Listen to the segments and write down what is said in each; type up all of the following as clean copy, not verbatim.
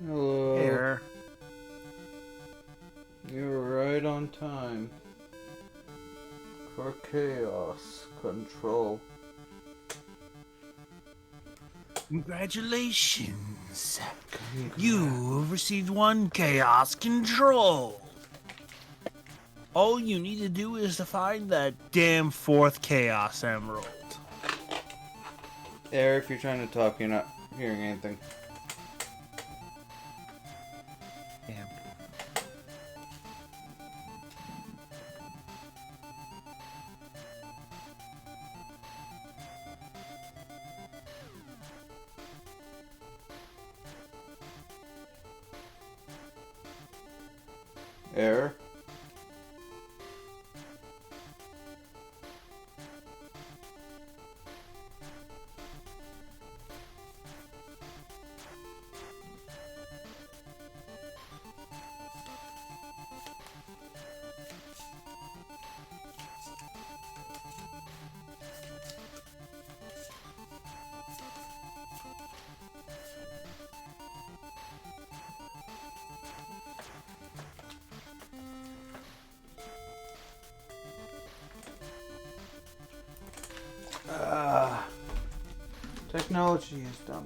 Hello. Here. You're right on time. For chaos control. Congratulations. You have received one chaos control. All you need to do is to find that damn fourth chaos emerald. Air, if you're trying to talk, you're not hearing anything. Damn. Air? Technology is dumb.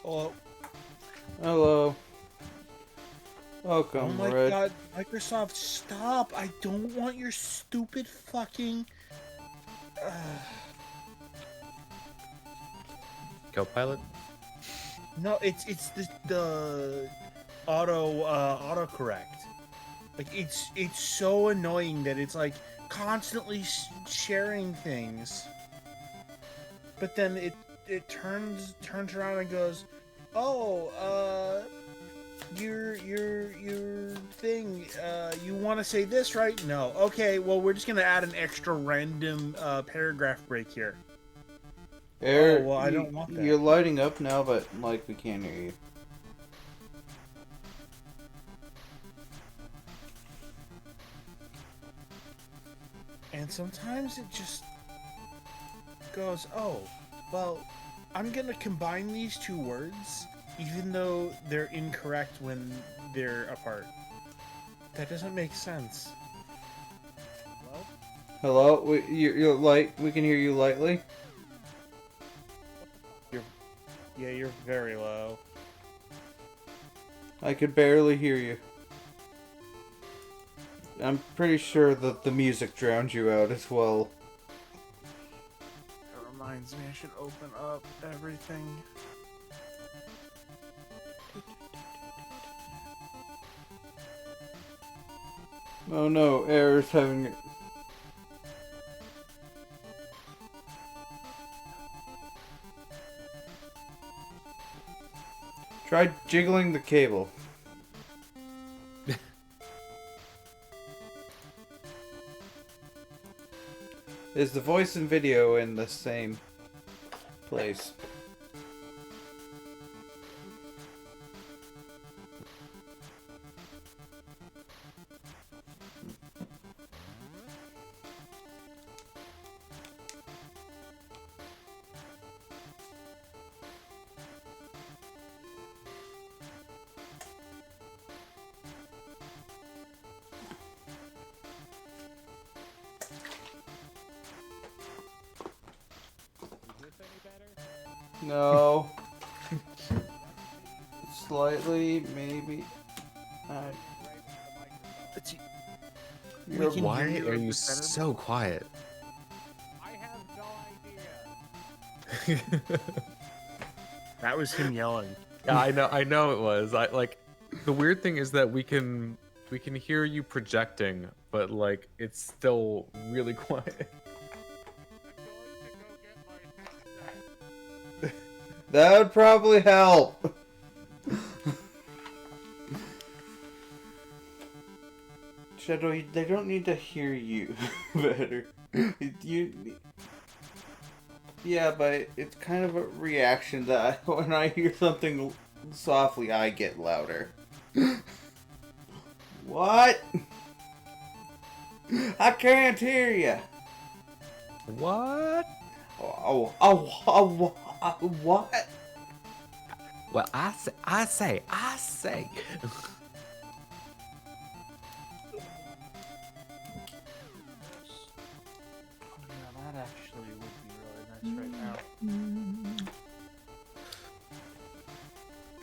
Oh, Hello. oh Welcome, my Red. god, Microsoft, stop! I don't want your stupid fucking. Copilot? No, it's the autocorrect. Like it's so annoying that it's like constantly sharing things, but then it turns around and goes, oh, your thing, you want to say this, right? No. Okay, well, we're just gonna add an extra random paragraph break here. Air, Oh, well, I don't want that. you're lighting up now, but, like, we can't hear you. And sometimes it just goes, oh, well, I'm gonna combine these two words, even though they're incorrect when they're apart. That doesn't make sense. Hello? Hello? You're light. We can hear you lightly. You're very low. I could barely hear you. I'm pretty sure that the music drowned you out as well. That reminds me, I should open up everything. Oh no, Air's having... Try jiggling the cable. Is the voice and video in the same place? No. Slightly, maybe. Let's see. You're can Why hear you are a you bit better. so quiet? I have no idea. That was him yelling. Yeah, I know it was. I like the weird thing is that we can hear you projecting, but like it's still really quiet. That would probably help. Shadow, they don't need to hear you better. You. Yeah, but it's kind of a reaction that when I hear something softly, I get louder. What? I can't hear you. What? What? Well, I say. Yeah, that actually would be really nice right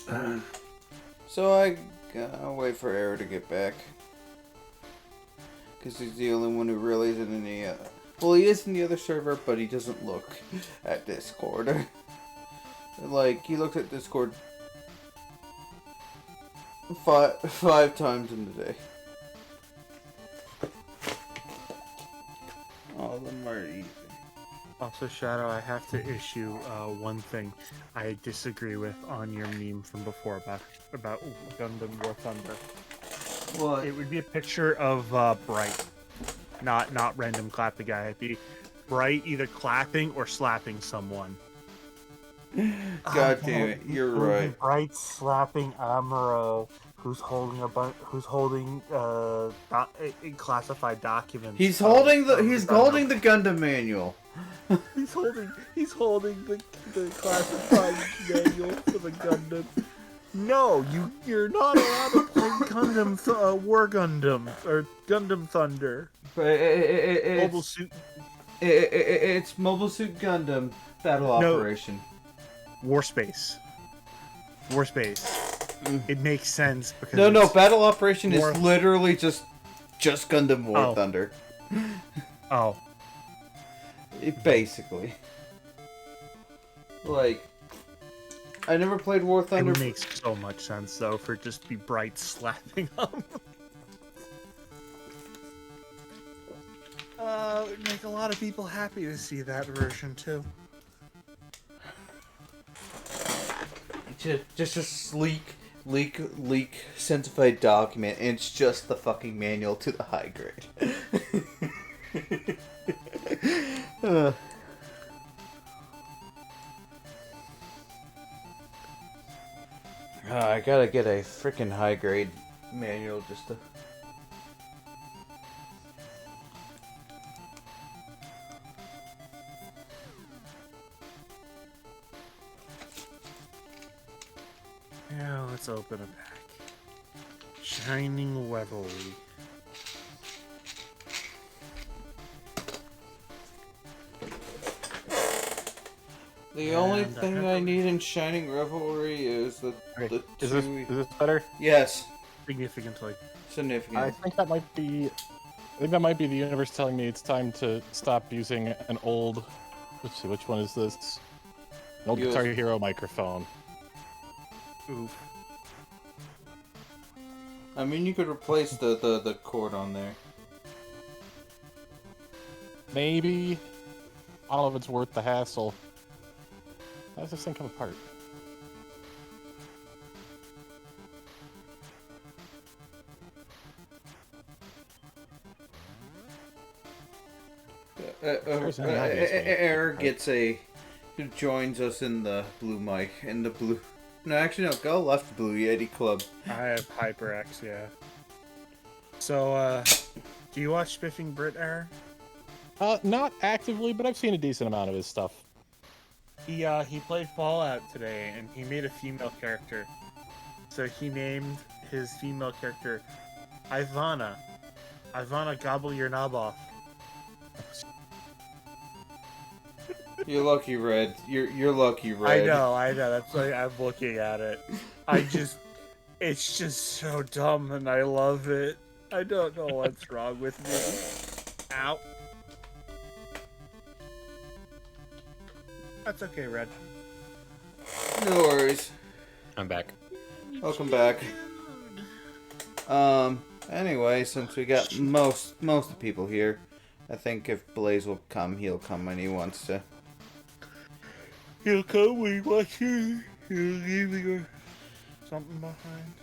now. So I gotta wait for Arrow to get back. Because he's the only one who really isn't in the... well, he is in the other server, but he doesn't look at Discord. Like, he looks at Discord five times in the day. All of them are easy. Also, Shadow, I have to issue one thing I disagree with on your meme from before about Gundam War Thunder. What? It would be a picture of Bright, not random clapping guy. It'd be Bright either clapping or slapping someone. God damn it, you're right. Bright slapping Amuro, who's holding classified documents. He's holding the Gundam manual. He's holding the classified manual for the Gundam. No, you're not allowed to play Gundam War Gundam or Gundam Thunder. But it's Mobile Suit it's Mobile Suit Gundam Battle Operation. Warspace. It makes sense because No, Battle Operation War... is literally just Gundam War Thunder. Oh. Basically. Like, I never played War Thunder. It makes so much sense though for just be Bright slapping them. It would make a lot of people happy to see that version too. Just a sleek, leak, sensified document, and it's just the fucking manual to the high grade. I gotta get a freaking high grade manual just to... Yeah, let's open a pack. Shining Revelry. The only thing I need in Shining Revelry is the Is this better? Yes. Significantly. Significant. I think that might be the universe telling me it's time to stop using an old. Let's see, which one is this? An old Guitar Hero microphone. Oof. I mean, you could replace the cord on there. Maybe. I don't know if it's worth the hassle. How does this thing come apart? Eric gets who joins us in the blue mic, no, actually no, Gale left the Blue Yeti Club. I have HyperX, yeah. So, do you watch Spiffing Brit, Aaron? Not actively, but I've seen a decent amount of his stuff. He played Fallout today, and he made a female character. So he named his female character Ivana. Ivana, gobble your knob off. You're lucky, Red. You're lucky, Red. I know. That's why I'm looking at it. It's just so dumb, and I love it. I don't know what's wrong with me. Ow. That's okay, Red. No worries. I'm back. Welcome back. Anyway, since we got most of the people here, I think if Blaze will come, he'll come when he wants to. He'll come when he wants to. He'll leave something behind.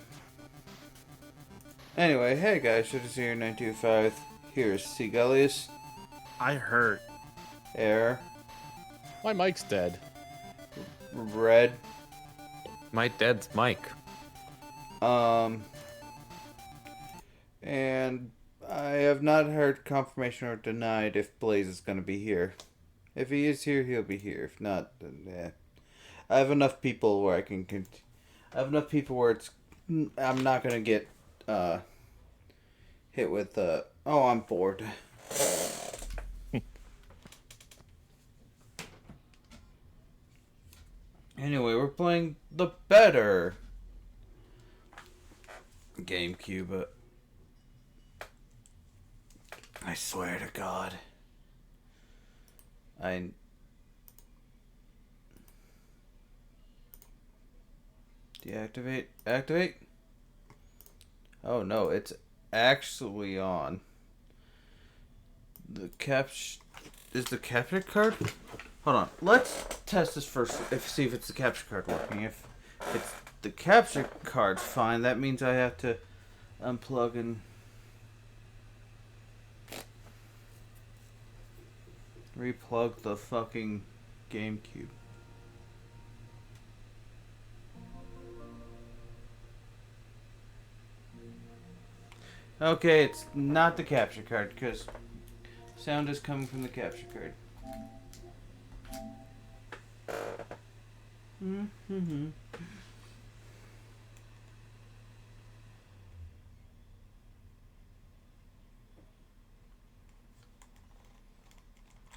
Anyway, hey guys, Should Here 925. Here's Seagullius. I hurt. Air. My mic's dead. Red. My dad's Mike. And I have not heard confirmation or denied if Blaze is going to be here. If he is here, he'll be here. If not, then yeah. I have enough people where I can. I have enough people where it's. I'm not going to get hit with. Oh, I'm bored. Anyway, we're playing the better GameCube. I swear to God. Deactivate. Activate. Oh no, it's actually on. The is the capture card? Hold on. Let's test this first. See if it's the capture card working. If it's the capture card, fine. That means I have to unplug and replug the fucking GameCube. Okay, it's not the capture card because sound is coming from the capture card. Mm-hmm.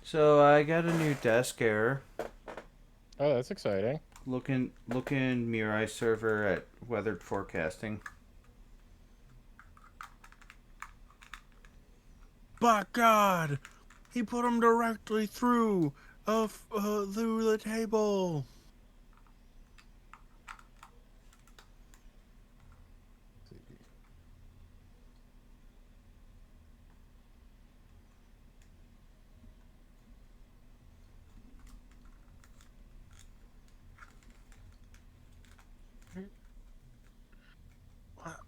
So I got a new desk error. Oh, that's exciting. Looking Mirai server at weathered forecasting. By God, he put him directly through the table.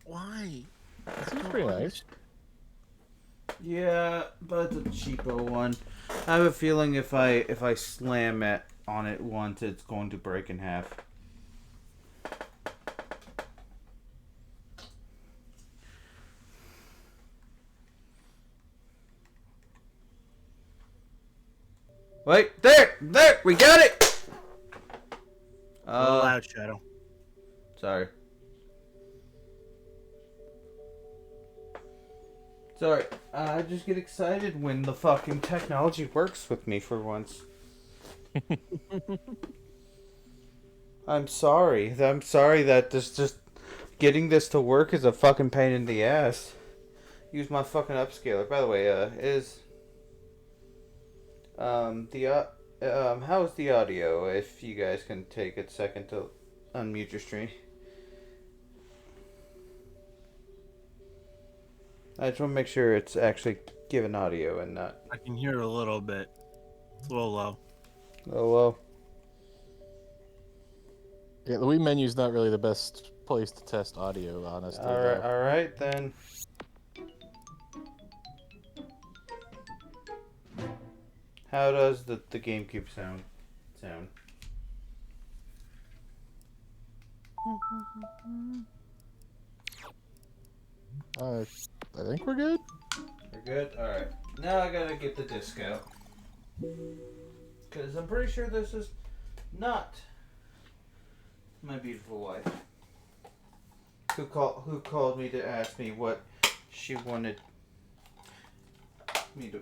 Why? Seems pretty nice. Yeah, but it's a cheapo one. I have a feeling if I slam it on it once, it's going to break in half. Wait, there, we got it. Loud Shadow. Sorry. Sorry, I just get excited when the fucking technology works with me for once. I'm sorry. I'm sorry that this just getting this to work is a fucking pain in the ass. Use my fucking upscaler. By the way, is how's the audio? If you guys can take a second to unmute your stream. I just want to make sure it's actually giving audio and not. I can hear a little bit. It's a little low. Oh well. Yeah, the Wii menu's not really the best place to test audio, honestly. All right then. How does the GameCube sound? I think we're good. We're good? Alright. Now I gotta get the disc out. Because I'm pretty sure this is not my beautiful wife. Who called me to ask me what she wanted me to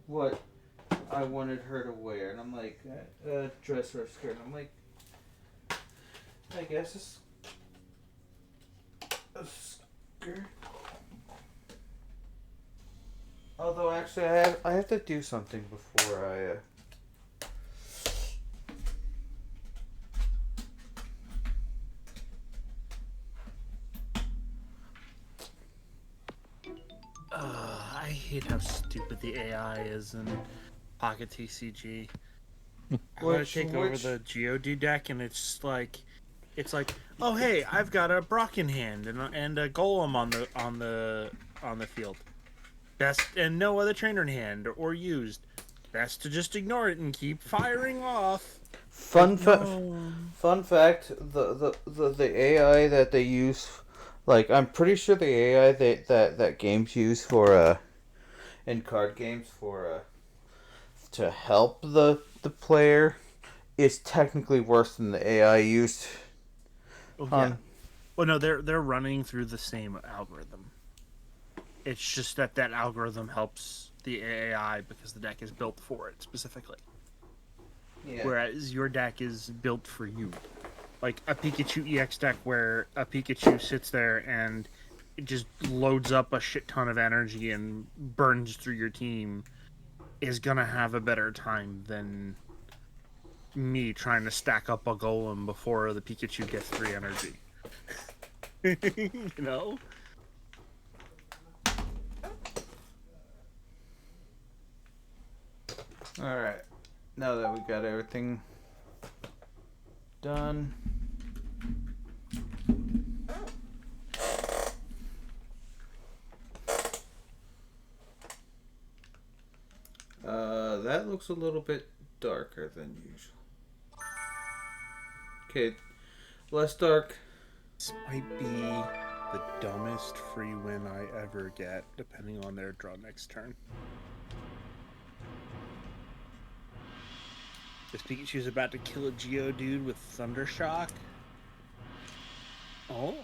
what I wanted her to wear, and I'm like, a dress or a skirt. And I'm like, I guess it's a skirt. Although actually, I have to do something before I. I hate how stupid the AI is in Pocket TCG. I want to take over the GOD deck, and it's like, oh hey, I've got a Brock in hand and a Golem on the field. Best and no other trainer in hand or used. Best to just ignore it and keep firing off. Fun No. fun fact: the AI that they use, like I'm pretty sure the AI that games use for in card games for to help the player is technically worse than the AI used Oh yeah. on. Well, no, they're running through the same algorithm. It's just that algorithm helps the AI because the deck is built for it specifically. Yeah. Whereas your deck is built for you. Like a Pikachu EX deck where a Pikachu sits there and it just loads up a shit ton of energy and burns through your team is gonna have a better time than me trying to stack up a golem before the Pikachu gets 3 energy. You know? All right. Now that we got everything done. That looks a little bit darker than usual. Okay, less dark. This might be the dumbest free win I ever get, depending on their draw next turn. This Pikachu's about to kill a Geodude with Thundershock. Oh.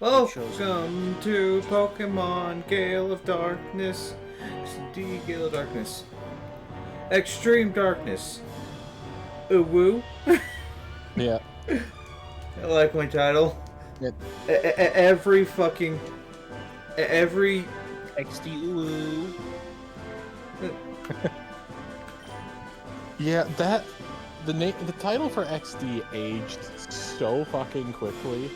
Welcome to Pokemon Gale of Darkness. D Gale of Darkness. Extreme Darkness. UWU. Yeah. I like my title. Yeah. Every fucking. Every. XD Yeah, the title for XD aged so fucking quickly.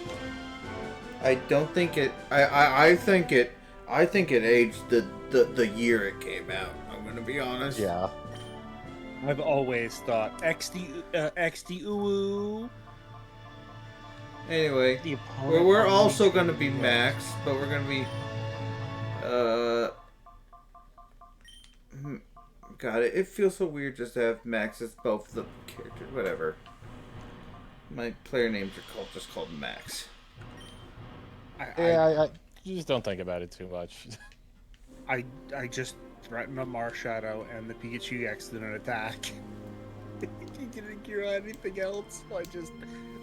I don't think it. I think it. I think it aged the year it came out. I'm gonna be honest. Yeah. I've always thought XD Uwu. Anyway, The opponent we're only also gonna be chooses- Max, but we're gonna be. God, it feels so weird just to have Max as both the character. Whatever. My player names are just called Max. I you just don't think about it too much. I just threatened a Marshadow and the Pikachu X didn't attack. He didn't cure anything else.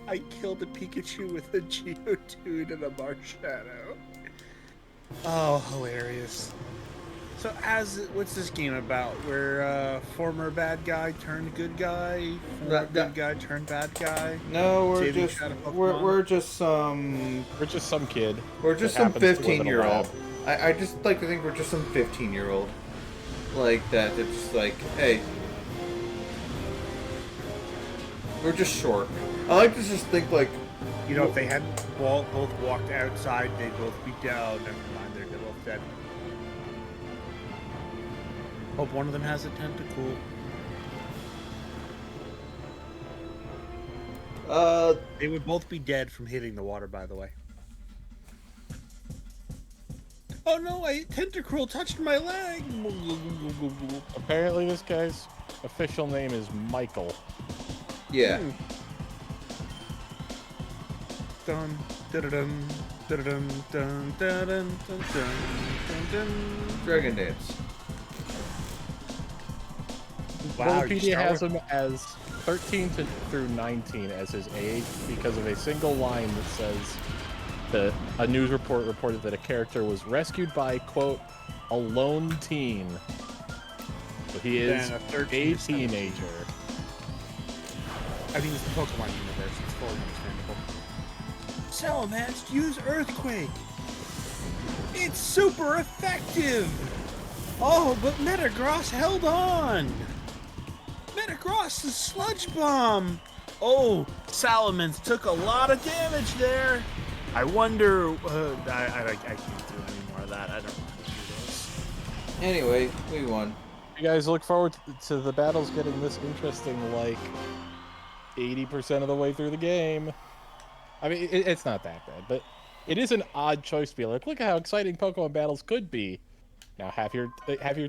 I killed a Pikachu with a Geodude and a Marshadow. Oh, hilarious. So what's this game about? Where former bad guy turned good guy, former good guy turned bad guy? No, we're Saving just Shadow Pokemon? we're just some We're just some kid. we're just that some happens to live in a 15-year-old. lab. I just like to think we're just some 15-year-old like that. It's just like, hey, we're just short. I like to just think like, You know, if they hadn't both walked outside, they'd both be down. Never mind, they're both dead. Hope one of them has a tentacle. They would both be dead from hitting the water, by the way. Oh no, Tentacruel touched my leg! Apparently, this guy's official name is Michael. yeah. Dun, dun, dun, dun, dun, dun, dun, dun, dun, dun. Dragon Dance. Wow, you Wikipedia start has with- him as 13 through 19 as his age because of a single line that says that a news report reported that a character was rescued by, quote, a lone teen. So he is Then a a 13 to 17. teenager. I mean, it's the Pokemon universe. It's fully understandable. Salamence, use Earthquake! It's super effective! Oh, but Metagross held on! Metagross' Sludge Bomb! Oh, Salamence took a lot of damage there! I wonder... I can't do any more of that. I don't know how to do this. Anyway, we won. You guys look forward to the battles getting this interesting, like, 80% of the way through the game. I mean, it's not that bad, but it is an odd choice to be like, look at how exciting Pokemon battles could be. Now have your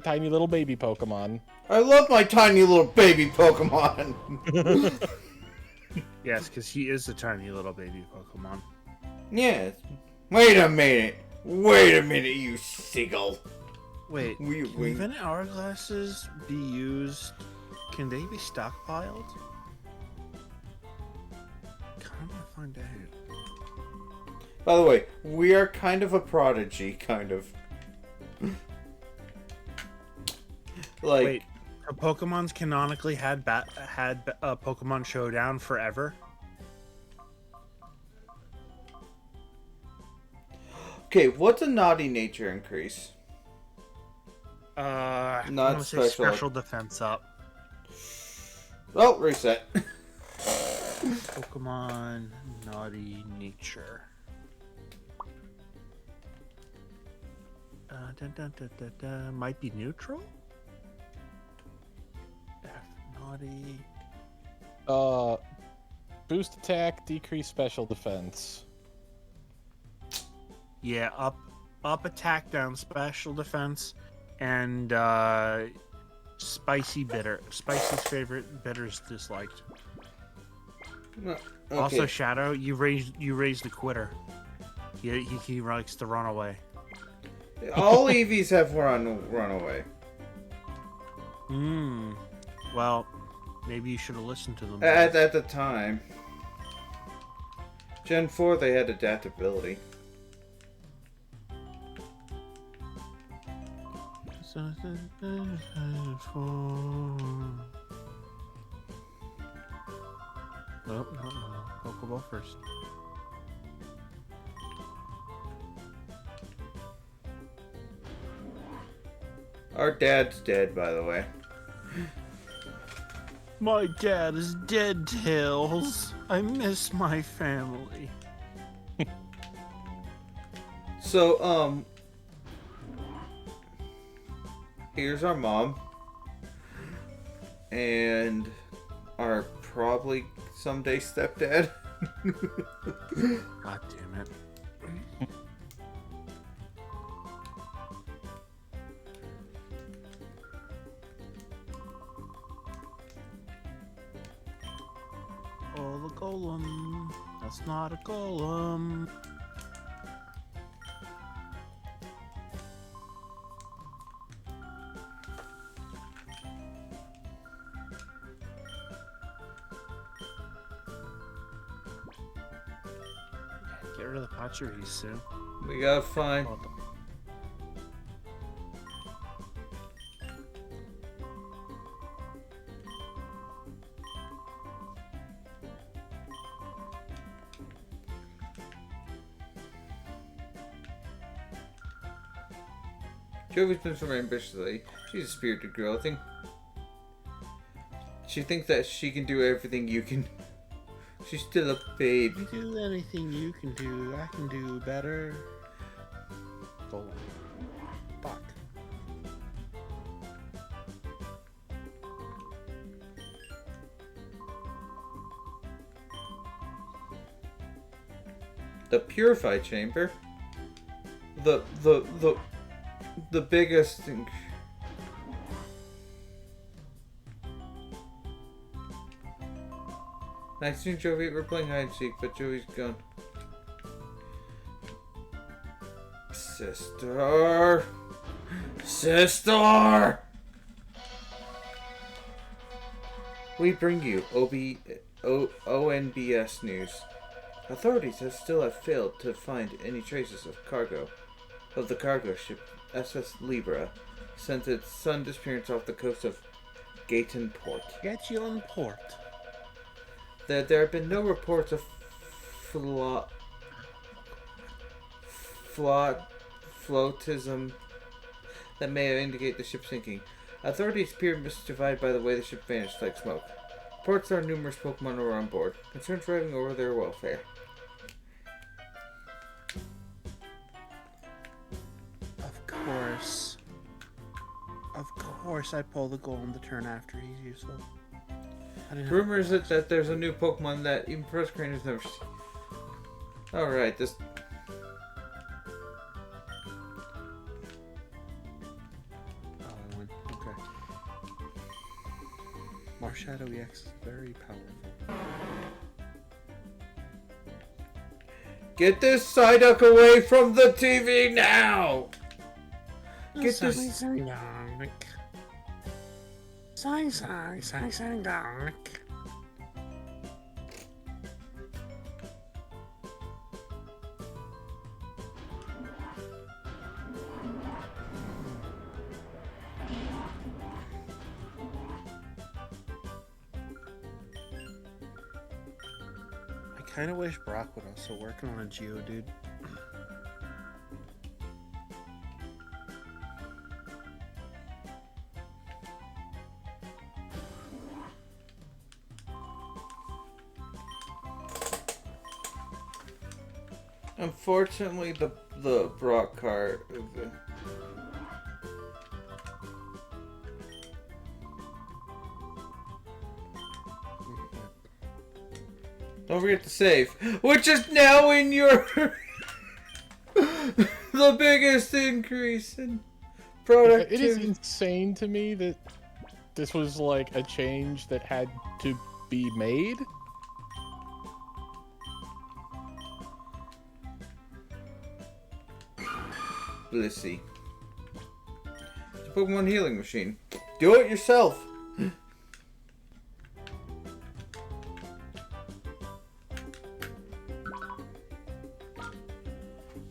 tiny little baby Pokemon. I love my tiny little baby Pokemon. Yes, because he is a tiny little baby Pokemon. Yes. Wait a minute. Wait a minute, you seagull. Wait, We- can infinite hourglasses be used? Can they be stockpiled? Kind of find out. By the way, we are kind of a prodigy, kind of. Like, Wait, have Pokemon's canonically had Pokemon Showdown forever? okay, what's a naughty nature increase? I'm Not gonna say special. special defense up. Well, reset. Pokemon naughty nature. Might be neutral. F naughty. Boost attack, decrease special defense. Yeah, up attack, down special defense, and spicy bitter. Spicy's favorite, bitter's disliked. Okay. Also, Shadow, you raised the quitter. He likes to run away. All EVs have run away. Well, maybe you should have listened to them. At the time. Gen 4, they had adaptability. No. Pokeball first. Our dad's dead, by the way. My dad is dead, Tails. I miss my family. So, here's our mom. And our probably someday stepdad. God damn it. Oh, the golem. That's not a golem. Get rid of the Pachiri's, Sue. We gotta find. Jovi's been so ambitious lately. She's a spirited girl. I think she thinks that she can do everything you can. She's still a babe. You do anything you can do, I can do better. Golem. Fuck. The purify chamber. The biggest thing. Nice to Joey. We're playing hide and seek, but Joey's gone. Sister! We bring you ONBS news. Authorities still have failed to find any traces of the cargo ship SS Libra since its sudden disappearance off the coast of Gayton Port. Get you on port. There have been no reports of floatism that may indicate the ship sinking. Authorities appear mystified by the way the ship vanished like smoke. Reports there are numerous Pokemon were on board. Concerns riding over their welfare. Of course I pull the golem to turn after he's useful. Rumors that there's a new Pokemon that even Press Crane has never seen. Alright, this... Shadow EX is very powerful. Get this Psyduck away from the TV now! Get this. I kind of wish Brock would also work on a Geodude. Unfortunately, the Brock card. Don't forget to save, which is now in your the biggest increase in productivity. It is insane to me that this was like a change that had to be made. Blissey. It's a Pokemon healing machine. Do it yourself.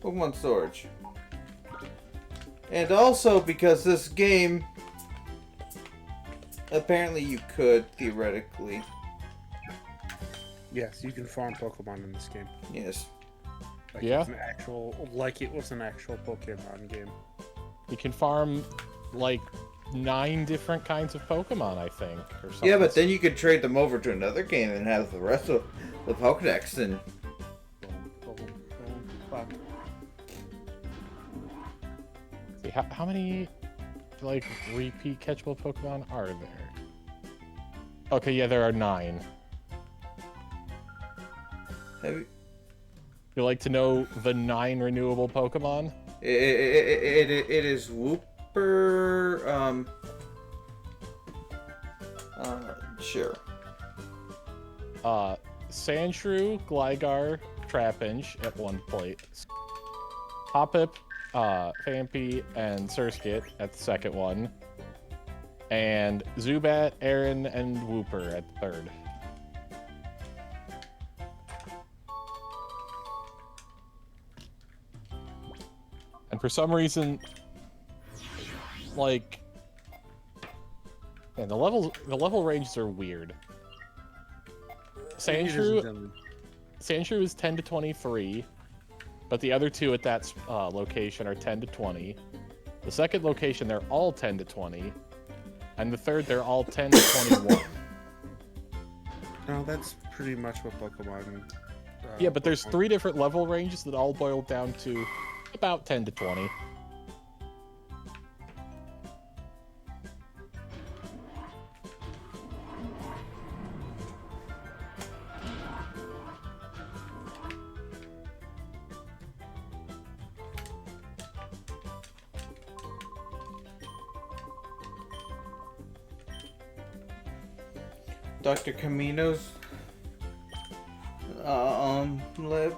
Pokemon storage. And also because this game, apparently you could theoretically. Yes, you can farm Pokemon in this game. Yes. Like Yeah? it was an actual Pokemon game. You can farm like 9 different kinds of Pokemon, I think, or something. Yeah, but then you could trade them over to another game and have the rest of the Pokedex and. See, how many like repeat catchable Pokemon are there? Okay, yeah, there are 9. Have you, You like to know the 9 renewable Pokemon? it is Wooper. Sure. Sandshrew, Gligar, Trapinch at one plate. Hoppip, Phanpy, and Surskit at the second one. And Zubat, Aaron, and Wooper at the third. And for some reason, like, and the level ranges are weird. Sandshrew is 10 to 23, but the other 2 at that location are 10 to 20. The second location, they're all 10 to 20, and the third, they're all 10 to 21. No, that's pretty much what Pokemon. Yeah, but there's 3 different level ranges that all boil down to about 10 to 20. Dr. Camino's lib.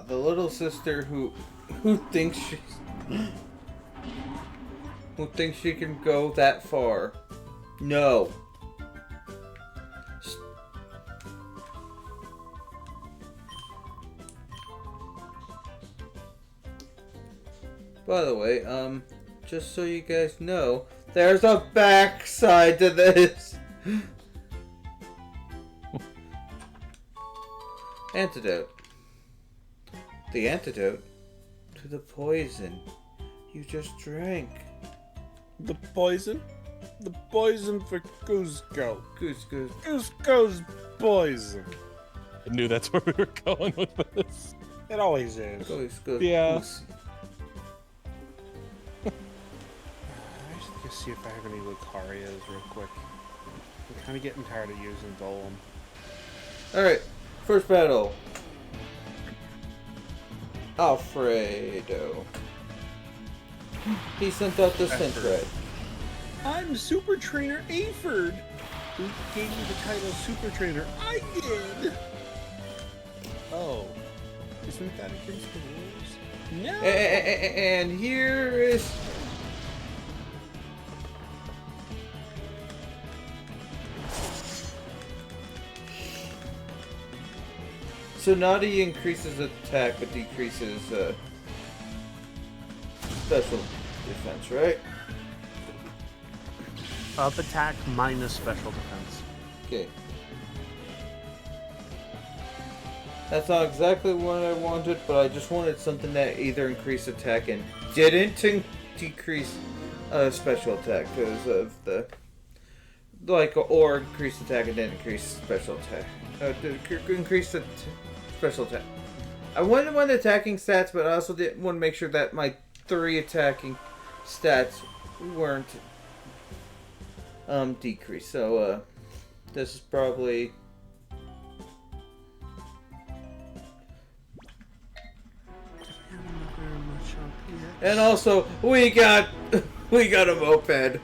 The little sister who thinks she can go that far. No. By the way, just so you guys know, there's a backside to this. Antidote. The antidote to the poison you just drank. The poison? The poison for Cusco. Goose. Cusco's poison. I knew that's where we were going with this. It always is. Goose. Yeah. Goose. I should just see if I have any Lucarias real quick. I'm kind of getting tired of using Golem. Alright, first battle. Alfredo. He sent out the Sentret. I'm Super Trainer Aford. Who gave you the title Super Trainer? I did. Oh, isn't that against the rules? No. And here is. So not he increases attack but decreases special defense, right? Up attack minus special defense. Okay. That's not exactly what I wanted, but I just wanted something that either increased attack and didn't decrease special attack because of the or increased attack and didn't increase special attack. Increase the special attack. I wanted one attacking stats, but I also did want to make sure that my 3 attacking stats weren't decreased. So this is probably. And also, we got a moped.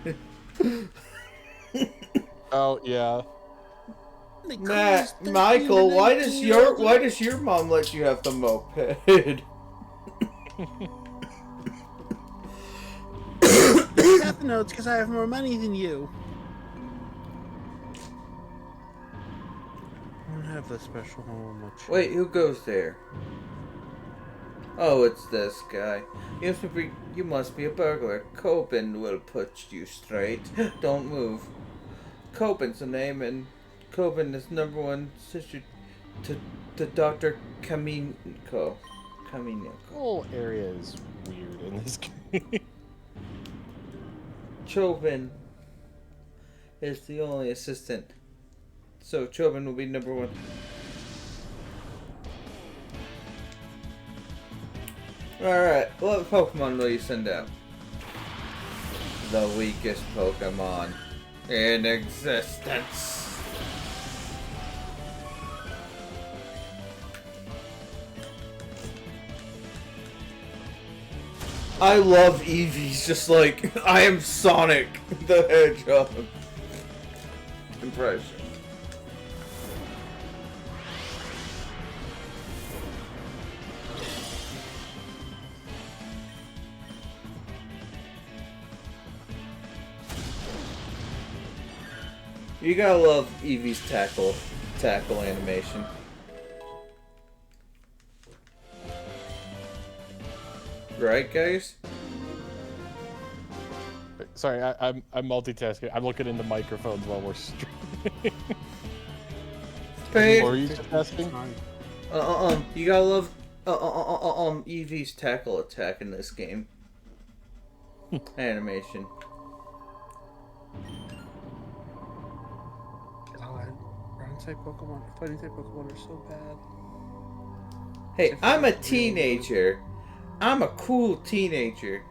Oh yeah. Michael, why does your mom let you have the moped? Death Notes, because I have more money than you. I don't have the special home. Wait, who goes there? Oh, it's this guy. You must be a burglar. Coben will put you straight. Don't move. Coben's the name, and Coben is #1 sister to Dr. Kaminko. The whole area is weird in this game. Chobin is the only assistant. So Chobin will be #1. Alright, what Pokemon will you send out? The weakest Pokemon in existence. I love Eevee's just like I am Sonic the Hedgehog impression. You gotta love Eevee's tackle animation. Right, guys? Sorry, I'm multitasking. I'm looking into microphones while we're streaming. Paige, Or are you just asking? you gotta love Eevee's tackle attack in this game. Animation. Ground-type Pokemon, fighting-type Pokemon are so bad. Hey, I'm a teenager. I'm a cool teenager.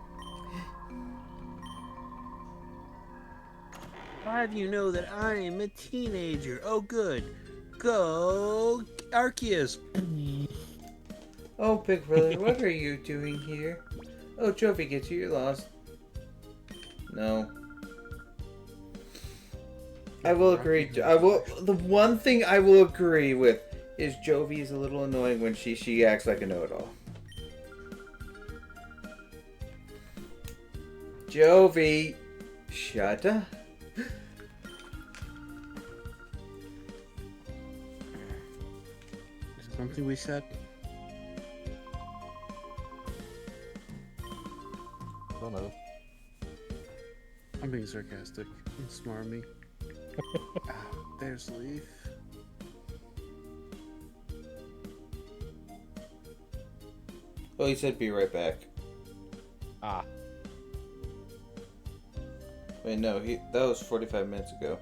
How do you know that I'm a teenager? Oh, good. Go, Arceus. Oh, Big Brother, what are you doing here? Oh, Trophy gets you, you're lost. No. I will agree. The one thing I will agree with is Jovi is a little annoying when she acts like a know-it-all. Jovi, shut up. Is there something we said? I don't know. I'm being sarcastic. You smart me. There's Leaf. Oh, he said be right back. Ah. Wait, no, that was 45 minutes ago.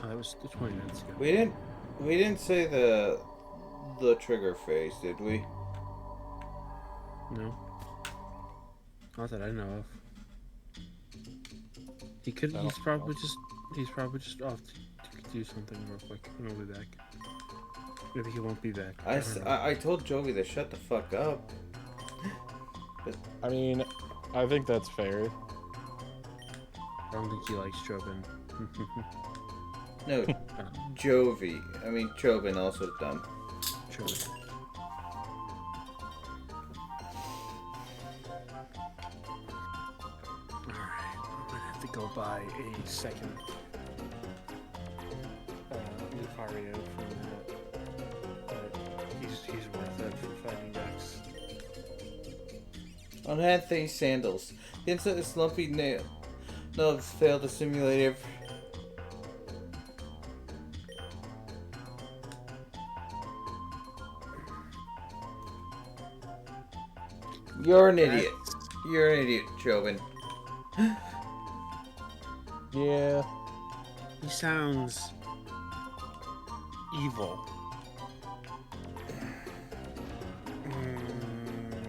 Oh, that was 20 minutes ago. We didn't say the trigger phase, did we? No. Not that I know of. He could. He's probably just off to do something real quick, and I'll be back. Maybe he won't be back. I told Jovi to shut the fuck up. I mean, I think that's fair. I don't think he likes Chobin. No, Jovi. I mean, Chobin also is dumb. Chobin. Alright, I'm gonna have to go buy a second Lucario from that. But he's worth it for fighting decks. On Anthony Sandals. The instant slumpy nail. No, it's failed to simulate every. You're an idiot. You're an idiot, Jobin. Yeah. He sounds evil.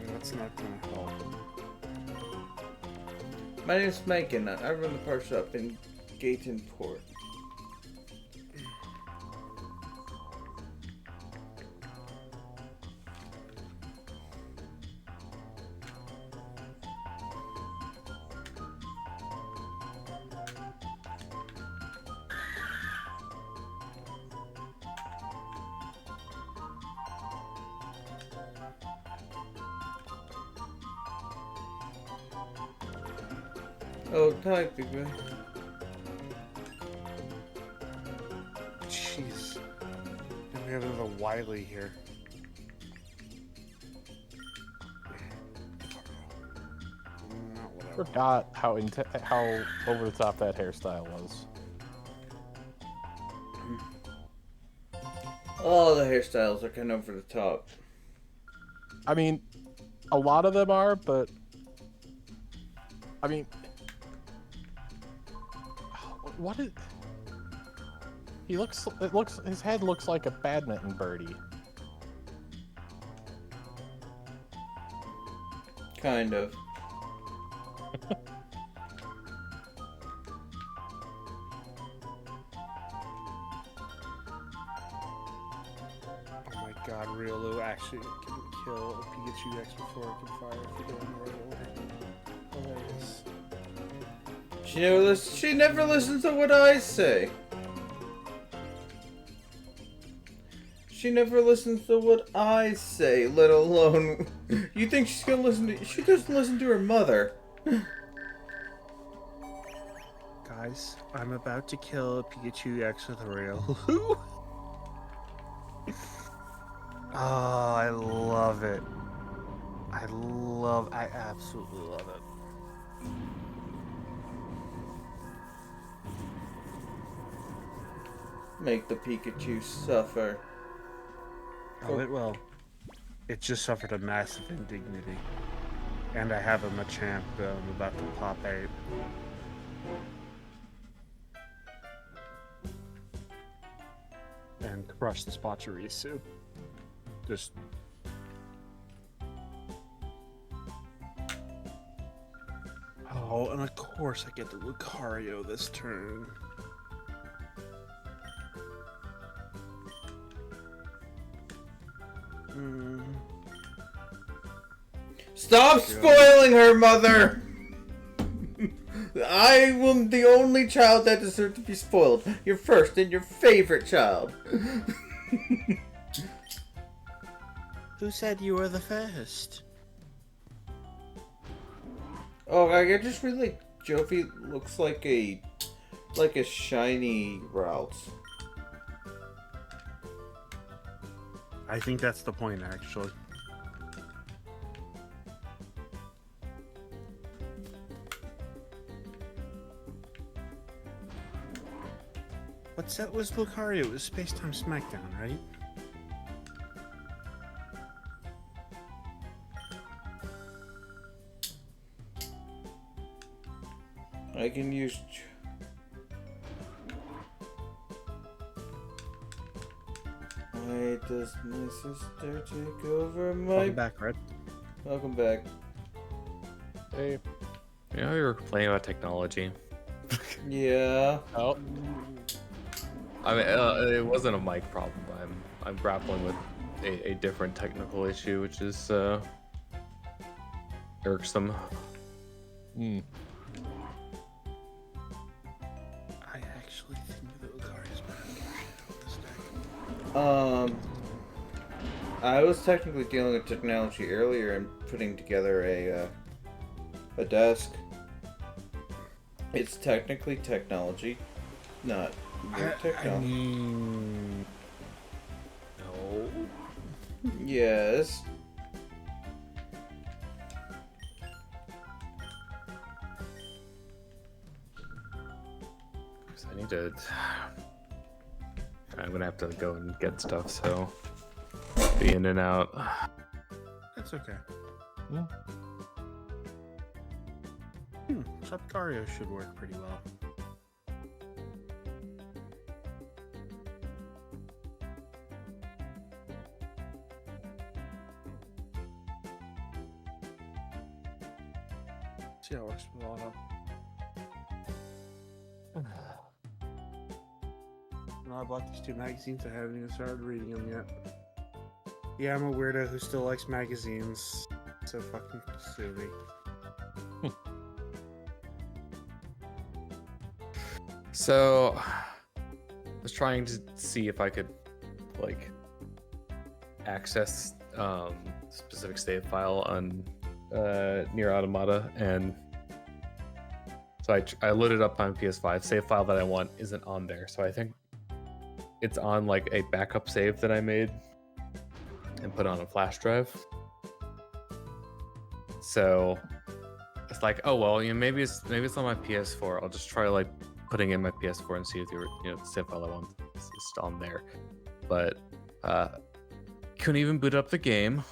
That's not gonna help. My name's Mike and I run the park shop in Gayton Port. Oh, hi, big man. Jeez. And we have another Wily here. Not whatever. Forgot how how over the top that hairstyle was. All the hairstyles are kind of over the top. I mean, a lot of them are, but I mean, what is? He looks. It looks. His head looks like a badminton birdie. Kind of. Oh my god, Riolu actually can kill a Pikachu X before it can fire if you go in the right order. Hilarious. She never listens to what I say. She never listens to what I say, let alone... You think she's gonna listen to... She doesn't listen to her mother. Guys, I'm about to kill a Pikachu X with a Riolu. Oh, I love it. I absolutely love it. Make the Pikachu suffer. Oh, it will. It just suffered a massive indignity. And I have a Machamp that I'm about to pop out. And crush the Spacharisu. Just... Oh, and of course I get the Lucario this turn. Stop spoiling her, mother! I am the only child that deserves to be spoiled. Your first and your favorite child. Who said you were the first? Oh, I just really Jovi looks like a shiny Ralts. I think that's the point, actually. What's that was Lucario? It was Space Time Smackdown, right? I can use... Why does my sister take over my... Welcome back, Red. Welcome back. Hey. You know, we were complaining about technology. Yeah. Oh. I mean, it wasn't a mic problem. I'm grappling with a different technical issue, which is irksome. Hmm. I actually think that Lucario's back. This deck. I was technically dealing with technology earlier and putting together a desk. It's technically technology, not your I technology. mean, no. Yes. So I need to. I'm gonna have to go and get stuff, so be in and out. That's okay. Yeah. Subcario should work pretty well. See how it works with all of them. No, I bought these two magazines. I haven't even started reading them yet. Yeah, I'm a weirdo who still likes magazines. So fucking sue me. So, I was trying to see if I could, like, access specific save file on Near Automata, and so I loaded up on PS5. Save file that I want isn't on there, so I think it's on like a backup save that I made and put on a flash drive. So it's like, oh well, maybe it's on my PS4. I'll just try like putting in my PS4 and see if the save file I want is still on there. But couldn't even boot up the game.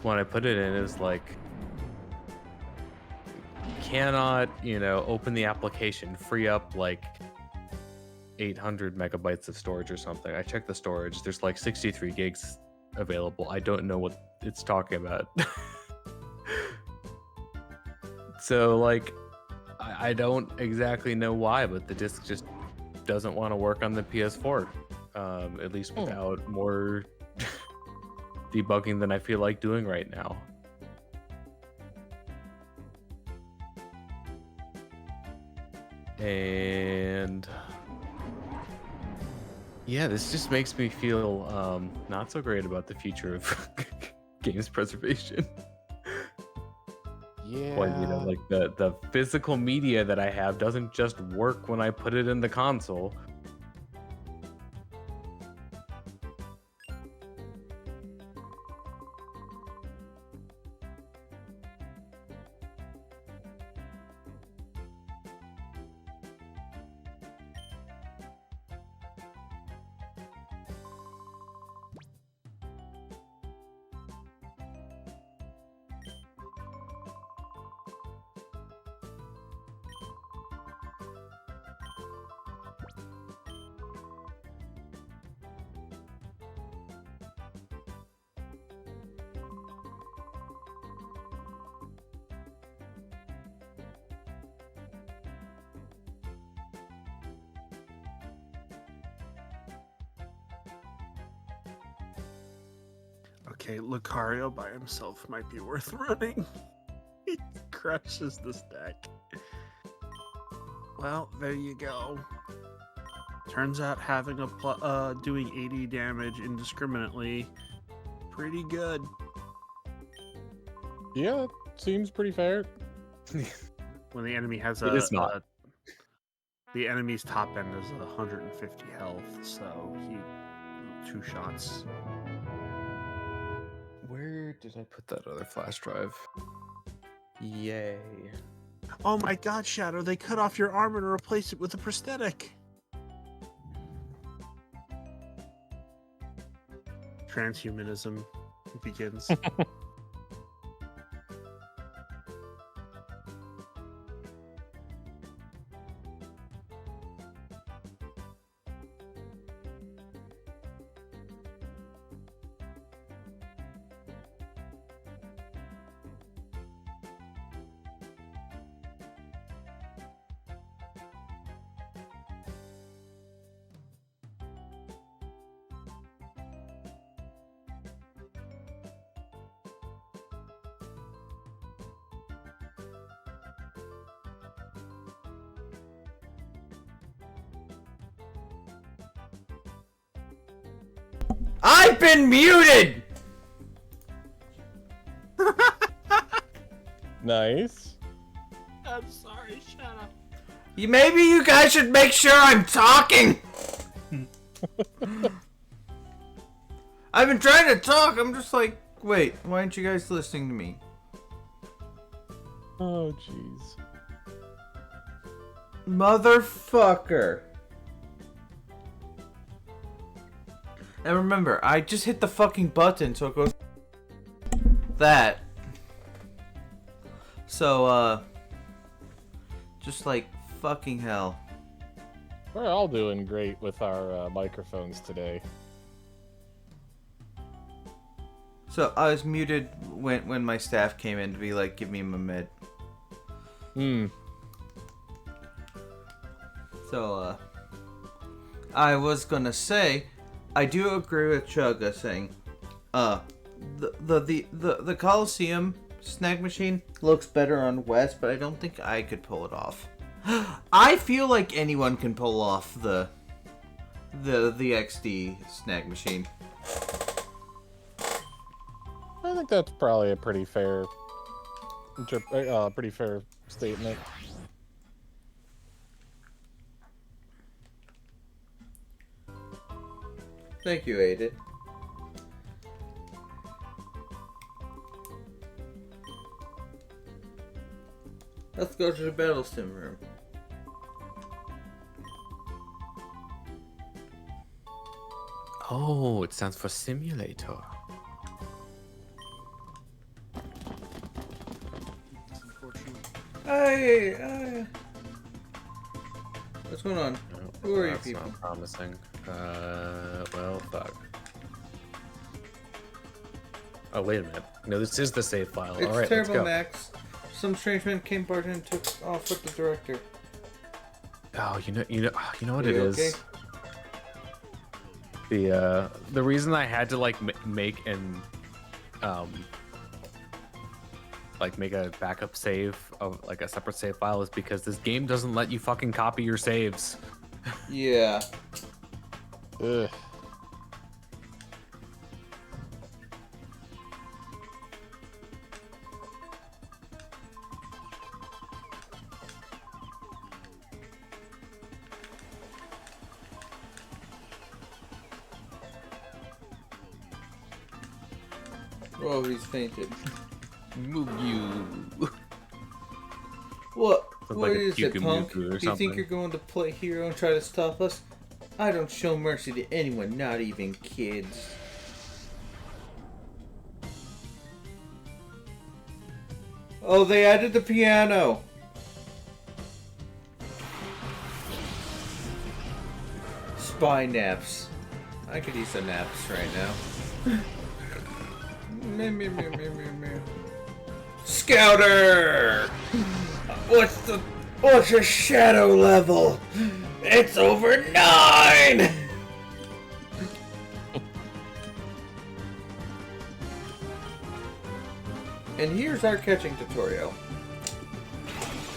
When I put it in, it was like, cannot open the application, free up like 800 megabytes of storage or something. I checked the storage, there's like 63 gigs available. I don't know what it's talking about. So like I don't exactly know why, but the disc just doesn't want to work on the PS4, at least without more debugging than I feel like doing right now. And yeah, this just makes me feel not so great about the future of games preservation. Yeah. Well, like the physical media that I have doesn't just work when I put it in the console. Okay, Lucario by himself might be worth running. He crushes this deck. Well, there you go. Turns out having a doing 80 damage indiscriminately, pretty good. Yeah, seems pretty fair. When the enemy has It is not. The enemy's top end is 150 health, so he 2 shots. Where did I put that other flash drive? Yay. Oh my god, Shadow, they cut off your arm and replaced it with a prosthetic. Transhumanism begins. I've been muted! Nice. I'm sorry, shut up. Maybe you guys should make sure I'm talking! I've been trying to talk, I'm just like, wait, why aren't you guys listening to me? Oh, jeez. Motherfucker. And remember, I just hit the fucking button, so it goes... that. So, just like, fucking hell. We're all doing great with our microphones today. So, I was muted when my staff came in to be like, give me my med. So, I was gonna say, I do agree with Chugga saying, the Coliseum snag machine looks better on West, but I don't think I could pull it off. I feel like anyone can pull off the XD snag machine. I think that's probably a pretty fair statement. Thank you, Aiden. Let's go to the battle sim room. Oh, it stands for simulator. It's unfortunate. Hey, what's going on? Who are you That's people? not promising. Well, fuck. Oh, wait a minute. No, this is the save file. It's All right, terrible, let's go. Max. Some strange man came barging and took off with the director. Oh, you know what Are it you is. okay? The reason I had to like make and like make a backup save of like a separate save file is because this game doesn't let you fucking copy your saves. Yeah. Ugh. Oh, he's fainted. Move you. What? Sounds What like a is it, Kyuku punk? Muku Do or you something. think you're going to play hero and try to stop us? I don't show mercy to anyone, not even kids. Oh, they added the piano. Spy naps. I could use some naps right now. Meh, meh, meh, meh, meh, meh. Scouter! What's your shadow level? It's over 9! And here's our catching tutorial.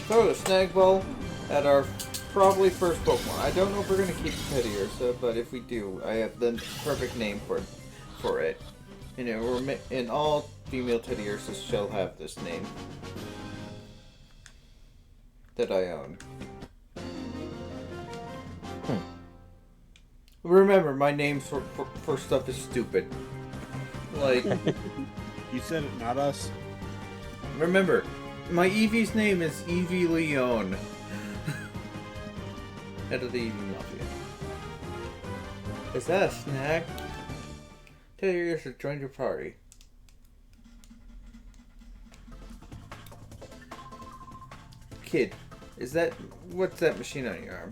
Throw the snag ball at our probably first Pokemon. I don't know if we're gonna keep Pediursa, but if we do, I have the perfect name for it. And all female Teddiursas shall have this name that I own. Remember, my name for stuff is stupid. Like, You said it, not us. remember, my Eevee's name is Eevee Leon. Head of the Eevee Mafia. Is that a snag? Teddiursa joined your party. Kid, what's that machine on your arm?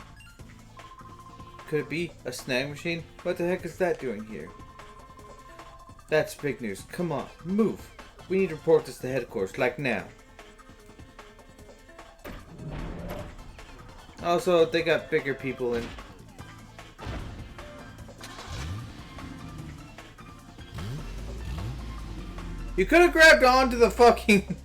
Could it be a snag machine? What the heck is that doing here? That's big news. Come on, move. We need to report this to headquarters, like now. Also, they got bigger people in. You could have grabbed onto the fucking...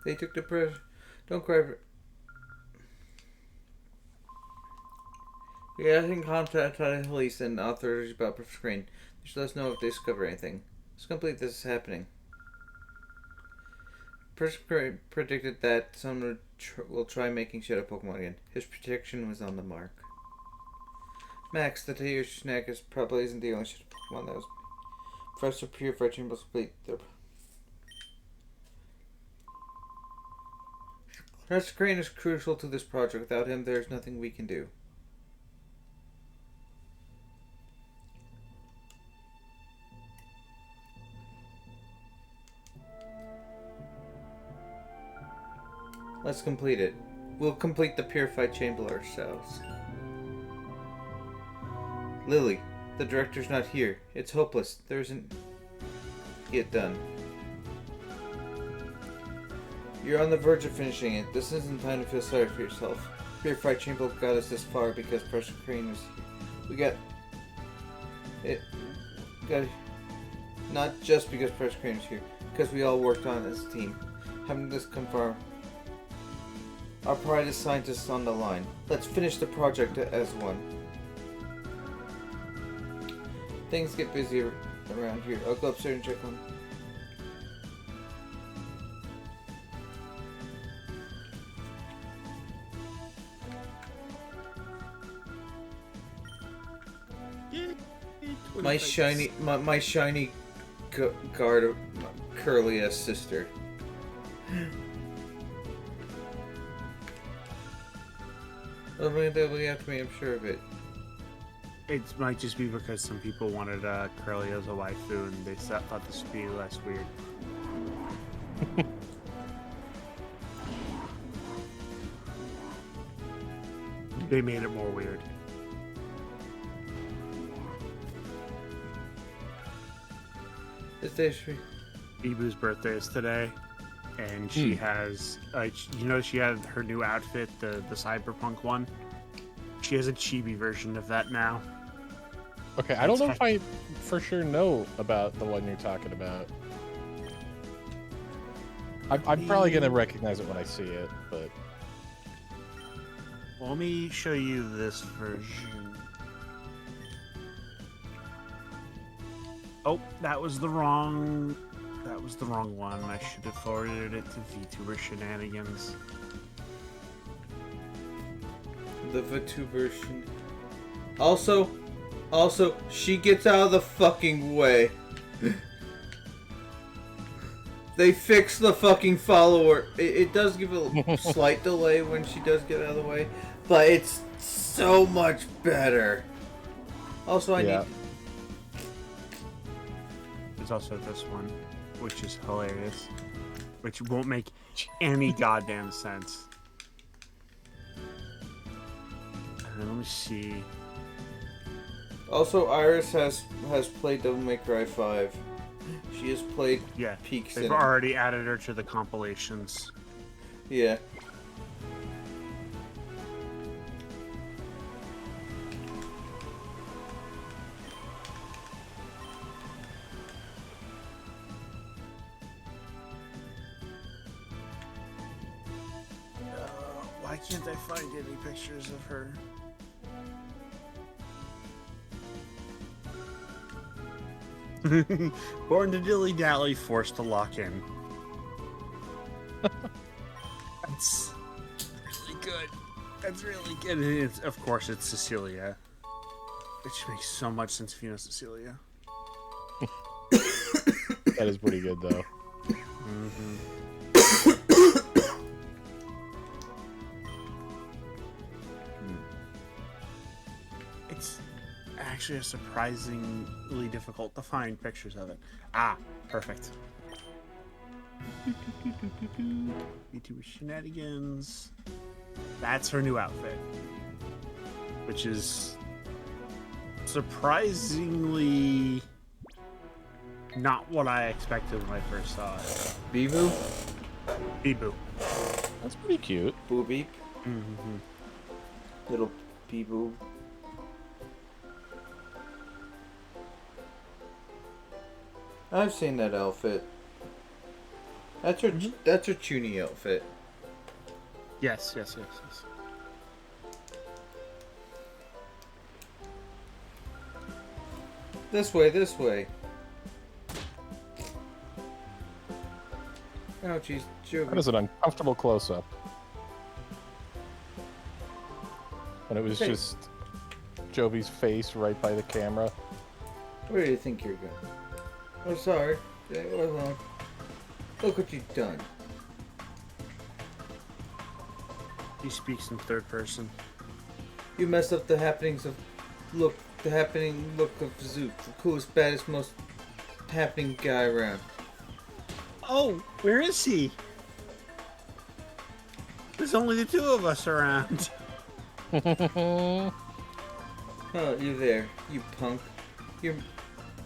They took the press. Don't cry. We got in contact with the police and authorities about Perfect Screen. They should let us know if they discover anything. Let's complete this is happening. Perfect Screen predicted that someone will try making Shadow Pokemon again. His prediction was on the mark. Max, the Taylor snack is probably isn't the only Shadow Pokemon that was. For us to purify Chamber complete their. Perfect Screen is crucial to this project. Without him, there's nothing we can do. Let's complete it. We'll complete the purified chamber ourselves. Lily, the director's not here. It's hopeless. There isn't it done. You're on the verge of finishing it. This isn't time to feel sorry for yourself. Purified chamber got us this far because Pressure Crane was here. We got it. Got not just because Pressure Crane was here, because we all worked on it as a team. Having this come far. Our pride as scientists on the line. Let's finish the project as one. Things get busy around here. I'll go upstairs and check on. My shiny guard of curly-ass sister. They'll be after me, I'm sure of it. It might just be because some people wanted Curly as a waifu and they thought this would be less weird. They made it more weird. This day's free. Ibu's birthday is today, and she has, she had her new outfit, the cyberpunk one. She has a chibi version of that now. Okay, I don't know if I for sure know about the one you're talking about. I'm probably gonna recognize it when I see it, but Well, let me show you this version. Oh, that was the wrong one. I should have forwarded it to VTuber Shenanigans. The VTuber version. Also, she gets out of the fucking way. They fix the fucking follower. It does give a slight delay when she does get out of the way, but it's so much better. Also, I need. There's also this one, which is hilarious, which won't make any goddamn sense. Let me see. Also, Iris has played Devil May Cry 5. She has played Peaks. They've already added her to the compilations. Yeah. Why can't I find any pictures of her? Born to dilly dally, forced to lock in. That's really good. That's really good. And it's, of course, it's Cecilia, which makes so much sense if you know Cecilia. that is pretty good though. Mm-hmm. It's actually surprisingly difficult to find pictures of it. Ah, perfect. VTuber Shenanigans. That's her new outfit, which is surprisingly not what I expected when I first saw it. Bibu? Bibu. That's pretty cute. Boo beep. Mm-hmm. Little Bibu. I've seen that outfit. That's her Chuny outfit. Yes. This way. Oh jeez, That is an uncomfortable close-up. And it was Hey. just Jovi's face right by the camera. Where do you think you're going? Oh, sorry. Hold on. Look what you've done. He speaks in third person. You messed up the happening look of Zook, the coolest, baddest, most happening guy around. Oh, where is he? There's only the two of us around. Oh, you're there, you punk.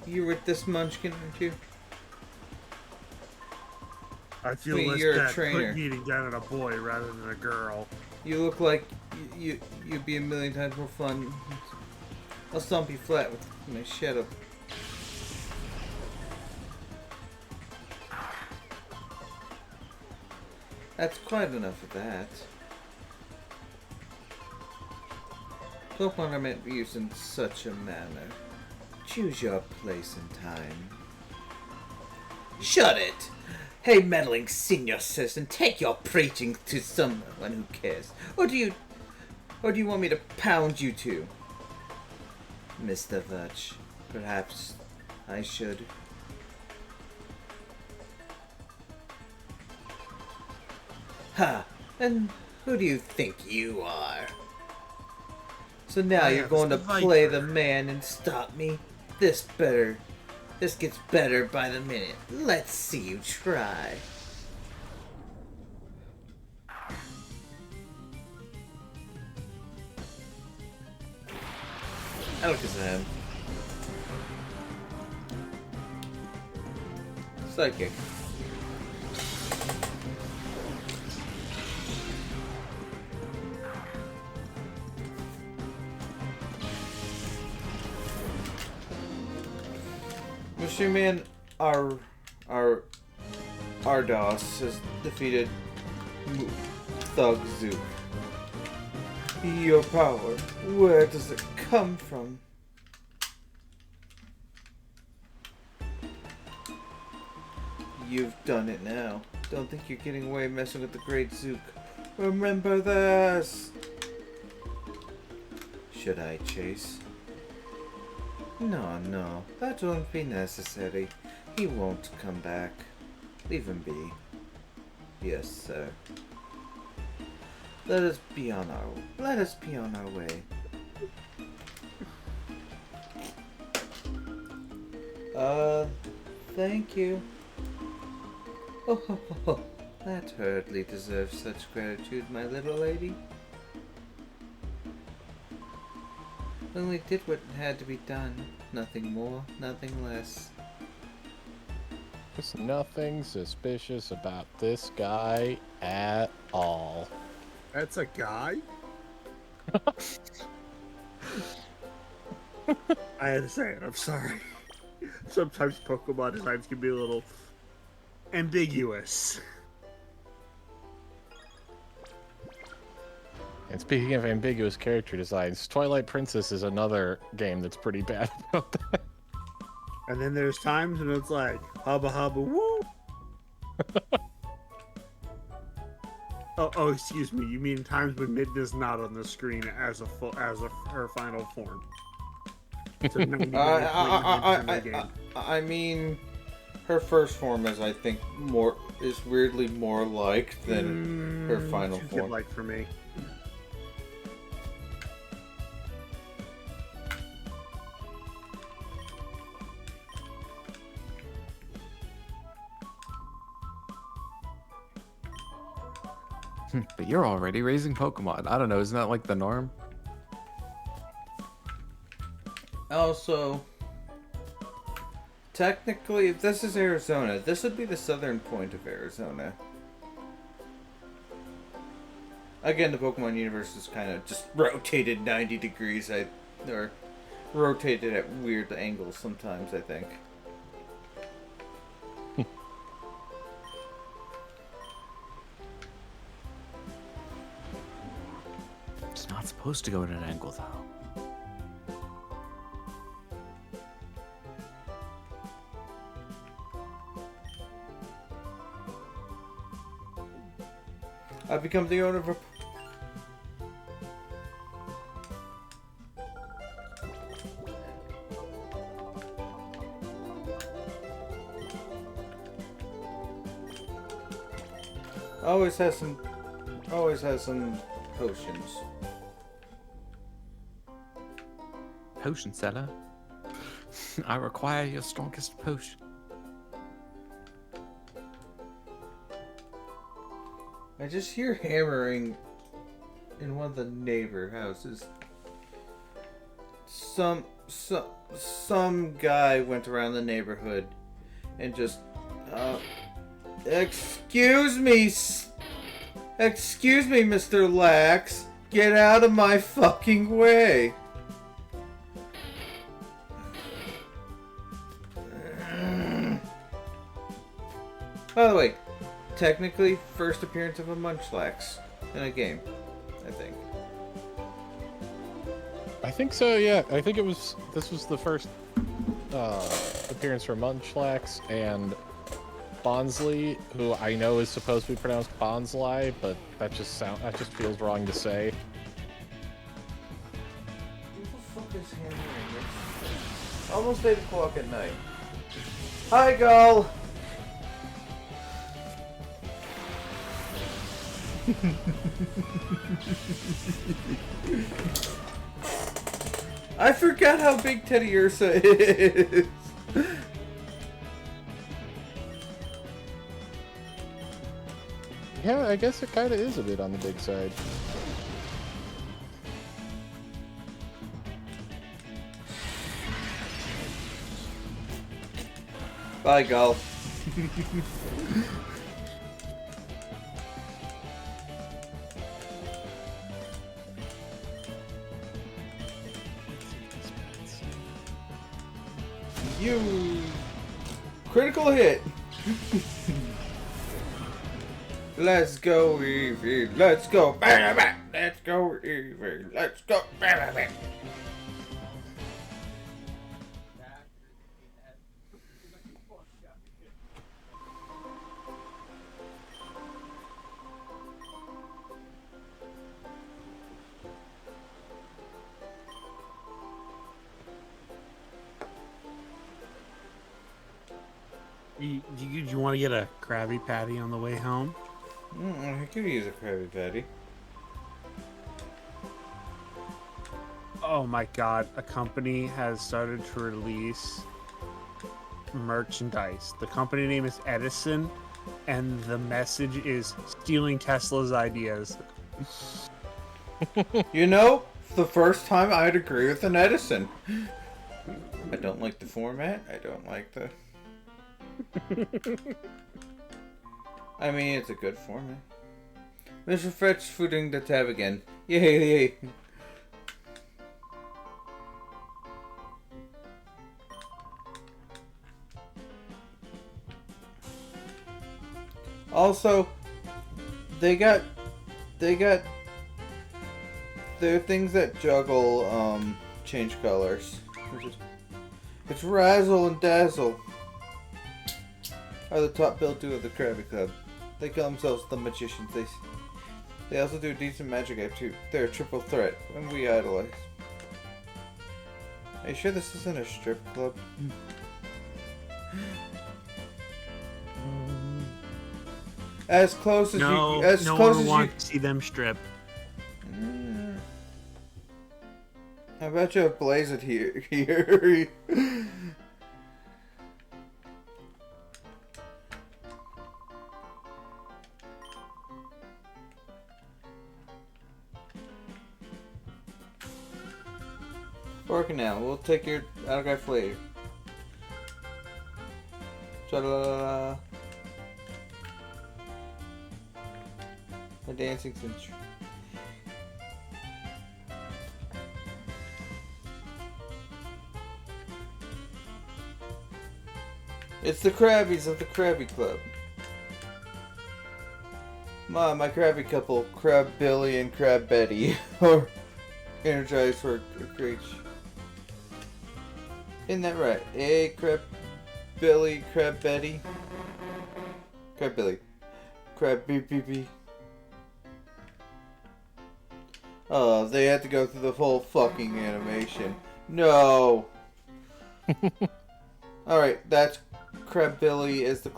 You were this munchkin, aren't you? I feel Wait, less you're a bad trainer. beating down on a boy rather than a girl. You look like you'd be a million times more fun. I'll stomp you flat with my shadow. That's quite enough of that. Pokemon are meant to be used in such a manner. Choose your place and time. Shut it! Hey, meddling senior citizen, take your preaching to someone who cares. Or do you want me to pound you too? Mr. Virch, perhaps I should. Ha! And who do you think you are? So now you're going to play the man and stop me? This gets better by the minute. Let's see you try. Alakazam. Psychic. Machine Man Ardos has defeated Thug Zook. Your power, where does it come from? You've done it now. Don't think you're getting away messing with the great Zook. Remember this! Should I chase? No, that won't be necessary. He won't come back. Leave him be. Yes, sir. Let us be on our way. Thank you. Oh, that hardly deserves such gratitude, my little lady. Only did what had to be done. Nothing more, nothing less. There's nothing suspicious about this guy at all. That's a guy? I had to say it, I'm sorry. Sometimes Pokemon designs can be a little ambiguous. And speaking of ambiguous character designs, Twilight Princess is another game that's pretty bad about that. And then there's times when it's like, hubba hubba woo! oh, excuse me. You mean times when Midna's not on the screen as her final form? So 90 I mean, her first form is, I think, is weirdly more liked than her final too form. Like for me. But you're already raising Pokemon. I don't know. Isn't that like the norm? Also, technically, if this is Arizona, this would be the southern point of Arizona. Again, the Pokemon universe is kind of just rotated 90 degrees, or rotated at weird angles sometimes, I think. supposed to go at an angle, though. I've become the owner of a... Always has some potions. Potion seller. I require your strongest potion. I just hear hammering in one of the neighbor houses. Some guy went around the neighborhood and just excuse me, Mr. Lax. Get out of my fucking way. By the way, technically, first appearance of a Munchlax in a game, I think. I think so, yeah. I think this was the first appearance for Munchlax and Bonsley, who I know is supposed to be pronounced Bonsley, but that just feels wrong to say. Who the fuck is hammering? It's almost 8 o'clock at night. Hi, Gale! I forgot how big Teddy Ursa is. Yeah, I guess it kind of is a bit on the big side. Bye, Gale. You critical hit. Let's go, Eevee. Let's go. Let's go, Eevee. Let's go. You want to get a Krabby Patty on the way home? I could use a Krabby Patty. Oh my god, a company has started to release merchandise. The company name is Edison, and the message is stealing Tesla's ideas. You know, the first time I'd agree with an Edison. I don't like the format. I don't like the... I mean, it's a good format. Mr. Fetch footing the tab again. Yay! Also, they got there are things that juggle change colors. It's Razzle and Dazzle are the top build two of the Krabby Club. They call themselves the Magicians. They also do decent magic act too. They're a triple threat, and we idolize. Are you sure this isn't a strip club? As close as No, you. As no close one as wants to see them strip. How about you blaze it here? Working now. We'll take your autograph flavor. Cha-la-la-la. A dancing cinch. It's the Krabbies of the Krabby Club. My Krabby couple, Crab Billy and Crab Betty, or energized for a great. Isn't that right? Hey, Crab Billy, Crab Betty. Crab Billy. Crab beep beep beep. Oh, they had to go through the whole fucking animation. No! Alright, that's Crab Billy is the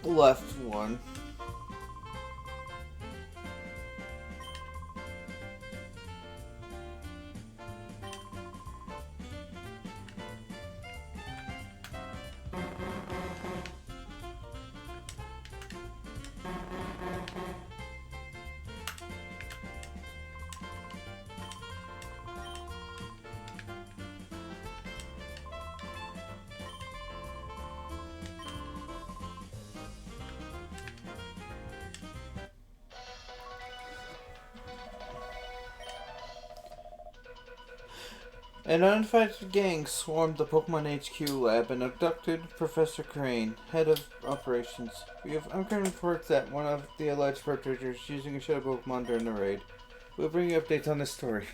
left one. An unidentified gang swarmed the Pokemon HQ lab and abducted Professor Crane, head of operations. We have uncovered reports that one of the alleged perpetrators is using a shadow Pokemon during the raid. We'll bring you updates on this story.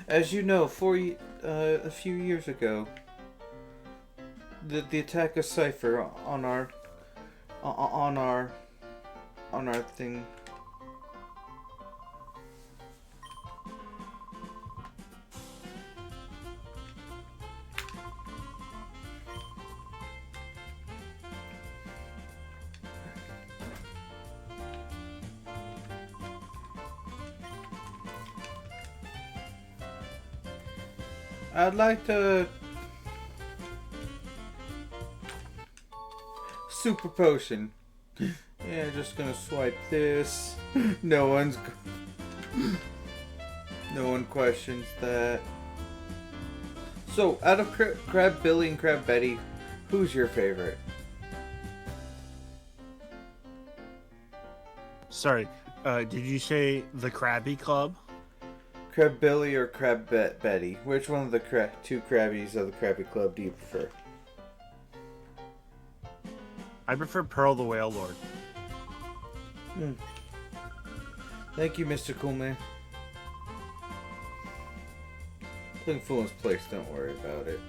As you know, a few years ago, the attack of Cypher on our thing. I'd like to super potion. Yeah, just gonna swipe this. No one questions that. So, out of Crab Billy and Crab Betty, who's your favorite? Sorry, did you say the Krabby Club? Crab Billy or Crab Betty? Which one of the two Krabbies of the Krabby Club do you prefer? I prefer Pearl the Whale Lord. Thank you, Mr. Coolman. Putting Fool in his place, don't worry about it.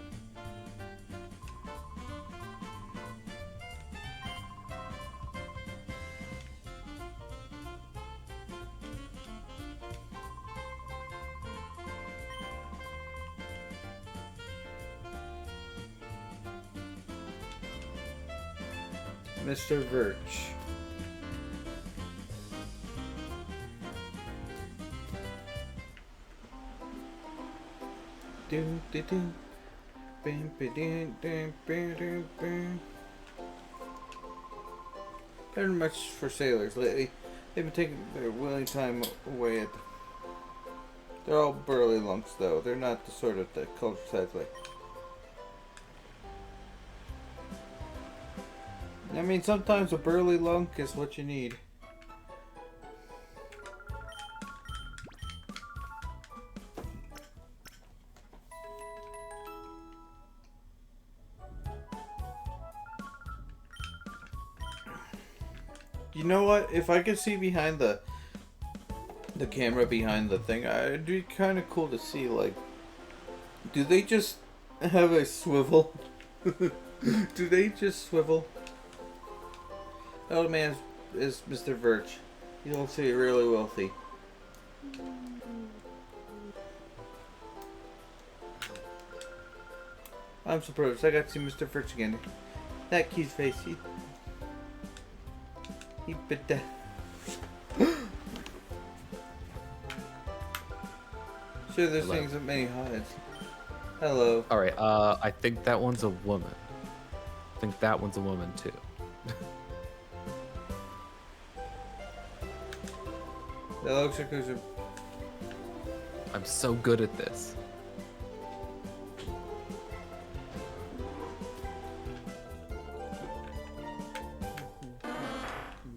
Mr. Virch. Doom, doom, doom. Bam, ba, doom, doom, bam, doom, bam. Very much for sailors lately. They've been taking their willing time away at. They're all burly lunks, though. They're not the sort of the culture size like. I mean, sometimes a burly lunk is what you need. You know what? If I could see behind the camera behind the thing, it'd be kind of cool to see, like, do they just have a swivel? Do they just swivel? Oh man, is Mr. Virch. He looks to be really wealthy. I'm surprised. I got to see Mr. Virch again. That key's face. He bit that. Sure, there's Hello. things that many hides. Hello. All right. I think that one's a woman. I think that one's a woman too. That looks like there's a. I'm so good at this.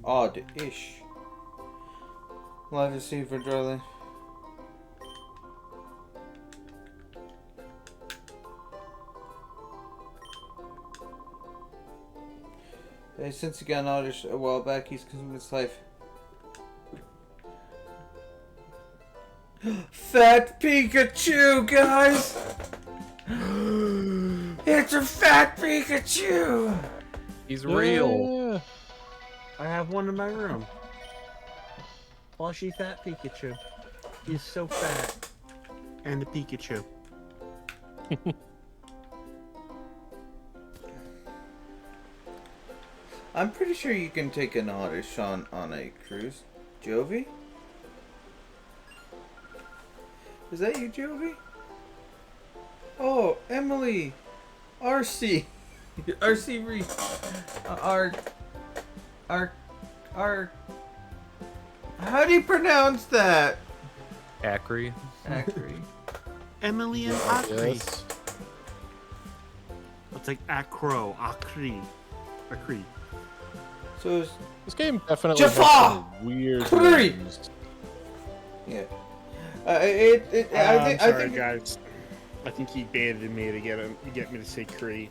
Odd-ish. Live to see for Darling. Since he got an oddish a while back, he's consumed his life. Fat Pikachu, guys! It's a fat Pikachu! He's real. Yeah. I have one in my room. Plushy fat Pikachu. He's so fat. And a Pikachu. I'm pretty sure you can take an Oddish on a cruise. Jovi? Is that you, Jovi? Oh, Emily! RC! RC Reese! R. How do you pronounce that? Acri. Acri. Emily and Acri. Yes. It's like Acro, Acri. Acri. So it's, This game definitely has Jaffa! some weird Three! names. yeah. I'm sorry, I think guys. I think he baited me to get me to say Cree.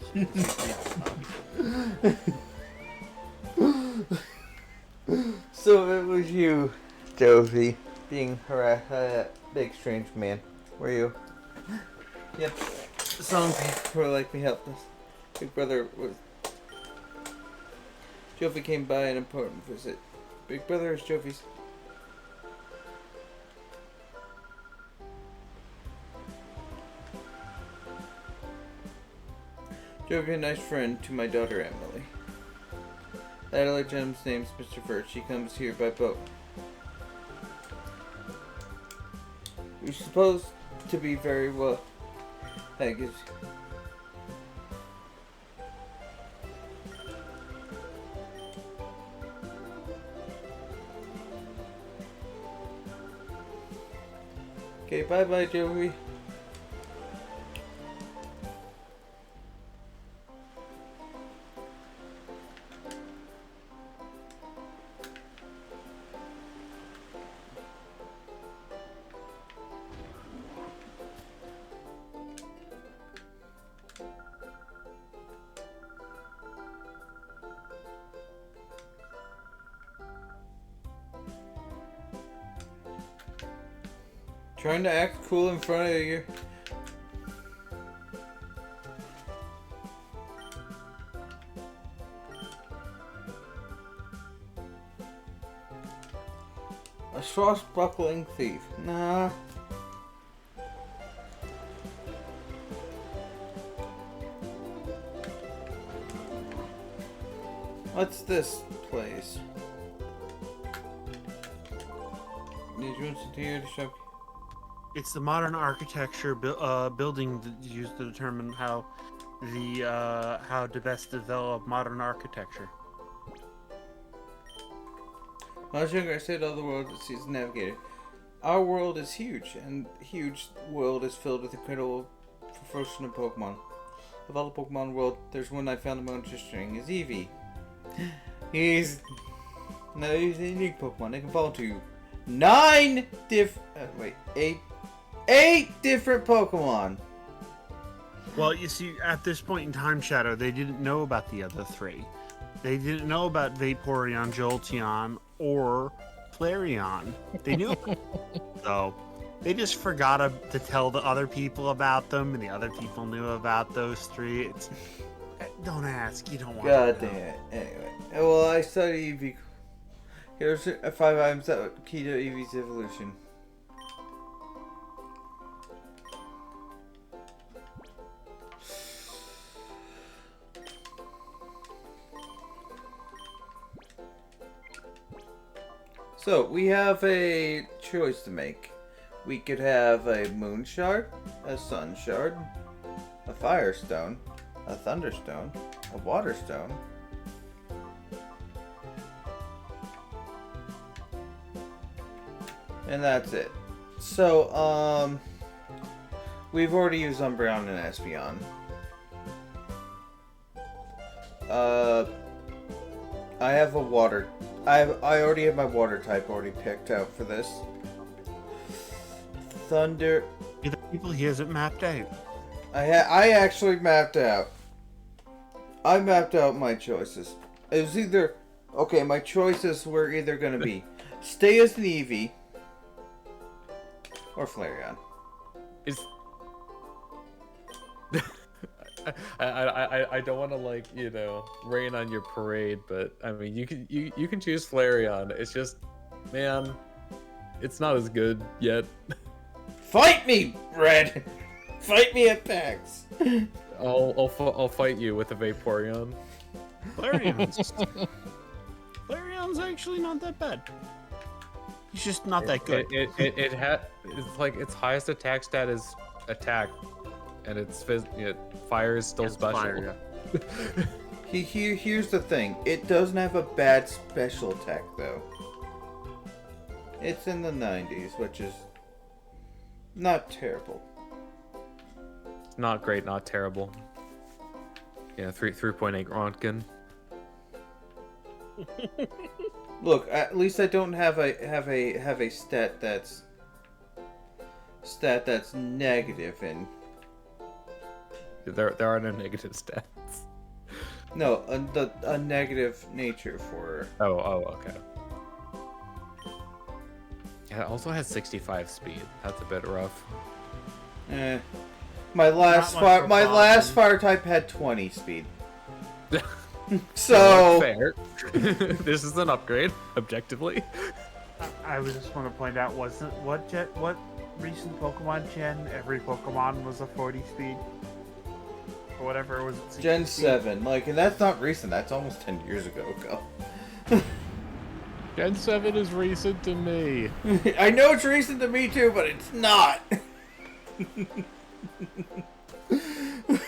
so. It was you, Jovi, being harassed by that big strange man. Were you? Yep. Some people were like me helpless. Big Brother was. Jovi came by an important visit. Big Brother is Jovi's. Jovi, a nice friend to my daughter Emily. Adelaide Gem's name's Mr. Furt. She comes here by boat. You're supposed to be very well. Thank you. Okay, bye-bye, Joey. Trying to act cool in front of you. A swashbuckling thief. Nah. What's this place? Did you want to hear the shop? It's the modern architecture building used to determine how to best develop modern architecture. When I was younger, I said all the world that sees navigated. Our world is huge, and huge world is filled with incredible ferocious Pokemon. Of all the Pokemon world, there's one I found the most interesting, is Eevee. He's a unique Pokemon. They can fall to 8 different Pokemon. Well, you see, at this point in time, Shadow, they didn't know about the other 3. They didn't know about Vaporeon, Jolteon, or Flareon. They knew so they just forgot to tell the other people about them, and the other people knew about those 3. Don't ask. You don't want God to know. damn it. Anyway. Well, I study Eevee. Here's 5 items that are key to Eevee's evolution. So, we have a choice to make. We could have a moon shard, a sun shard, a fire stone, a thunderstone, a water stone, and that's it. So, we've already used Umbreon and Espeon. I have a water. I already have my water type already picked out for this. Thunder. The people he hasn't mapped out. I actually mapped out. I mapped out my choices. It was either okay. My choices were either gonna be stay as an Eevee, Or Flareon. Is I don't want to like rain on your parade, but I mean you can choose Flareon. It's just, man, it's not as good yet. Fight me, Red! Fight me at PAX! I'll fight you with a Vaporeon. Flareon's actually not that bad. He's just not that good. It's like its highest attack stat is attack, and fire is still It's special. fire, Here's the thing. It doesn't have a bad special attack, though. It's in the 90s, which is not terrible. Not great, not terrible. Yeah, 3.8 Rontgen. Look, at least I don't have a stat that's negative in. There are no negative stats. No, a negative nature for. Oh, okay. Yeah, it also has 65 speed. That's a bit rough. My last Not much for Boston. fire type had 20 speed. So fair. This is an upgrade, objectively. I would just want to point out, wasn't what recent Pokemon gen? Every Pokemon was a 40 speed, or whatever. Was it 60 Gen speed? 7, and that's not recent. That's almost 10 years ago. Gen 7 is recent to me. I know it's recent to me too, but it's not.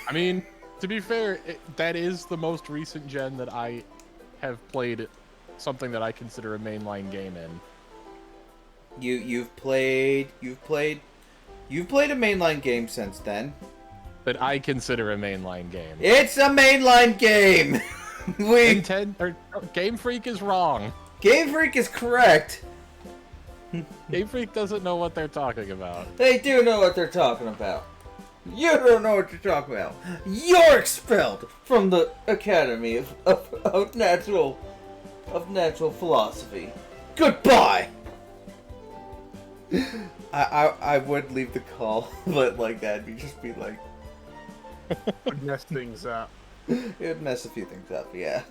I mean, to be fair, that is the most recent gen that I have played something that I consider a mainline game in. You've played a mainline game since then. That I consider a mainline game. It's a mainline game. Game Freak is wrong. Game Freak is correct. Game Freak doesn't know what they're talking about. They do know what they're talking about. You don't know what you're talking about. You're expelled from the Academy of Natural Philosophy. Goodbye. I would leave the call, but that'd just be like Would mess things up. it would mess a few things up, yeah.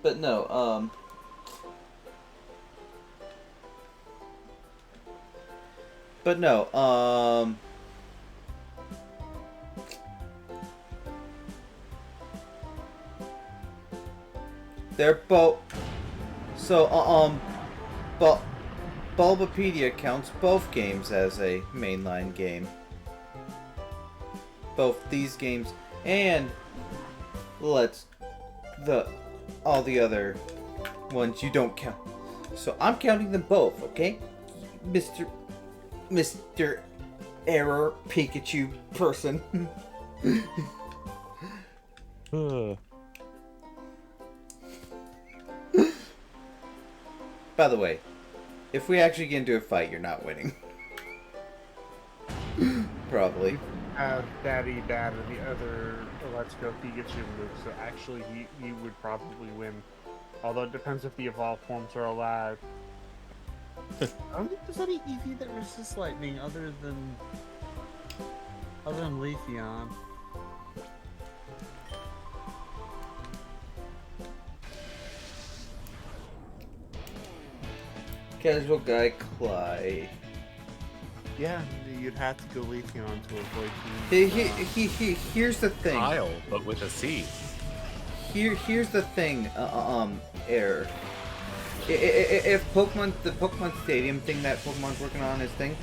But no, they're both. So, Bulbapedia counts both games as a mainline game. Both these games and all the other ones you don't count. So I'm counting them both, okay? Mr. Error Pikachu person. By the way, if we actually get into a fight, you're not winning. Probably. Daddy Dad and the other Let's Go Pikachu move, so actually he would probably win. Although it depends if the evolved forms are allowed. I don't think there's any Eevee that resists lightning other than Leafeon. Casual guy Clyde. Yeah, you'd have to go Leafeon to avoid Here's the thing. Kyle, but with a C. Here's the thing. Error. If the Pokemon Stadium thing that Pokemon's working on is thing,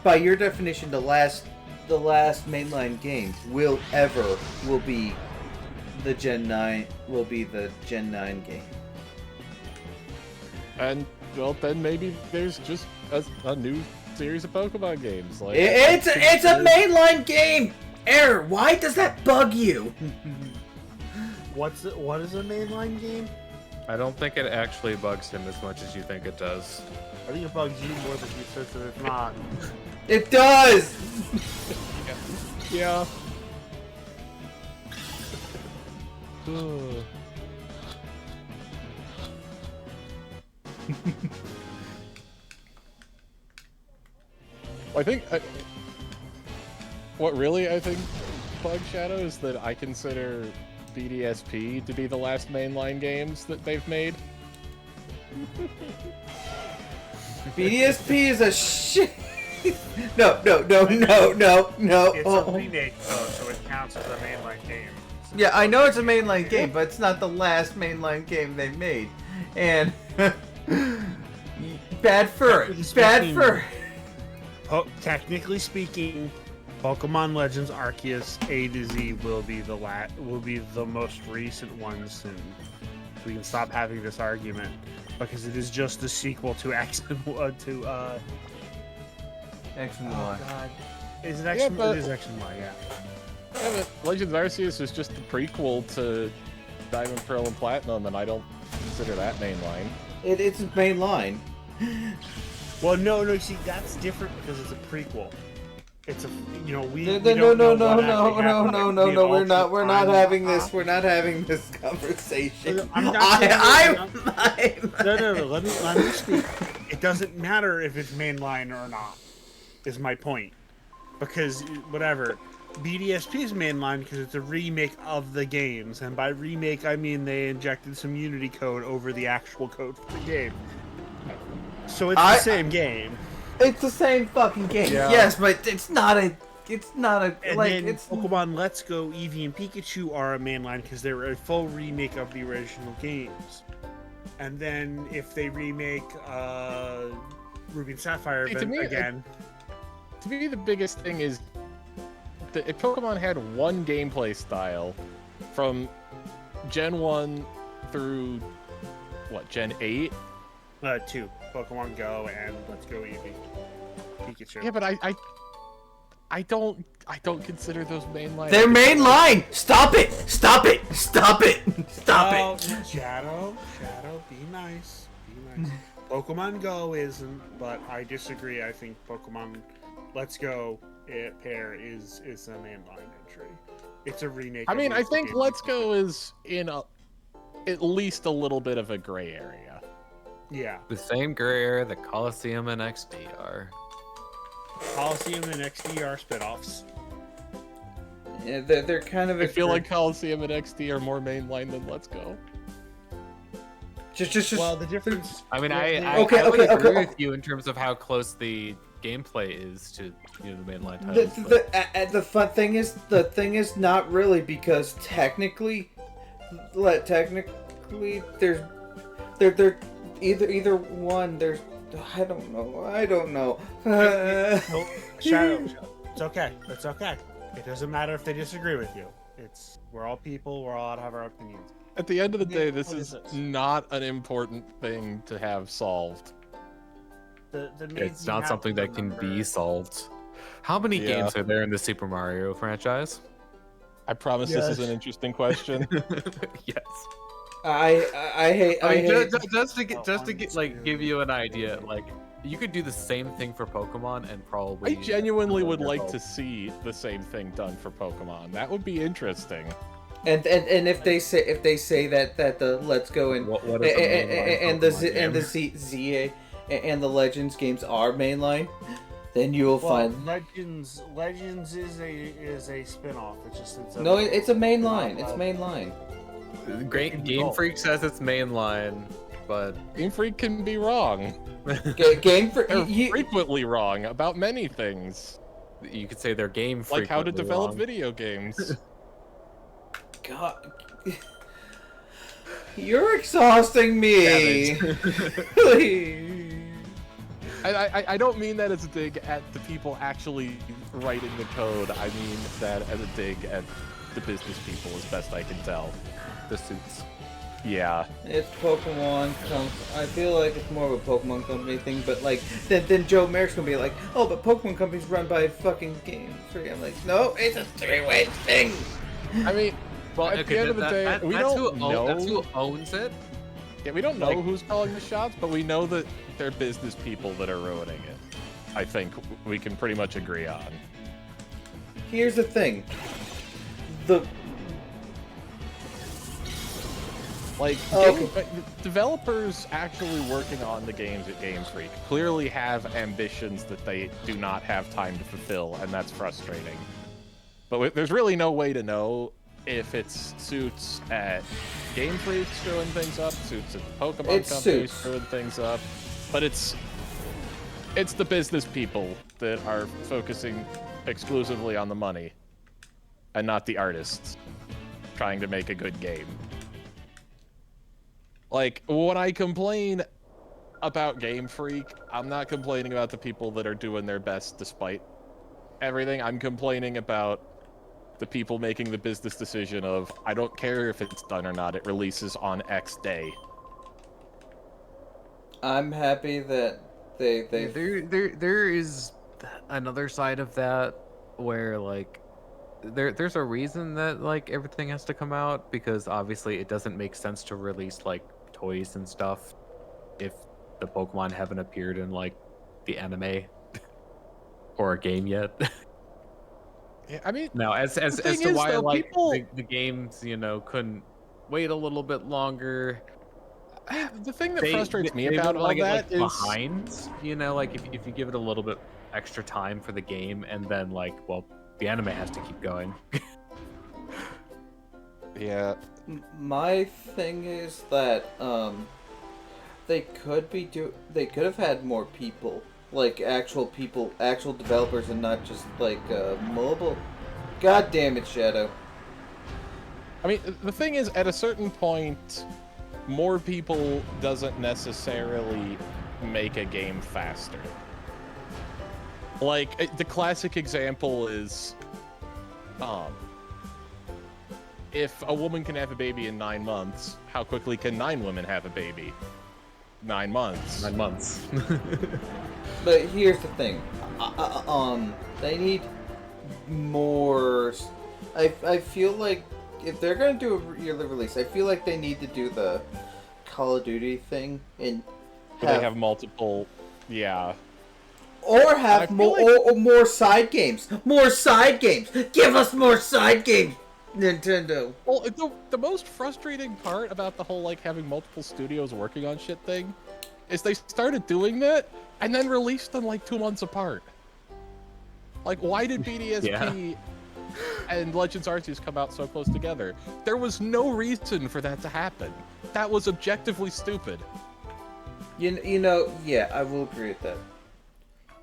by your definition, the last mainline game will be the Gen 9 game. And well, then maybe there's just a new series of Pokemon games. It's a mainline game. Error. Why does that bug you? What is a mainline game? I don't think it actually bugs him as much as you think it does. I think it bugs you more than you said that it's not. It does. Yeah. I think what really I think Bug Shadow is that I consider BDSP to be the last mainline games that they've made. BDSP is a shit. No. It's a remake, though, so it counts as a mainline game. Yeah, I know it's a mainline game, but it's not the last mainline game they made. And bad for it. Bad for it. Oh, technically speaking, Pokemon Legends Arceus A to Z will be the most recent one soon. We can stop having this argument because it is just the sequel to X and Y. X and Oh Y. God, is it X? Yeah, and but- It is X and Y. Yeah. Yeah, but Legends Arceus is just the prequel to Diamond, Pearl, and Platinum, and I don't consider that mainline. It's a mainline. Well, no. See, that's different because it's a prequel. It's a we No. we don't know what actually happened. We We're also not. We're not find- having this. We're not having this conversation. I'm not saying I'm. No. Let me speak. It doesn't matter if it's mainline or not. Is my point. Because whatever, BDSP is mainline because it's a remake of the games, and by remake I mean they injected some Unity code over the actual code for the game. So it's the same game. It's the same fucking game. Yeah. Yes, but it's not a. It's not a. And like then it's. Pokemon Let's Go, Eevee, and Pikachu are a mainline because they were a full remake of the original games. And then if they remake Ruby and Sapphire See, to me, again, To me, the biggest thing is that if Pokemon had one gameplay style from Gen 1 through, Gen 8? 2 Pokemon Go and Let's Go Eevee, Pikachu. Yeah, but I don't consider those mainline. They're mainline. Stop it. Stop it. Stop it. Stop it. Oh, Shadow, be nice. Be nice. Pokemon Go isn't, but I disagree. I think Pokemon Let's Go pair is a mainline entry. It's a remake. I of mean, the I think game. Let's Go is in at least a little bit of a gray area. Yeah, The same gray area that Coliseum and XD are. Coliseum and XD are spinoffs. Yeah, they're kind of. I feel like Coliseum and XD are more mainline than Let's Go. just. Well, the difference. I mean, I Okay, would okay, agree okay. with you in terms of how close the gameplay is to the mainline titles. but- The fun thing is, not really, because technically there's they're either one. There's I don't know. No, Shadow, it's okay. It's okay. It doesn't matter if they disagree with you. We're all people. We're all allowed to have our opinions. At the end of the day, this What is is this? not an important thing to have solved. The main It's thing you not have something to that can remember- be solved. How many Yeah. games are there in the Super Mario franchise? I promise this is Yes. an interesting question. Yes. I hate. I mean, hate. just to Oh, give you an idea, like you could do the same thing for Pokemon and probably. I genuinely would Wonderful. like to see the same thing done for Pokemon. That would be interesting. And if they say that the Let's Go and What is a mainline and the Pokemon ZA and the Legends games are mainline, then you will Well, find Legends is a spin-off. It's no. It's a mainline. It's mainline. Great Game Freak says it's mainline, but Game Freak can be wrong. Game for They're you. frequently wrong about many things, you could say they're game like how to frequently develop wrong. video games. God. You're exhausting me. Please. I don't mean that as a dig at the people actually writing the code. I mean that as a dig at the business people, as best I can tell. The suits. Yeah. It's Pokemon. I feel like it's more of a Pokemon Company thing, but like then Joe Merrick's gonna be like, oh, but Pokemon Company's run by fucking Game Freak. I'm like, no, it's a three-way thing. I mean, Well, at okay, the end of the day, we don't know. That's who owns it. Yeah, we don't know like- who's calling the shots, but we know that they're business people that are ruining it. I think we can pretty much agree on. Here's the thing. Like, Okay. developers actually working on the games at Game Freak clearly have ambitions that they do not have time to fulfill, and that's frustrating. But there's really no way to know if it's Suits at Game Freak screwing things up, Suits at the Pokemon It's company Suits. screwing things up, but it's the business people that are focusing exclusively on the money, and not the artists trying to make a good game. Like, when I complain about Game Freak, I'm not complaining about the people that are doing their best despite everything. I'm complaining about the people making the business decision of, I don't care if it's done or not, it releases on X day. I'm happy that they There is another side of that where like there's a reason that like everything has to come out, because obviously it doesn't make sense to release like toys and stuff if the Pokemon haven't appeared in like the anime or a game yet. Yeah, I mean, Now, as the as thing to is, why though, like people... the games, couldn't wait a little bit longer. I mean, the thing that They frustrates me they about wouldn't all wanna get that like is... behind, like if you give it a little bit extra time for the game, and then like, well, the anime has to keep going. Yeah. My thing is that they could have had more people, like actual developers, and not just like mobile. God damn it, Shadow. I mean, the thing is, at a certain point, more people doesn't necessarily make a game faster. Like, the classic example is, if a woman can have a baby in 9 months, how quickly can 9 women have a baby? 9 months. 9 months. But here's the thing, they need more. I feel like if they're gonna do a yearly release, I feel like they need to do the Call of Duty thing and They have multiple, yeah. or have more like... or more side games. More side games. Give us more side games, Nintendo. Well, the most frustrating part about the whole, like, having multiple studios working on shit thing is they started doing that and then released them, like, 2 months apart. Like, why did BDSP and Legends Arceus come out so close together? There was no reason for that to happen. That was objectively stupid. You know, yeah, I will agree with that.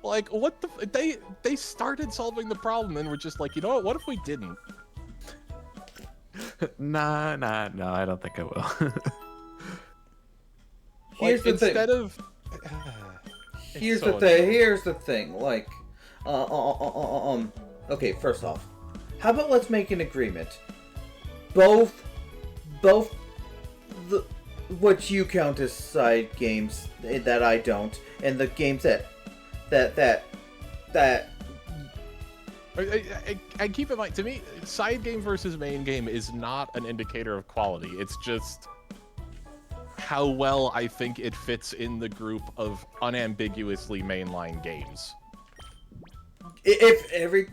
Like, what the... They started solving the problem and were just like, you know what if we didn't? Nah, I don't think I will. Here's like, the instead thing. of... Here's so the thing. annoying. Here's the thing. Like, okay. First off, how about let's make an agreement. Both the what you count as side games that I don't, and the games that I keep in mind, to me, side game versus main game is not an indicator of quality. It's just how well I think it fits in the group of unambiguously mainline games. if every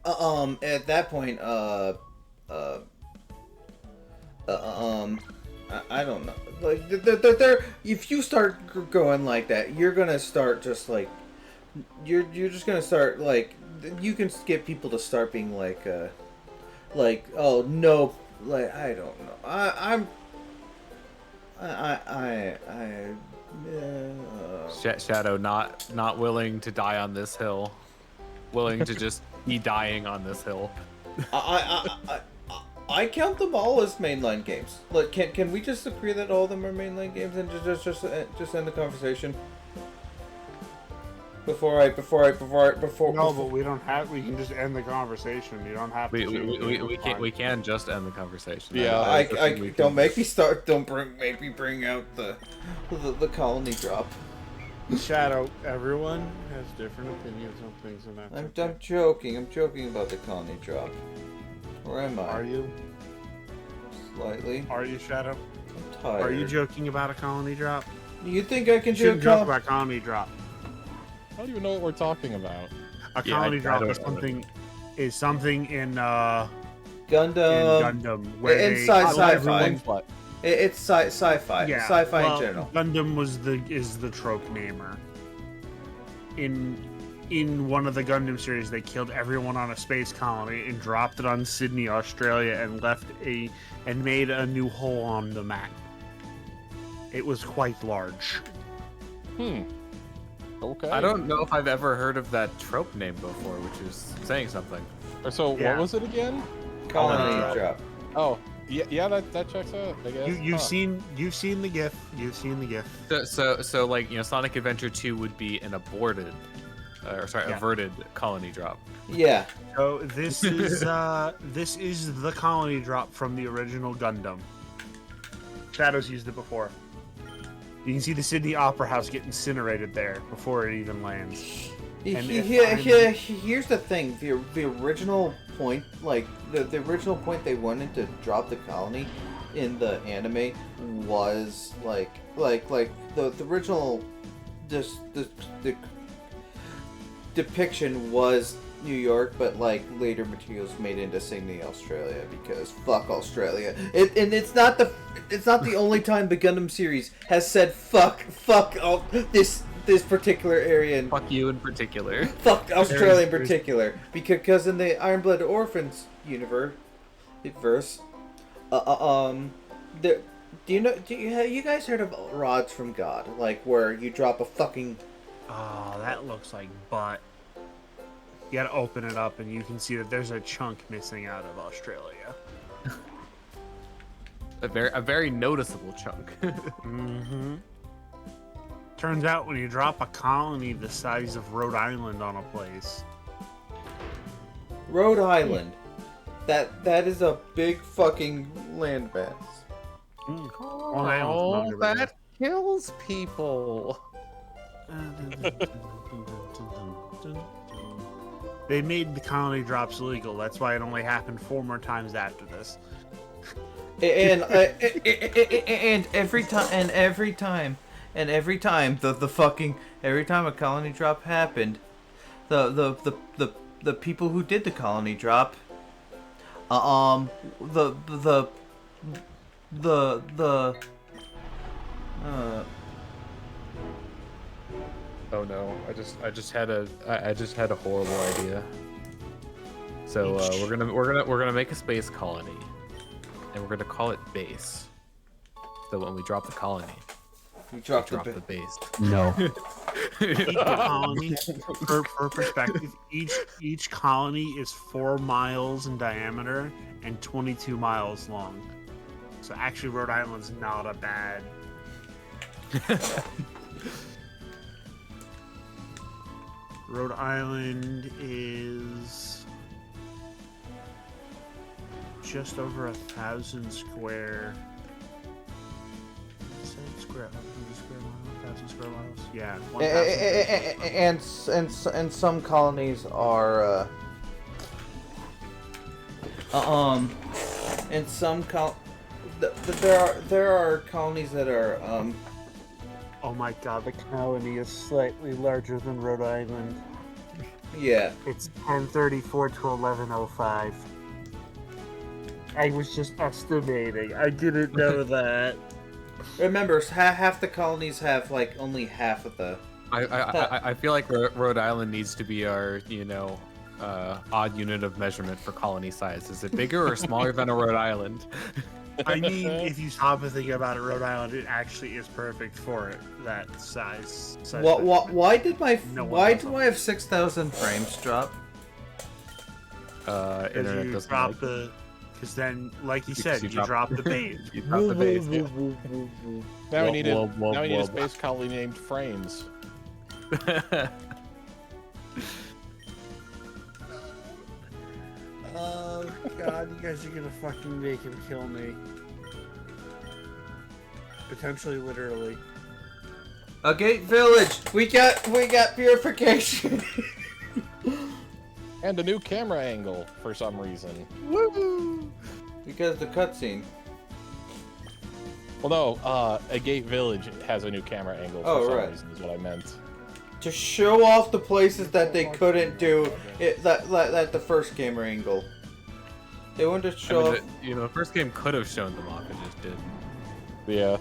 at that point I don't know. Like they're if you start going like that, you're gonna start just like you're just gonna start like you can get people to start being like oh no, like I don't know. Shadow not willing to die on this hill, willing to just be dying on this hill. I count them all as mainline games. Look, can we just agree that all of them are mainline games and just end the conversation? Before No, but we don't have. We can just end the conversation. You don't have to. We can just end the conversation. Yeah, I don't make me start. Make me bring out the colony drop. Shadow. Everyone has different opinions on things, and that's okay. I'm joking. I'm joking about the colony drop. Where am I? Are you? Slightly. Are you, Shadow? I'm tired. Are you joking about a colony drop? You think I can do Shouldn't joke about colony drop. I don't even know what we're talking about. A Yeah, colony I drop don't is know. something in Gundam? Gundam where they Inside tell sci-fi. everyone- What? It's sci-fi. Yeah, Sci-fi well, in general. Gundam is the trope namer. In one of the Gundam series, they killed everyone on a space colony and dropped it on Sydney, Australia, and made a new hole on the map. It was quite large. Okay. I don't know if I've ever heard of that trope name before, which is saying something. So Yeah. what was it again? Colony Uh, drop. Oh, yeah, that checks out. I guess. You've seen the GIF. You've seen the GIF. So like, Sonic Adventure 2 would be an aborted, Yeah. averted colony drop. Yeah. So this is the colony drop from the original Gundam. Shadows used it before. You can see the Sydney Opera House get incinerated there before it even lands. And Here's the thing: the original point, like the original point they wanted to drop the colony in the anime was like the original the depiction was New York, but like later materials made into Sydney, Australia, because fuck Australia. And it's not the only time the Gundam series has said fuck all this particular area and Fuck you in particular. fuck Australia in particular, because in the Iron Blood Orphans universe, there. You guys heard of rods from God, like where you drop a fucking. Oh, that looks like butt. You gotta open it up and you can see that there's a chunk missing out of Australia. A very noticeable chunk. Mm-hmm. Turns out when you drop a colony the size of Rhode Island on a place. Rhode Island. That is a big fucking landmass. Long Island's known to be- kills people. They made the colony drops illegal. That's why it only happened 4 more times after this. And every time a colony drop happened, the people who did the colony drop, Oh no! I just had a horrible idea. So we're gonna make a space colony, and we're gonna call it base. So when we drop the colony, we drop the base. No. Each colony, for perspective, each colony is 4 miles in diameter and 22 miles long. So actually, Rhode Island's not a bad. Rhode Island is just over 1,000 square. Is that square? 1,000 square miles. Yeah. 1,000. And some colonies are and some there are colonies that are Oh my god, the colony is slightly larger than Rhode Island. yeah. It's 1034 to 1105. I was just estimating. I didn't know that. Remember, half the colonies have like only half of the. I feel like Rhode Island needs to be our odd unit of measurement for colony size. Is it bigger or smaller than a Rhode Island? I mean, if you stop and think about it, Rhode Island, it actually is perfect for it. That size. Why do I have 6,000 frames drop? Internet you doesn't drop like the. Because then, like you Because said, you you drop the base. You drop the base. Yeah. Now we need a Wub. space colony named Frames. Oh god, you guys are gonna fucking make him kill me. Potentially, literally. Okay, village. We got purification. And a new camera angle for some reason. Woo! Because the cutscene. Well, no, a gate village has a new camera angle for some reason, is what I meant. To show off the places that they couldn't do that the first camera angle. They wanted to show off. The first game could have shown them off, it just didn't. Yeah.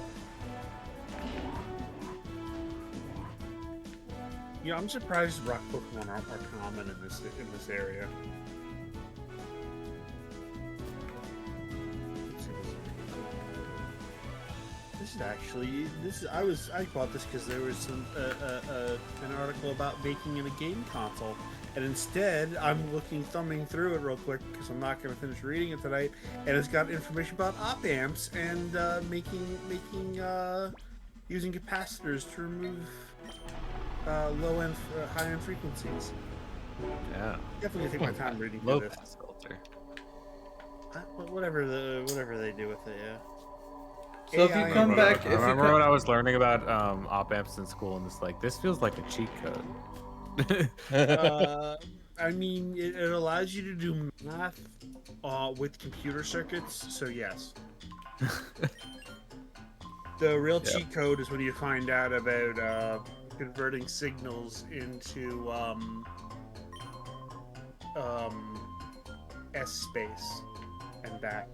Yeah, I'm surprised rock Pokemon aren't more common in this area. I bought this because there was an article about making in a game console, and instead I'm thumbing through it real quick because I'm not going to finish reading it tonight, and it's got information about op amps and using capacitors to remove low end, high end frequencies. Yeah. Definitely take my time reading Low through this. pass filter. Whatever they do with it, yeah. So if you AI come back, I remember when I was learning about op amps in school, and it's like, this feels like a cheat code. I mean, it allows you to do math with computer circuits, so yes. The real cheat code is when you find out about converting signals into S space and back.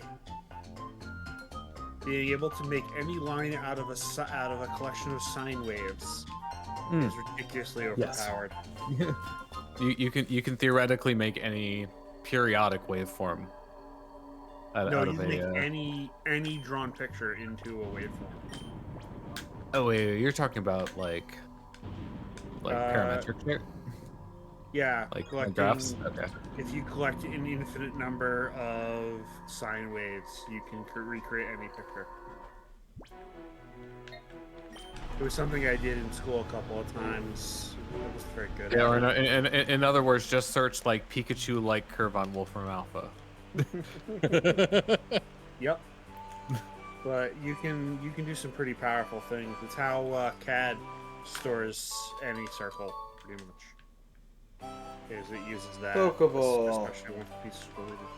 Being able to make any line out of a collection of sine waves is ridiculously overpowered. You can theoretically make any periodic waveform out No, of you can make a. any drawn picture into a waveform. Oh wait, you're talking about like parametric here? Yeah, Like collecting, graphs? Okay. if you collect an infinite number of sine waves, you can recreate any picture. It was something I did in school a couple of times. It was very good. Yeah, or in other words, just search like Pikachu like curve on Wolfram Alpha. Yep. But you can do some pretty powerful things. It's how CAD stores any circle, pretty much. Is it uses that, Pokeball. especially when the piece is related.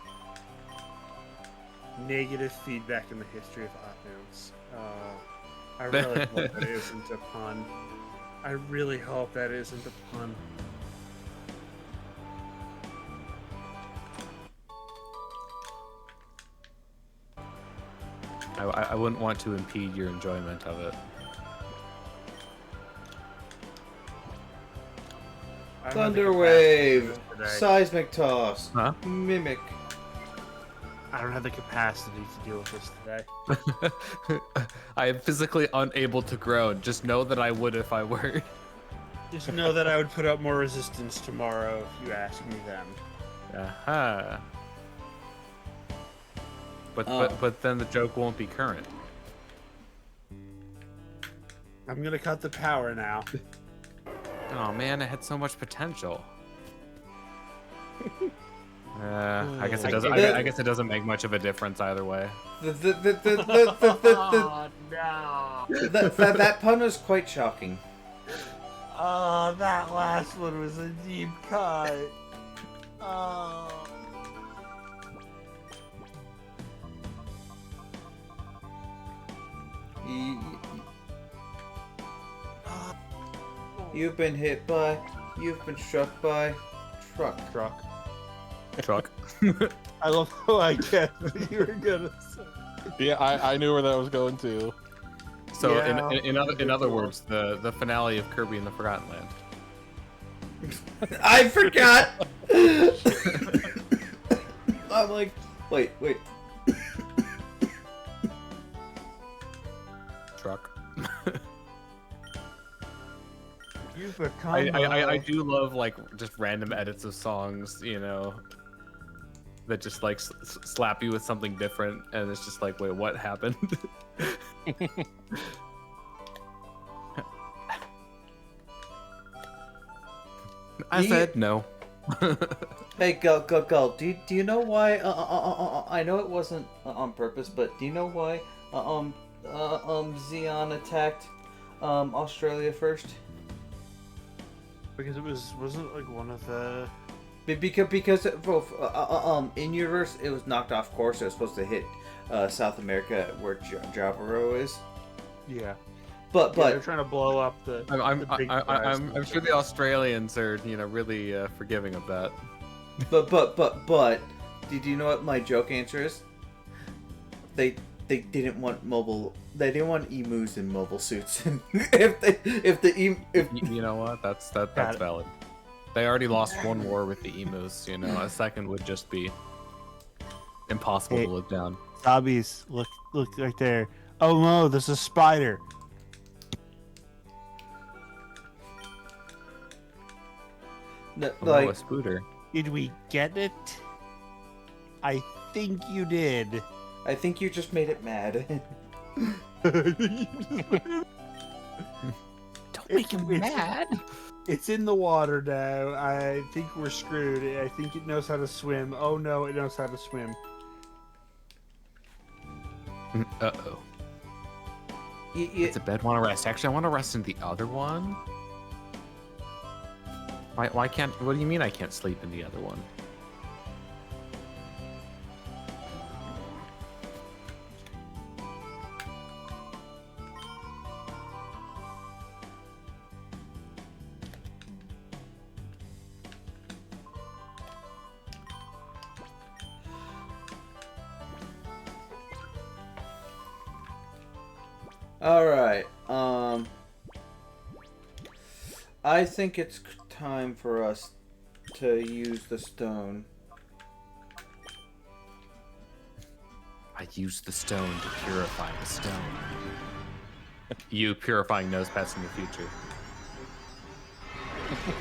Negative feedback in the history of op-amps. I really hope that isn't a pun. I really hope that isn't a pun. I wouldn't want to impede your enjoyment of it. Thunderwave, today. seismic toss, Huh? mimic. I don't have the capacity to deal with this today. I am physically unable to groan. Just know that I would if I were. Just know that I would put up more resistance tomorrow if you ask me then. Aha. But then the joke won't be current. I'm gonna cut the power now. Oh man, it had so much potential. I guess it doesn't. I guess it doesn't make much of a difference either way. Oh no! That pun was quite shocking. Oh, that last one was a deep cut. Oh. You've been hit by, you've been struck by, truck. Truck. I love how I guessed what you were gonna say. Yeah, I knew where that was going to. So Yeah. in other words, the finale of Kirby and the Forgotten Land. I forgot! I'm like, wait. Truck. You've become. I do love like just random edits of songs, you know, that just like slap you with something different, and it's just like, wait, what happened? I said no. Hey, Gale, do you know why, I know it wasn't on purpose, but do you know why, Xeon attacked, Australia first? Because wasn't like one of the. Because in universe it was knocked off course. It was supposed to hit South America where Jaburo is. Yeah. But they're trying to blow up the. I'm sure the Australians are, you know, really forgiving of that. but did you know what my joke answer is? They they didn't want mobile. They didn't want emus in mobile suits. if You know what? That's Got it. valid. They already lost one war with the emus. You know, a second would just be impossible Hey. to live down. Zombies, look right there. Oh no, there's a spider. no, Oh, like a spooter. Did we get it? I think you did. I think you just made it mad. Don't make him It's- mad. It's in the water now. I think we're screwed. I think it knows how to swim. Oh no, it knows how to swim. Uh-oh. Y- It's a bed. Want to rest. Actually, I want to rest in the other one. Why can't... What do you mean I can't sleep in the other one? Alright, I think it's time for us to use the stone. I use the stone to purify the stone. You purifying Nosepass in the future.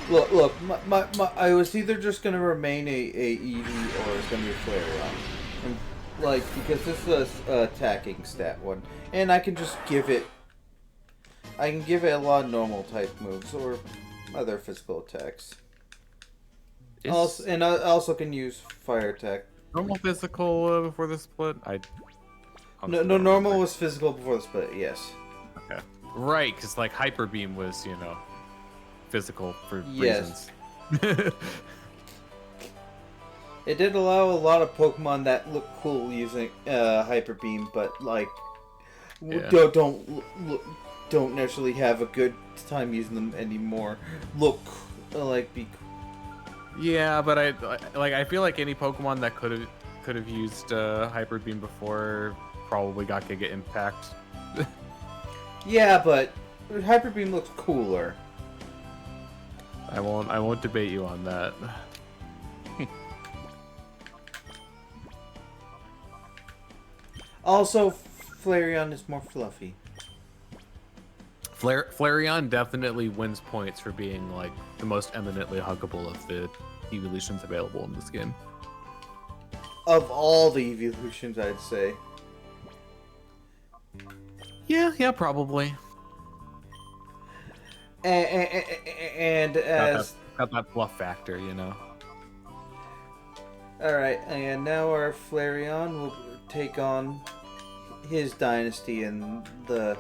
Look, I was either just gonna remain a Eevee or it's gonna be a Flareon. And, like, because this is a attacking stat one. And I can just give it... I can give it a lot of normal type moves or other physical attacks. Also, and I also can use fire attack. Normal physical before the split? No, honestly no, don't normal remember. was physical before the split, yes. Okay. Right, because like Hyper Beam was, you know, physical for Yes. reasons. It did allow a lot of Pokemon that look cool using Hyper Beam, but like Yeah. don't necessarily have a good time using them anymore. Look, be Yeah, but I feel like any Pokemon that could have used Hyper Beam before probably got Giga Impact. yeah, but Hyper Beam looks cooler. I won't debate you on that. Also, Flareon is more fluffy. Flareon definitely wins points for being like the most eminently huggable of the evolutions available in this game. Of all the evolutions, I'd say. Yeah, probably. And as Got that bluff factor, you know. alright, and now our Flareon will take on his dynasty in the...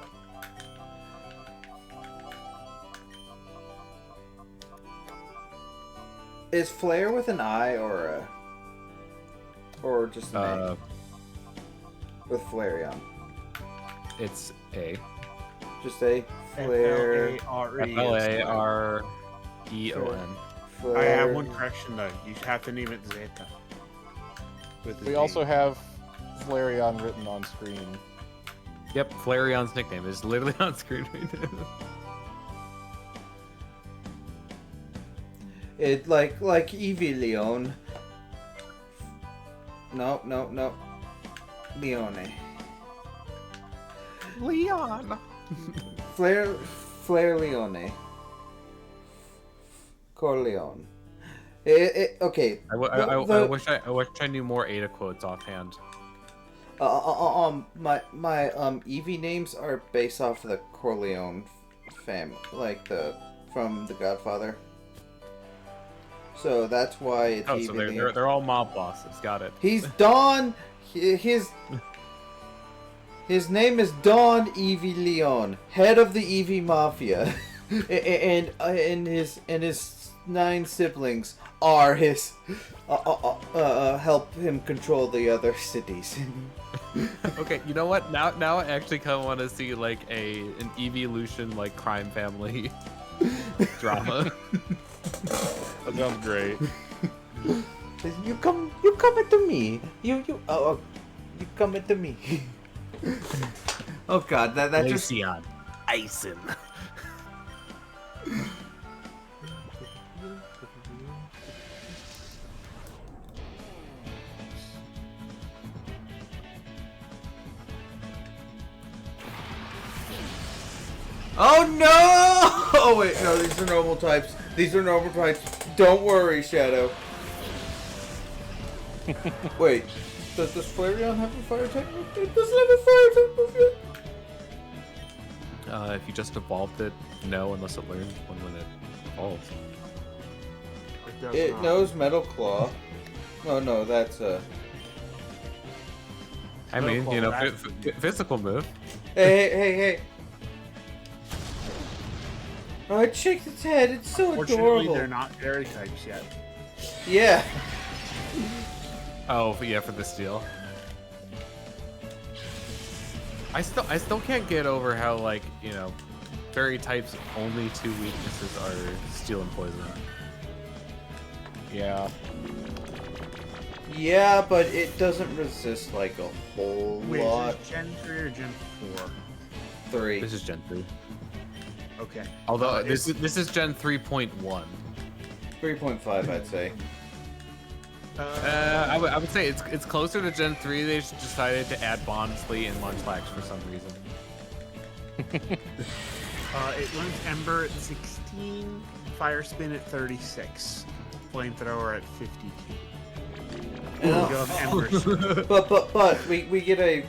Is Flare with an I or a... Or just an A? With Flareon. It's A. Just a Flare... Flareon. Flareon. Flare... I have one correction though. You have to name it Zeta. With his We name. also have Flareon written on screen. Yep, Flareon's nickname is literally on screen right now. It like Eevee Leon. No. Leone. Leon. Flare Leone. Corleone. Okay. I wish I knew more Ada quotes offhand. My Eevee names are based off of the Corleone family, like from The Godfather. So that's why it's Oh, Eevee so Leone. they're all mob bosses. Got it. He's Don. His name is Don Eevee Leon, head of the Eevee Mafia, and his 9 siblings are his help him control the other cities. Okay, you know what? Now I actually kind of want to see like an evolution like crime family drama. That sounds great. You come into me. You come into me. Oh god, that just Glaceon. Ison. Oh no! Oh wait, no, these are normal types. These are normal types. Don't worry, Shadow. Wait, does Flareon have a fire type move? It doesn't have a fire type move yet. If you just evolved it, no, unless it learns one when it evolves. It knows Metal Claw. Oh no, that's a. I mean, you know, physical move. Hey! Oh, it shakes its head. It's so Fortunately, adorable. they're not fairy types yet. Yeah. Oh, yeah, for the steel. I still can't get over how, like, you know, fairy types' only 2 weaknesses are steel and poison. Yeah. Yeah, but it doesn't resist like a whole Wait, lot. is this Gen 3 or Gen 4? 3. This is Gen 3. Okay. Although this is Gen 3.1. 3.5, I'd say. I would say it's closer to Gen 3. They just decided to add Bonsly and Munchlax for some reason. It learns Ember at 16, Fire Spin at 36, Flamethrower at 52. And, Go have Ember. but we get a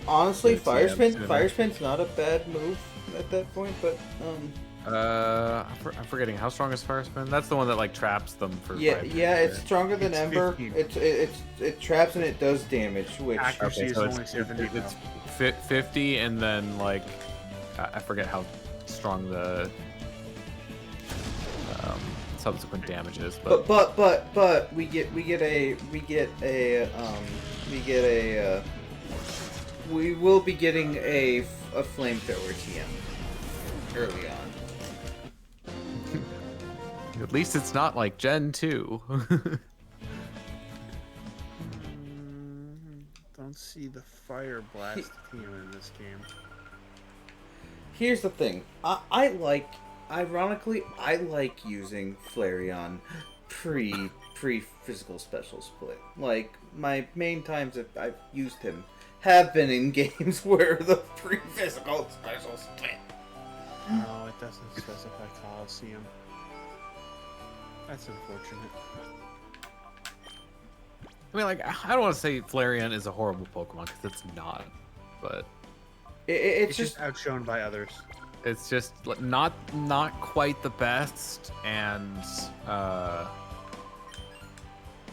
honestly It's Fire yeah, Spin. it's Fire Spin's not a bad move at that point, but I'm forgetting how strong is Fire Spin. That's the one that like traps them for. yeah, 5 yeah, turns, it's right? stronger than It's Ember. 15. It traps and it does damage, which Accuracy Okay, is so only 70 it's now. 50, and then like I forget how strong the subsequent damage is, but but we will be getting a flamethrower TM early on. at least it's not like Gen 2. Don't see the Fire Blast team in this game. Here's the thing. Ironically, I like using Flareon pre physical special split. Like my main times that I've used him have been in games where the pre physical special split. No, it doesn't specify Coliseum. That's unfortunate. I mean, like I don't want to say Flareon is a horrible Pokemon because it's not, but It's Just just outshone by others. it's just not quite the best, and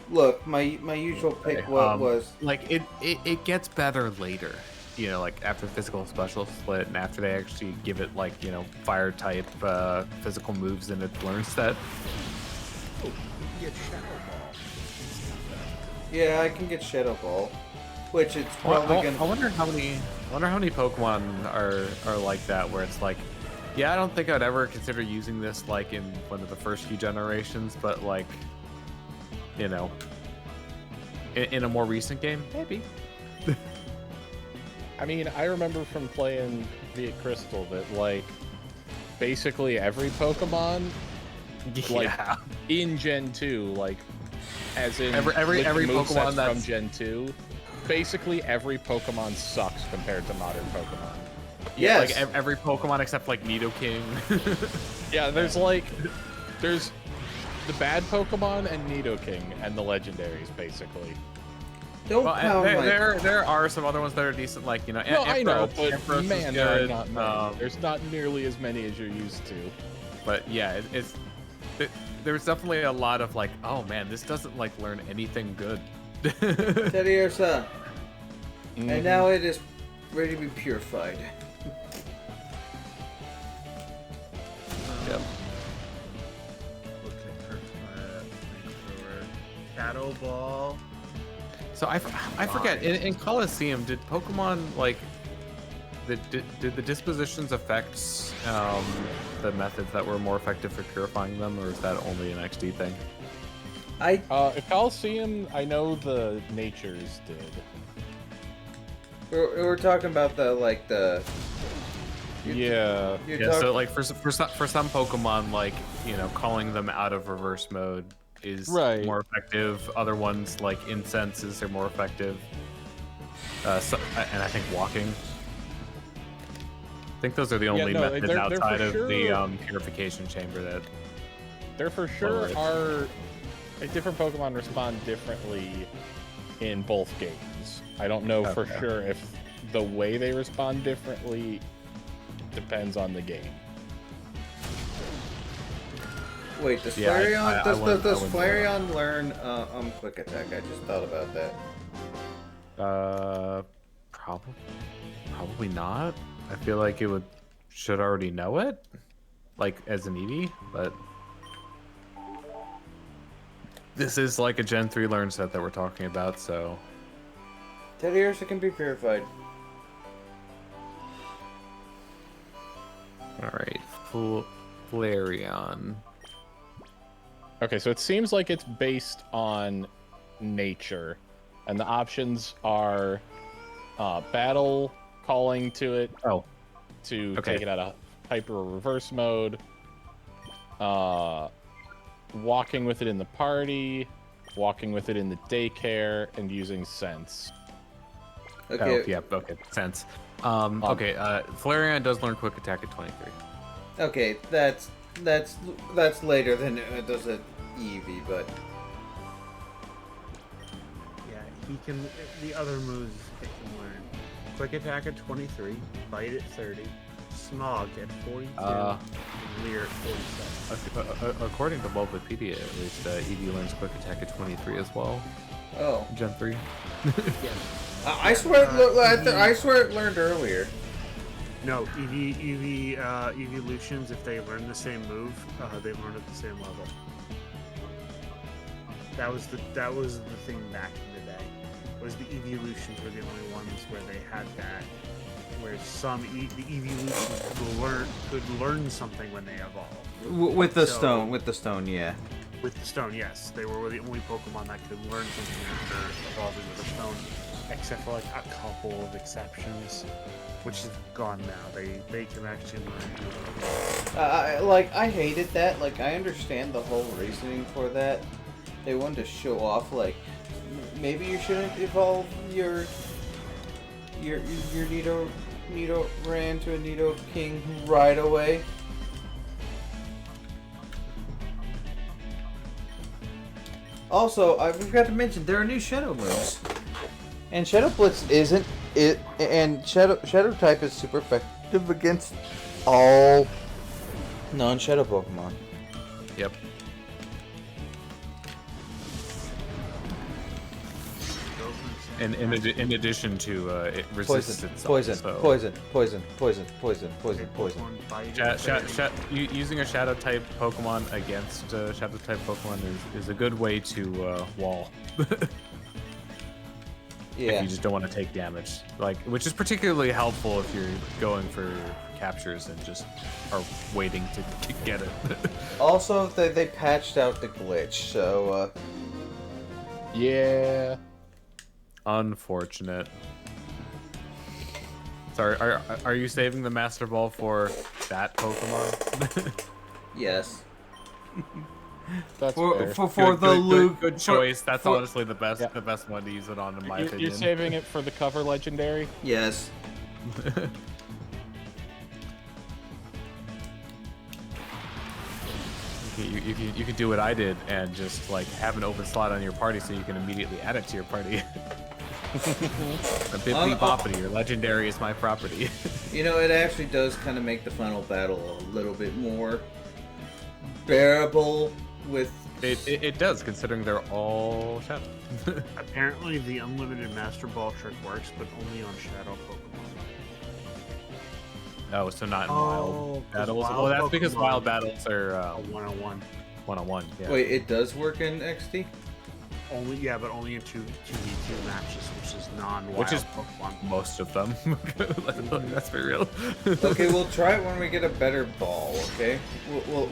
look. My usual pick was like it gets better later. You know, like after physical special split, and after they actually give it like, you know, fire type physical moves in its learn set. Oh, you can get Shadow Ball. yeah. I can get Shadow Ball, which it's probably I gonna. wonder how many Pokemon are like that, where it's like, yeah, I don't think I'd ever consider using this like in one of the first few generations, but like, you know, in a more recent game, maybe. I mean, I remember from playing via Crystal that, like, basically every Pokemon, like, Yeah. in Gen 2, like, as in Every with the Pokemon movesets from that's- Gen 2, basically every Pokemon sucks compared to modern Pokemon. Yes. Like every Pokemon except like Nidoking. Yeah, there's the bad Pokemon and Nidoking and the legendaries, basically. Don't Well, pound my. there are some other ones that are decent, like, you know. No, I know, Ampharos- but Ampharos is man, there are good, not many. There's not nearly as many as you're used to. But yeah, there's definitely a lot of like, oh man, this doesn't like learn anything good. Teddiursa. Mhm. And now it is ready to be purified. Yep. Okay, Flamethrower, Shadow Ball. So I forget, in Coliseum, did Pokemon like did the dispositions affect the methods that were more effective for purifying them, or is that only an XD thing? I At Coliseum, I know the natures did. We're talking about the. Yeah. You're Yeah, so talk- like for some Pokemon, like calling them out of reverse mode is Right. more effective. Other ones like incenses are more effective. And I think walking. I think those are the only no, methods they're outside for of sure- the purification chamber that. There for sure Well, are different Pokemon respond differently in both games. I don't know for Okay. sure if the way they respond differently depends on the game. Wait, does Yeah, Flareon I wouldn't- I does wouldn't know Flareon learn quick attack? I just thought about that. Probably not. I feel like it should already know it, like as an Eevee, but this is like a Gen 3 learn set that we're talking about, so Teddiursa can be purified. all right, Flareon. Okay, so it seems like it's based on nature, and the options are battle, calling to it Oh, to okay. take it out of hyper or reverse mode, walking with it in the party, walking with it in the daycare, and using sense. Okay. Oh, yeah, okay, sense. Okay, Flareon does learn quick attack at 23. Okay, that's later than it does at Eevee, but Yeah, he can. The other moves he can learn: quick attack at 23, bite at 30, smog at 42, Uh, and leer at 47. According to Bulbapedia, at least, Eevee learns quick attack at 23 as well. oh, Gen 3. I swear, I swear it learned earlier. No, evolutions, if they learn the same move, they learn at the same level. That was the thing back in the day. Was the evolutions were the only ones where they had that, where the evolutions could learn something when they evolved. With the So- stone, yeah. With the stone, yes, they were the only Pokemon that could learn something after evolving with the stone, except for like a couple of exceptions, which is gone now. They can actually learn. I hated that. Like, I understand the whole reasoning for that. They wanted to show off, like, maybe you shouldn't evolve your Nidoran to a Nidoking right away. Also, I forgot to mention there are new Shadow moves, and Shadow Blitz isn't it, and Shadow type is super effective against all non-Shadow Pokemon. Yep. And in addition to it resists itself. So. Using a shadow type Pokemon against shadow type Pokemon is a good way to wall. Yeah. If you just don't want to take damage, which is particularly helpful if you're going for captures and just are waiting to get it. Also, they patched out the glitch, so Yeah. Unfortunate. Sorry, are you saving the Master Ball for that Pokemon? yes. That's For fair. the Luke. Good choice. That's for- honestly the best Yeah. the best one to use it on, in my You're opinion. saving it for the cover legendary? Yes. You could do what I did and just have an open slot on your party so you can immediately add it to your party. A bippity boppity, your legendary is my property. You know, it actually does kind of make the final battle a little bit more bearable with... It does, considering they're all shadow. Apparently, the unlimited Master Ball trick works, but only on Shadow Pokemon. Oh, so not in Oh, wild 'cause battles. wild Well, that's because Pokemon- wild battles are A one-on-one. one-on-one. Yeah. Wait, it does work in XD? But only in 2v2 matches, which is non-wild Which is Pokemon. most of them. Let's be real. Okay, we'll try it when we get a better ball, okay? We'll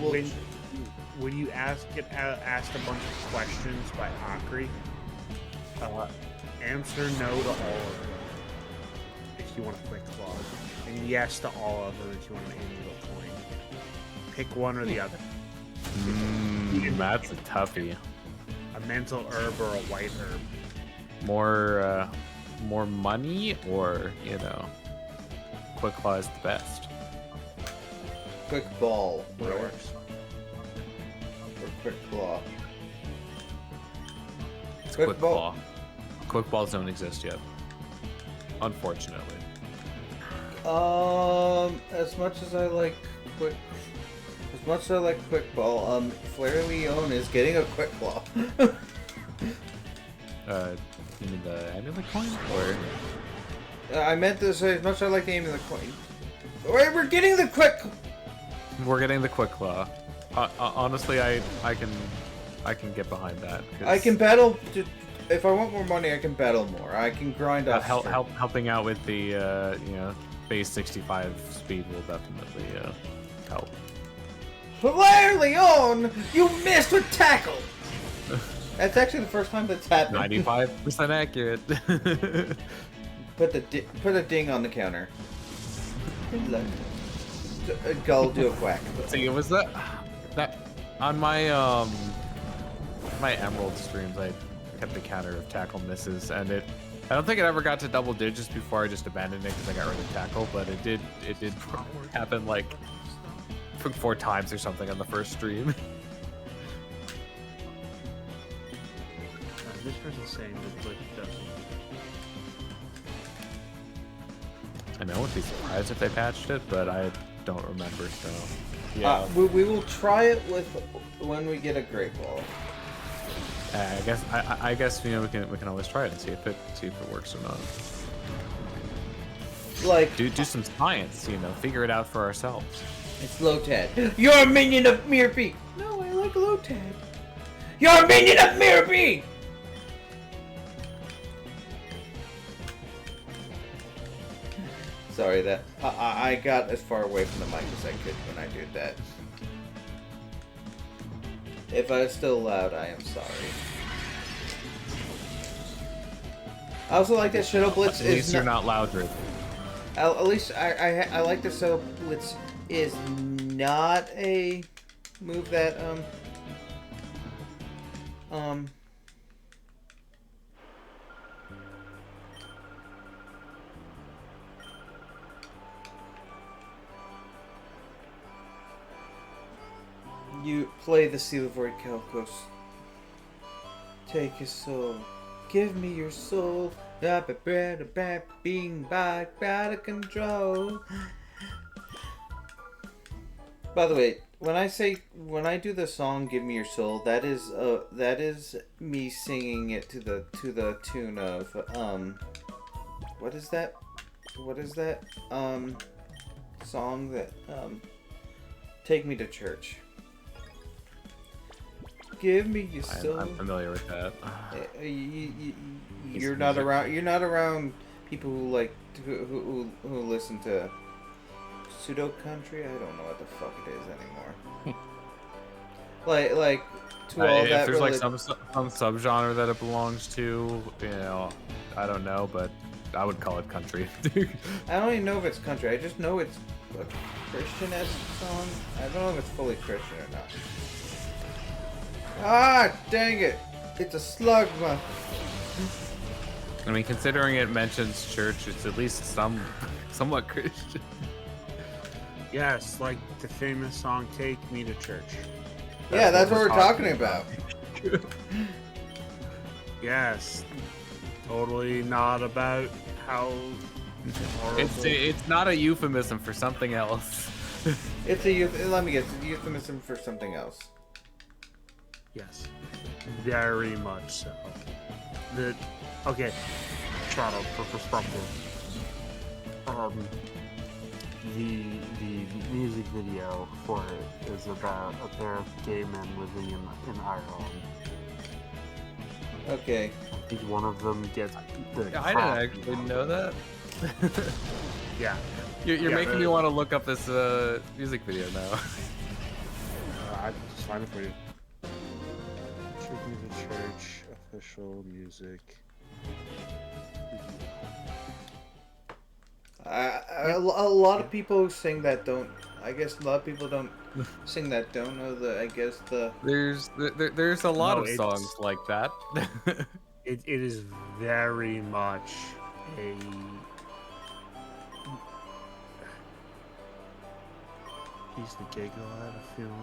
When you get asked a bunch of questions by Akri, answer no to all of them. if you want a quick claw, and yes to all of them if you want an annual coin. Pick one or the other. That's a toughie. A mental herb or a white herb. More money, or quick claw is the best. Quick ball. What works? Or quick claw. It's Quick quick ball. claw. Quick balls don't exist yet, unfortunately. As much as I like quick ball, Flair Leone is getting a quick claw. You mean the amulet coin, or I meant to say as much as I like the aim of the coin. Wait, we're getting the quick. we're getting the quick claw? Honestly, I can get behind that. 'Cause, I can battle. If I want more money, I can battle more. I can grind off. helping out with the base 65 speed will definitely help. Flair Leone, you missed with tackle. That's actually the first time that's happened. 95% accurate. Put a ding on the counter. Good luck. Gull, do a quack. See, it was that on my my Emerald streams, I kept the counter of tackle misses, and I don't think it ever got to double digits before I just abandoned it because I got rid of tackle, but it did happen like 4 times or something on the first stream. This person's saying that Glitch doesn't. I mean, I wouldn't be surprised if they patched it, but I don't remember, so yeah. We will try it when we get a great ball. I guess we can always try it and see if it works or not. Like Do some science, figure it out for ourselves. it's Lotad. You're a minion of Mirror B. No, I like Lotad. You're a minion of Mirror B. Sorry that I got as far away from the mic as I could when I did that. If I was still loud, I am sorry. I also like that Shadow Blitz At is least you're not loud, Rick. At least I like that Shadow Blitz is not a move that you play the Seal of Void Calcos. Take his soul. Give me your soul. Being back out of control. By the way, when I do the song "Give Me Your Soul," that is me singing it to the tune of what is that song that "Take Me to Church." Give me your soul. I'm familiar with that. You're not around. You're not around people who listen to pseudo country. I don't know what the fuck it is anymore. like to all If that. there's like some subgenre that it belongs to, I don't know, but I would call it country. I don't even know if it's country. I just know it's a Christian-esque song. I don't know if it's fully Christian or not. Ah, dang it! It's a slug, man. I mean, considering it mentions church, it's at least somewhat Christian. Yes, like the famous song "Take Me to Church." Yeah, that's what we're talking about. Yes, totally not about how horrible. It's not a euphemism for something else. It's let me guess, it's a euphemism for something else. Yes, very much so. Okay, Shadow, for perspective, the music video for it is about a pair of gay men living in Ireland. Okay. I think one of them gets the I didn't actually know that. Yeah. You're making me want to look up this music video now. I just find it for you. Take Me to Church official music. a lot of people who sing that don't. I guess a lot of people don't sing that. Don't know the. I guess the. There's a lot No, of it's- songs like that. It is very much a. He's the giggle at a funeral.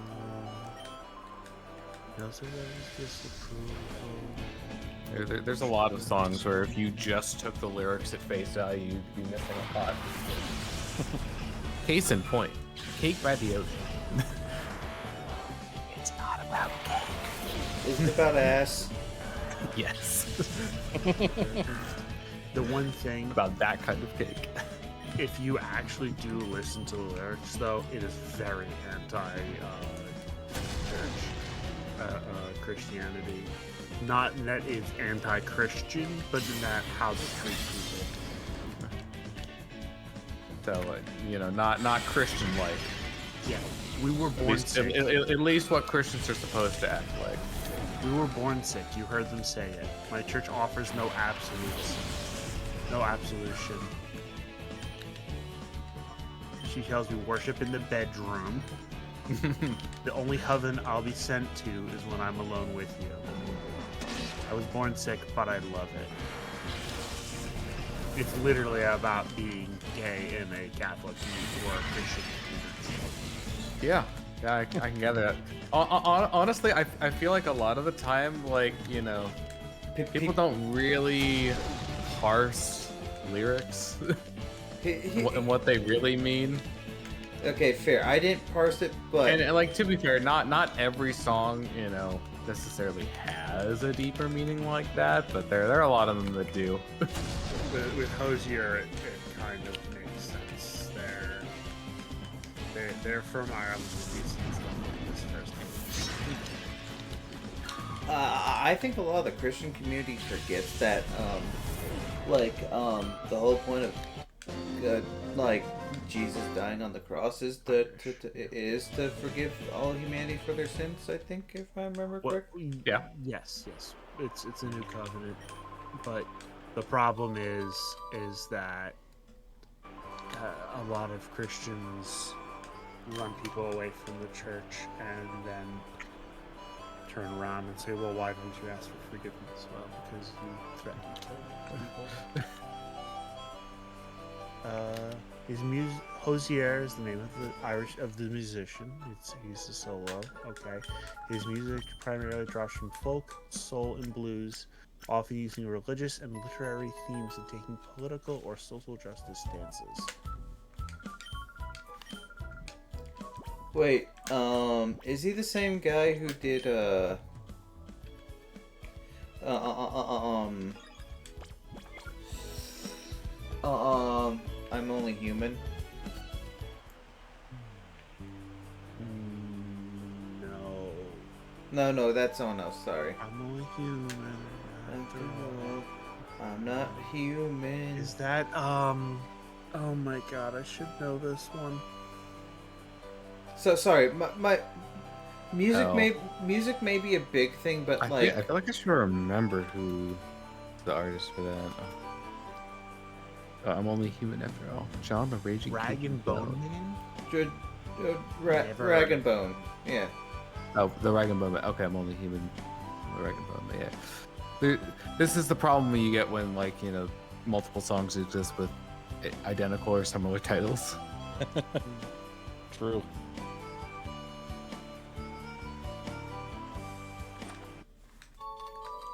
He also loves disapproval. There's a lot of songs where if you just took the lyrics at face value, you'd be missing a lot. Case in point, Cake by the Ocean. It's not about cake. Isn't it about ass? Yes. The one thing, About that kind of cake. if you actually do listen to the lyrics, though, it is very anti-church Christianity. Not in that it's anti-Christian, but in that how they treat people. So, not Christian-like. Yeah, we were At born least, sick. at least what Christians are supposed to act like. We were born sick. You heard them say it. My church offers no absolutes, no absolution. She tells me worship in the bedroom. The only heaven I'll be sent to is when I'm alone with you. I was born sick, but I love it. It's literally about being gay in a Catholic community or a Christian community. Yeah, I can gather that. Honestly, I feel like a lot of the time, people don't really parse lyrics and what they really mean. Okay, fair. I didn't parse it, but And to be fair, not every song, necessarily has a deeper meaning like that, but there are a lot of them that do. With Hosier, it kind of makes sense. They're from Ireland. This first I think a lot of the Christian community forgets that, the whole point of, Jesus dying on the cross is to forgive all humanity for their sins. I think, if I remember correctly. Yeah. Yes. It's a new covenant, but the problem is that a lot of Christians run people away from the church and then turn around and say, "Well, why didn't you ask for forgiveness?" Well, because you threatened to kill people. Hosier is the name of the musician. He's a solo. Okay. His music primarily draws from folk, soul, and blues, often using religious and literary themes and taking political or social justice stances. Wait, is he the same guy who did I'm Only Human? No, that's someone else. Sorry. I'm only human. After all. I'm not human. Is that oh my god, I should know this one. So sorry, my music Oh. music may be a big thing, but I feel like I should remember who the artist for that. I'm Only Human After All. John the Raging Rag King and Bone Man? Rag and Bone. Yeah. Oh, the Rag and Bone Man. Okay, I'm Only Human. The Rag and Bone Man, yeah. This is the problem you get when, multiple songs exist with identical or similar titles. True.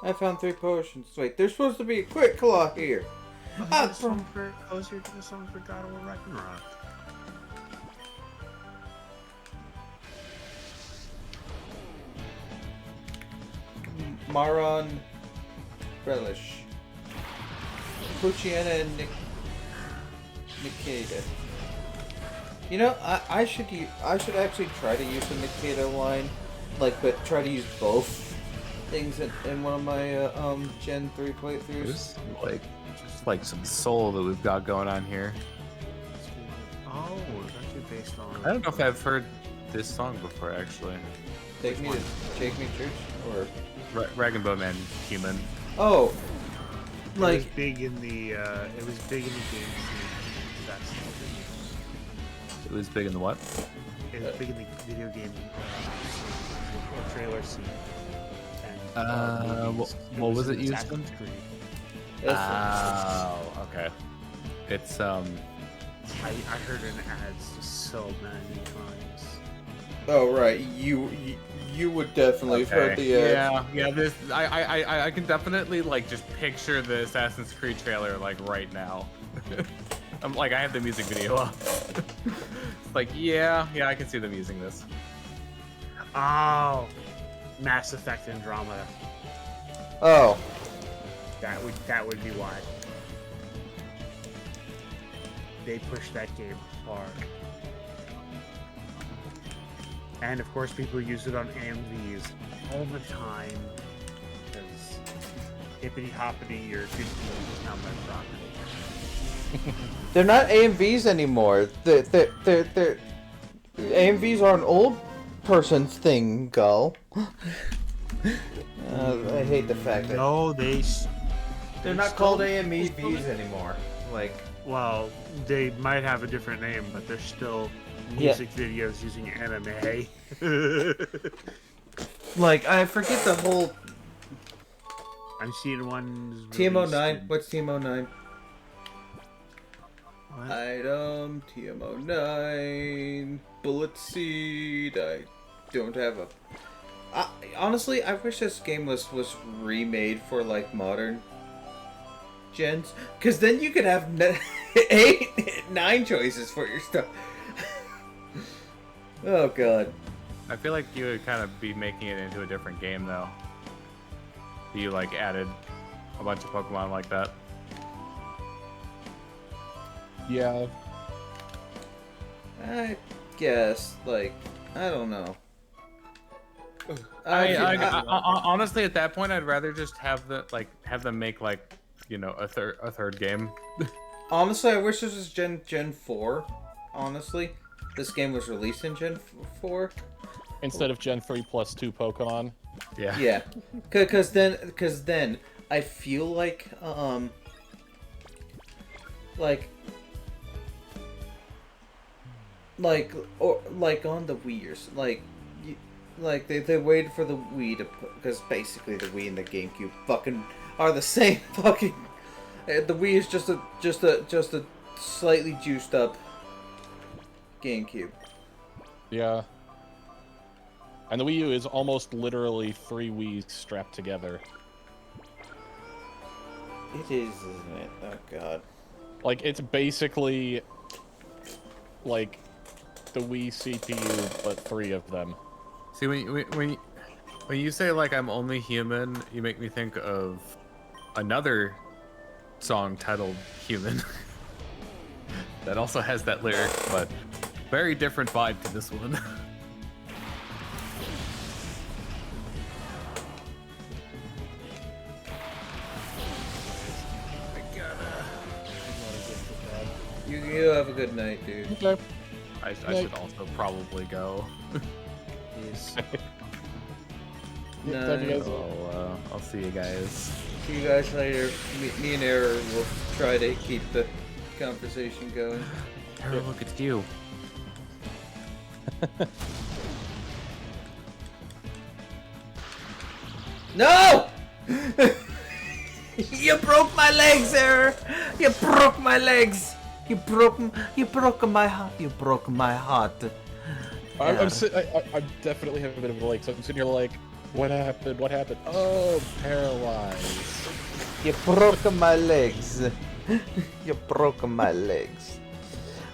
I found 3 potions. Wait, there's supposed to be a quick claw here. The song for Hosier to the song for God of War Ragnarok. Maron Relish. Puchiana and Nikeda. You know, I should actually try to use the Nikeda line, but try to use both things in one of my Gen 3 playthroughs. There's some soul that we've got going on here. Oh, it's actually based on. I don't know if I've heard this song before, actually. Take me to Church, or Rag and Bone Man, Human. oh, It was big in the game scene. That's It was big in the what? It was big in the video game or trailer scene. And, What was it used in? Assassin's Creed. Oh, okay. It's I heard it in ads so many times. Oh right, you would definitely have heard the yeah. This I can definitely like just picture the Assassin's Creed trailer like right now. I'm like I have the music video up. It's like yeah, I can see them using this. Oh, Mass Effect Andromeda. Oh, That would be why. They pushed that game hard. And of course people use it on AMVs all the time. Because hippity hoppity, your good game is not my property. they're not AMVs anymore. They're AMVs are an old person's thing, Gull. I hate the fact that No, they're not called AMVs anymore. Like, well, they might have a different name, but they're still music videos using anime. like I forget the whole I'm seeing ones. TM09. What's TM09? What? Item TM09 bullet seed. I don't have a. Honestly, I wish this game was remade for like modern gens, because then you could have 9 choices for your stuff. Oh god. I feel like you would kind of be making it into a different game though. You like added a bunch of Pokemon like that. Yeah. I guess, like, I don't know. Honestly, at that point, I'd rather just have them make like, you know, a third game. Honestly, I wish this was Gen 4. Honestly, this game was released in Gen 4. Instead of Gen 3 plus 2 Pokemon. Yeah. Yeah, because then I feel like or like on the Wii or like they waited for the Wii to put, because basically the Wii and the GameCube fucking are the same fucking. The Wii is just a slightly juiced up GameCube. Yeah. And the Wii U is almost literally 3 Wii's strapped together. It is, isn't it? Oh god. Like, it's basically like the Wii CPU, but 3 of them. See, when you say like I'm only human, you make me think of another song titled "Human" that also has that lyric, but very different vibe to this one. You have a good night, dude. Okay. I should also probably go. Yes. Talk to you guys. I'll see you guys. See you guys later. Me and Error will try to keep the conversation going. Tara, look, it's you. No! You broke my legs, Error. You broke my legs. You broke my heart. You broke my heart. I'm definitely having a bit of a like, so I'm sitting here like, what happened? What happened? Oh, paralyzed. You broke my legs. You broke my legs.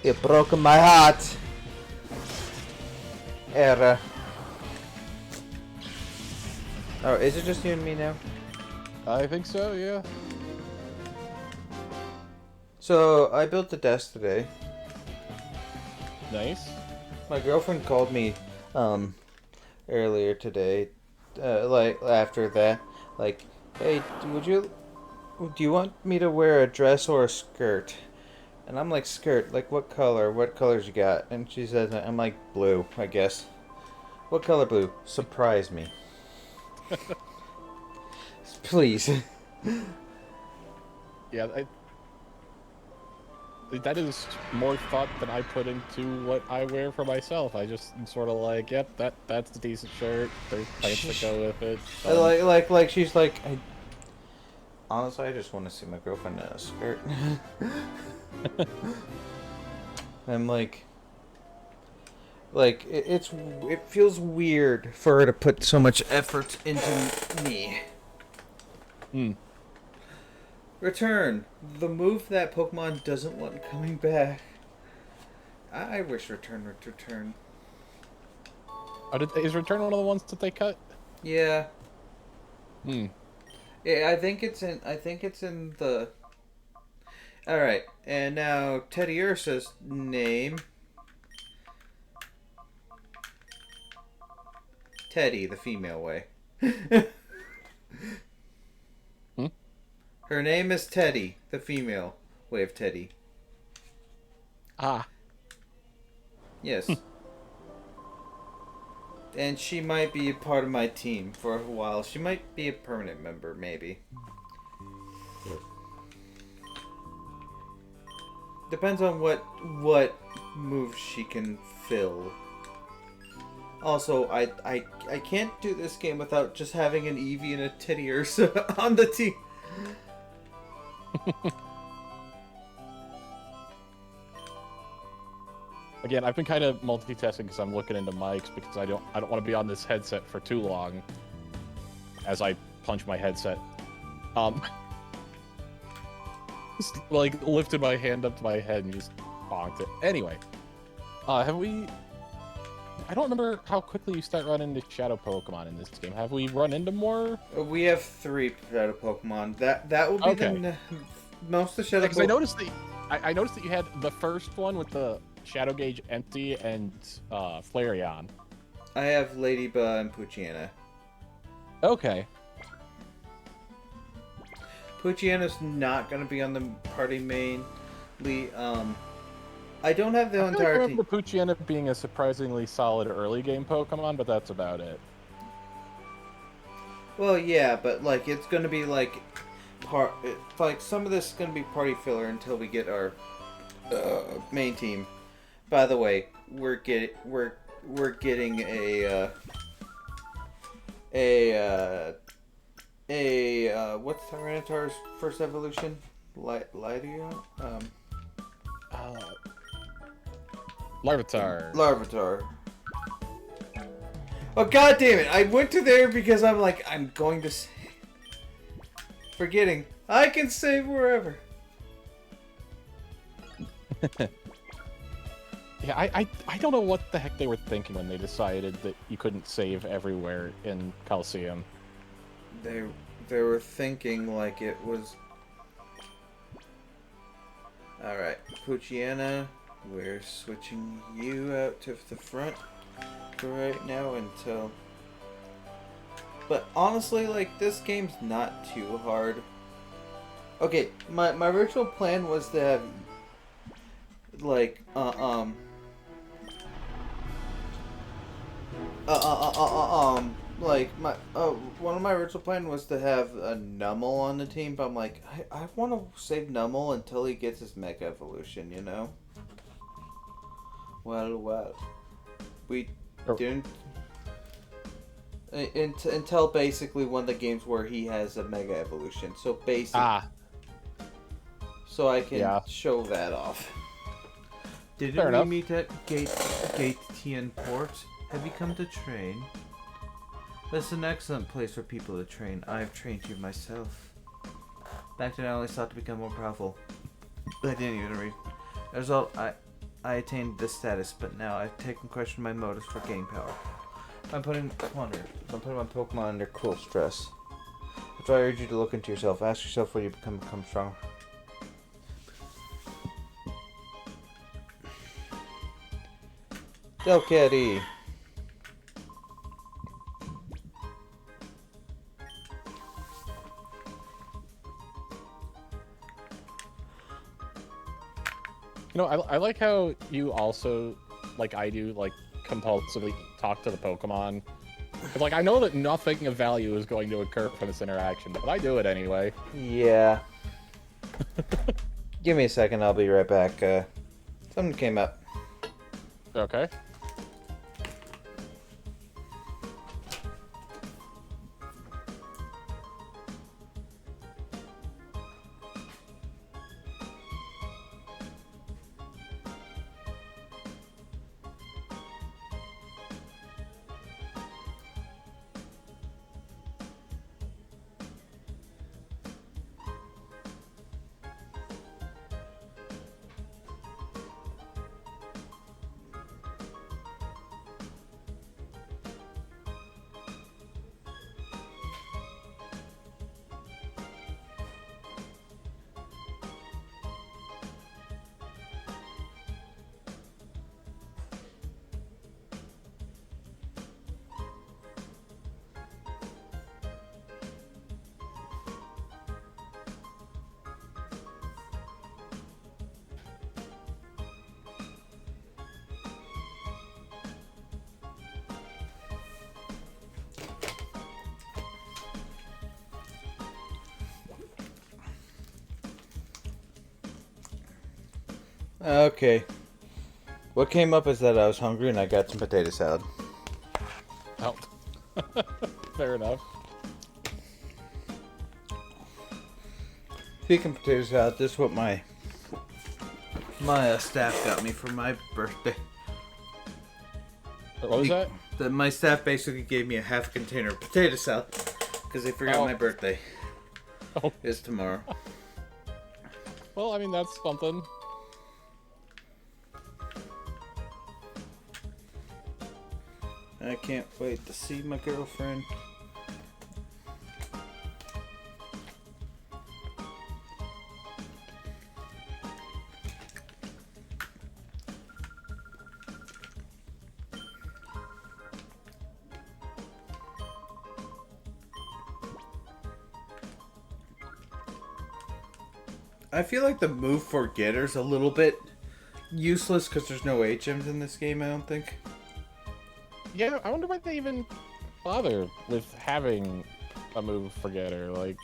You broke my heart. Error. Oh, is it just you and me now? I think so, yeah. So, I built a desk today. Nice. My girlfriend called me, earlier today, like, after that, like, hey, do you want me to wear a dress or a skirt? And I'm like, skirt, like, what color? What colors you got? And she says, I'm like, blue, I guess. What color blue? Surprise me. Please. Yeah, that is more thought than I put into what I wear for myself. I just am sort of like, yep, that's a decent shirt. There's pants that go with it. Like she's like, honestly, I just want to see my girlfriend in a skirt. I'm like it feels weird for her to put so much effort into me. Hmm. Return, the move that Pokemon doesn't want coming back. I wish Return would return. Oh, is Return one of the ones that they cut? Yeah. Hmm. Yeah, I think it's in the. All right, and now Teddy Ursa's name. Teddy, the female way. Hmm? Her name is Teddy, the female way of Teddy. Ah. Yes. And she might be a part of my team for a while. She might be a permanent member, maybe. Depends on what moves she can fill. Also, I can't do this game without just having an Eevee and a Teddy Ursa on the team. Again, I've been kind of multitasking because I'm looking into mics because I don't want to be on this headset for too long as I punch my headset. Just like lifted my hand up to my head and just bonked it. Anyway, have we? I don't remember how quickly you start running into shadow Pokemon in this game. Have we run into more? We have 3 shadow Pokemon. That will be Okay. most of the shadow. Because I noticed that you had the first one with the Shadow Gauge empty and Flareon. I have Ladybug and Poochyena. Okay. Poochyena's not gonna be on the party mainly. I don't have the I entire team. remember Poochyena being a surprisingly solid early game Pokemon, but that's about it. Well, yeah, but like it's gonna be like some of this is gonna be party filler until we get our main team. By the way, we're getting what's Tyranitar's first evolution? Lydia? Larvitar. Larvitar. Oh, god damn it! I went to there because I'm like, I'm going to save. Forgetting. I can save wherever. Yeah, I don't know what the heck they were thinking when they decided that you couldn't save everywhere in Coliseum. They were thinking like it was. Alright, Poochyena, we're switching you out to the front for right now until. But honestly, like, this game's not too hard. Okay, my original plan was to have like like my one of my original plan was to have a Numel on the team, but I'm like, I want to save Numel until he gets his Mega Evolution, you know. Well, we didn't until basically one of the games where he has a Mega Evolution. So basically, so I can show that off. Didn't we meet at Gate TN Port? Have you come to train? This is an excellent place for people to train. I have trained you myself. Back then I only sought to become more powerful. I didn't even read. As a result, I attained this status, but now I've taken question my motives for gaining power. I'm putting my Pokemon under cruel stress. That's why I urge you to look into yourself. Ask yourself whether you become stronger. Delcatty. You know, I like how you also, like I do, like compulsively talk to the Pokemon. 'Cause, like, I know that nothing of value is going to occur from this interaction, but I do it anyway. Yeah. Give me a second, I'll be right back. Something came up. Okay. Okay. What came up is that I was hungry and I got some potato salad. Oh. Fair enough. Speaking of potato salad, this is what my staff got me for my birthday. What was that? My staff basically gave me a half container of potato salad because they forgot my birthday Oh. is tomorrow. Well, I mean, that's something. I can't wait to see my girlfriend. I feel like the move for Getter's a little bit useless because there's no HMs in this game, I don't think. Yeah, I wonder why they even bother with having a move forgetter. Like,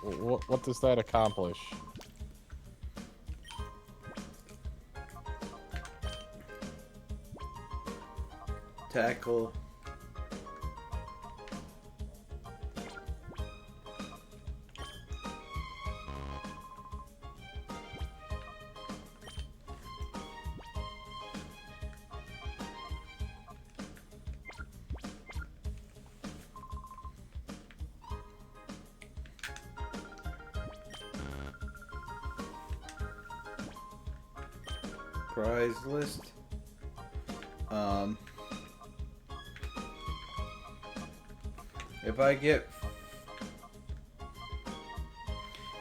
what does that accomplish? Tackle. Prize list.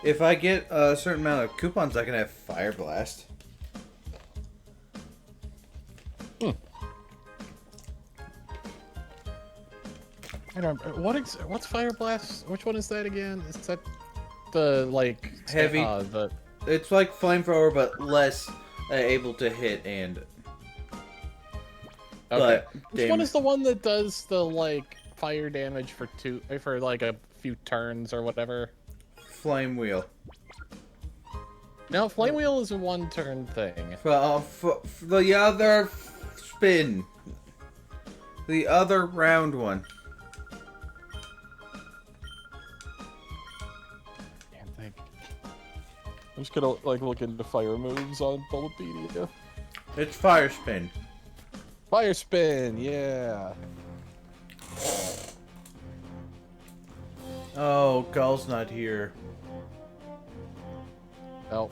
If I get a certain amount of coupons, I can have Fire Blast. I don't. What's Fire Blast? Which one is that again? Is that the like Heavy. The It's like Flamethrower, but less able to hit and. okay. But Which one is the one that does the like fire damage for like a few turns or whatever? Flame Wheel. No, Flame Wheel is a one-turn thing. The other spin. The other round one. Can't think. I'm just gonna like look into fire moves on Bulletpedia. It's Fire Spin. Fire Spin, yeah. Oh, Gull's not here. Oh.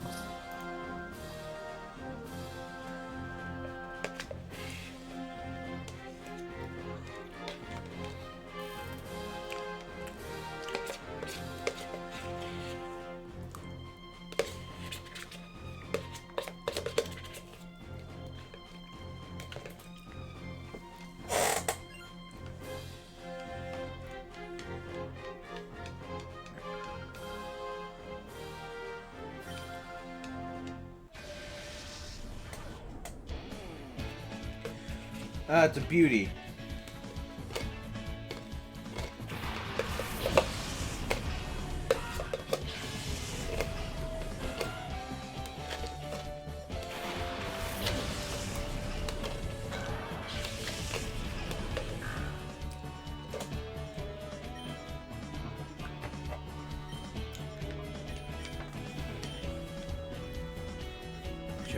Ah, it's a beauty.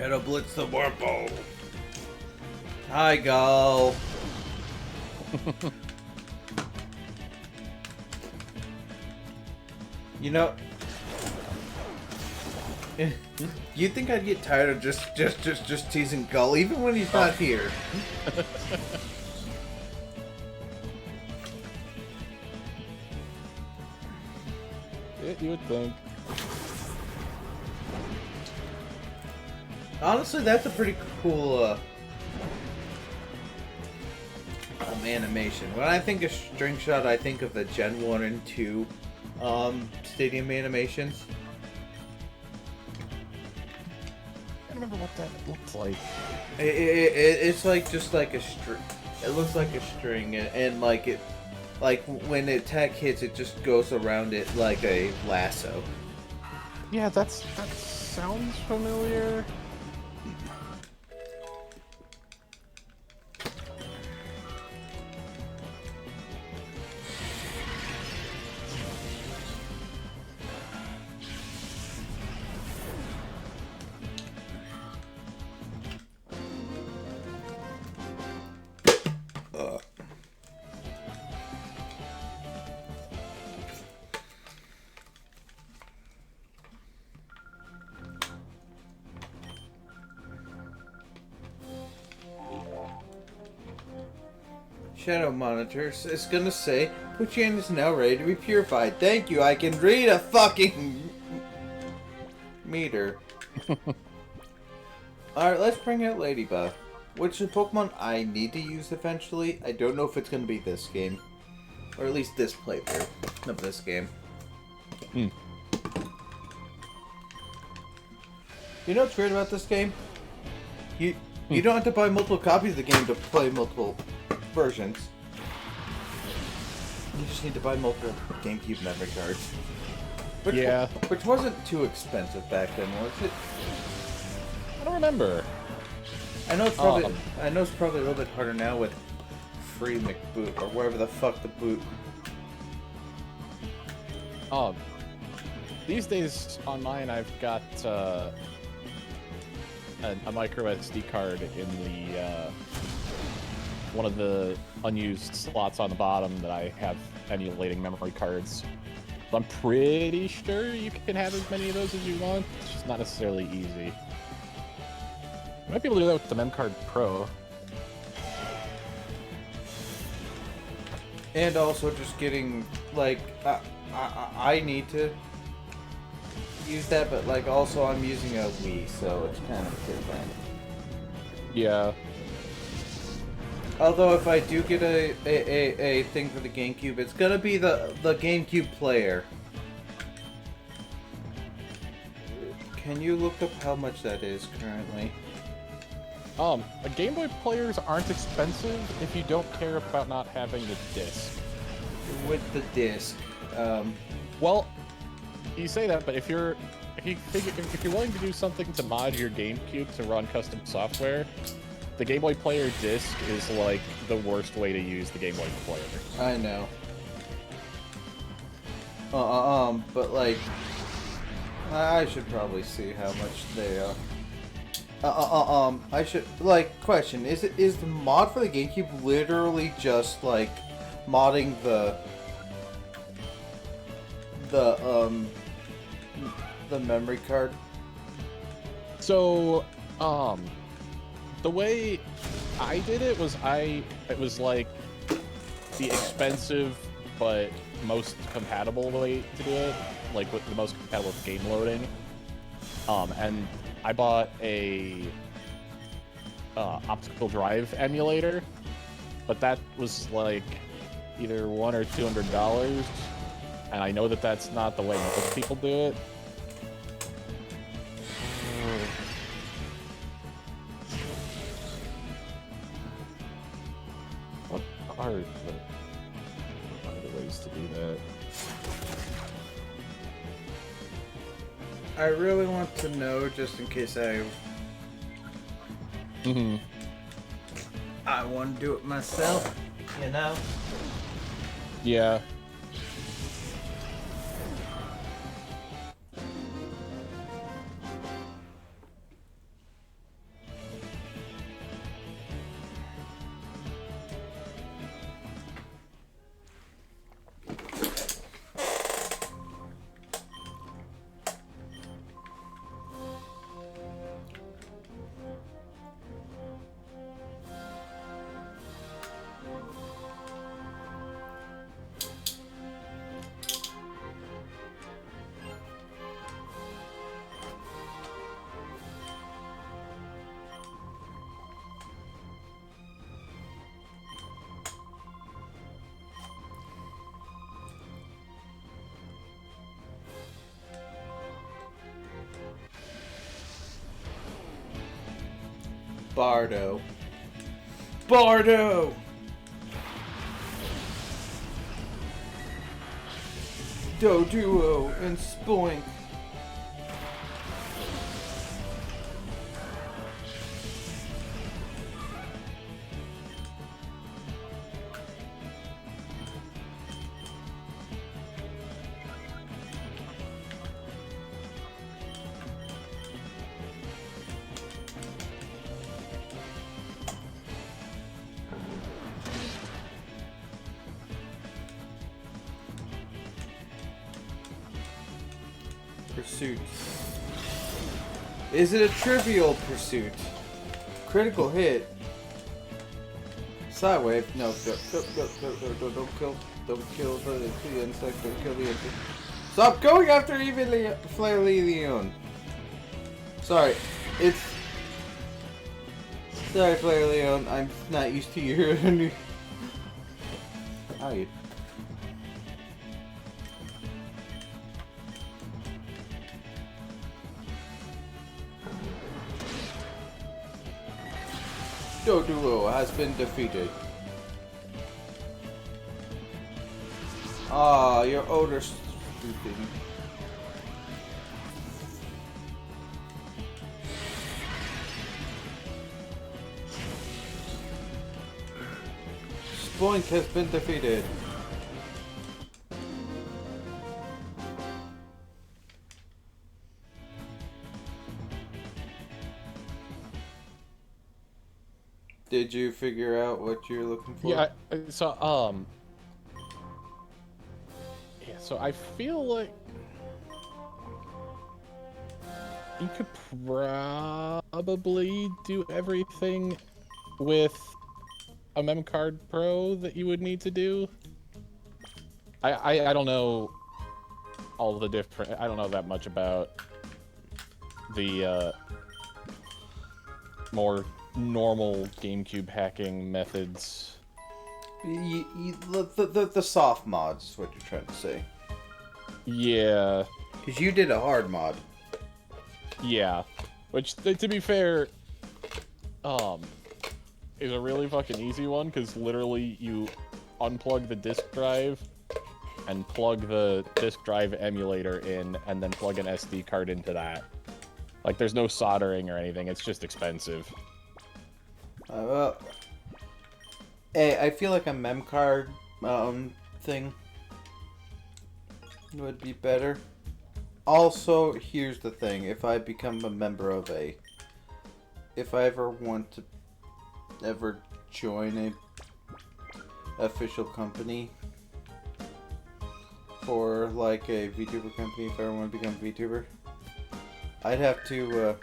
Shadow Blitz the Warple. Hi, Gale. You know, you think I'd get tired of just teasing Gale even when he's not here? You would think. Honestly, that's a pretty cool animation. When I think of String Shot, I think of the Gen 1 and 2 stadium animations. I don't remember what that looked like. It's like just like a string. It looks like a string, and like it, like when the attack hits, it just goes around it like a lasso. Yeah, that sounds familiar. Shadow Monitor is gonna say, Puchian is now ready to be purified. Thank you, I can read a fucking meter. Alright, let's bring out Ladybug, which is a Pokemon I need to use eventually. I don't know if it's gonna be this game. Or at least this playthrough of this game. Hmm. You know what's weird about this game? You don't have to buy multiple copies of the game to play multiple versions. You just need to buy multiple GameCube memory cards. Which wasn't too expensive back then, was it? I don't remember. I know it's probably a little bit harder now with free McBoot or wherever the fuck the boot. These days on mine, I've got a micro SD card in the one of the unused slots on the bottom that I have emulating memory cards. So I'm pretty sure you can have as many of those as you want. It's just not necessarily easy. You might be able to do that with the MemCard Pro. And also just getting, like, I need to use that, but, like, also I'm using a Wii, so it's kind of different. Yeah. Although if I do get a thing for the GameCube, it's gonna be the GameCube player. Can you look up how much that is currently? Game Boy players aren't expensive if you don't care about not having the disc. With the disc, well, you say that, but if you're willing to do something to mod your GameCube to run custom software, the Game Boy Player disc is like the worst way to use the Game Boy Player. I know. But like, I should probably see how much they are. I should, like, question, is the mod for the GameCube literally just, like, modding the memory card? So, the way I did it was it was like the expensive but most compatible way to do it, like with the most compatible with game loading. And I bought a optical drive emulator, but that was like either $100 or $200, and I know that that's not the way most people do it. What are the ways to do that? I really want to know, just in case I want to do it myself, you know? Yeah. Bardo. Bardo! Doduo and Spoink. Pursuit. Is it a trivial pursuit? Critical hit. Sidewave. No, don't kill the insect. Don't kill the insect. Stop going after even Flare Leon. Sorry, it's. Sorry, Flare Leon. I'm not used to your. How you? UWU has been defeated. Ah, your odor stupid. Spoink has been defeated. Did you figure out what you're looking for? Yeah, so yeah, so I feel like you could probably do everything with a Memcard Pro that you would need to do. I don't know all the different. I don't know that much about the more normal GameCube hacking methods. The soft mods is what you're trying to say. Yeah. Because you did a hard mod. Yeah. Which, to be fair, is a really fucking easy one, because literally you unplug the disk drive and plug the disk drive emulator in, and then plug an SD card into that. Like, there's no soldering or anything, it's just expensive. Well, hey, I feel like a mem card thing would be better. Also, here's the thing: if I become a member of if I ever want to ever join a official company for like a VTuber company, if I ever want to become a VTuber, I'd have to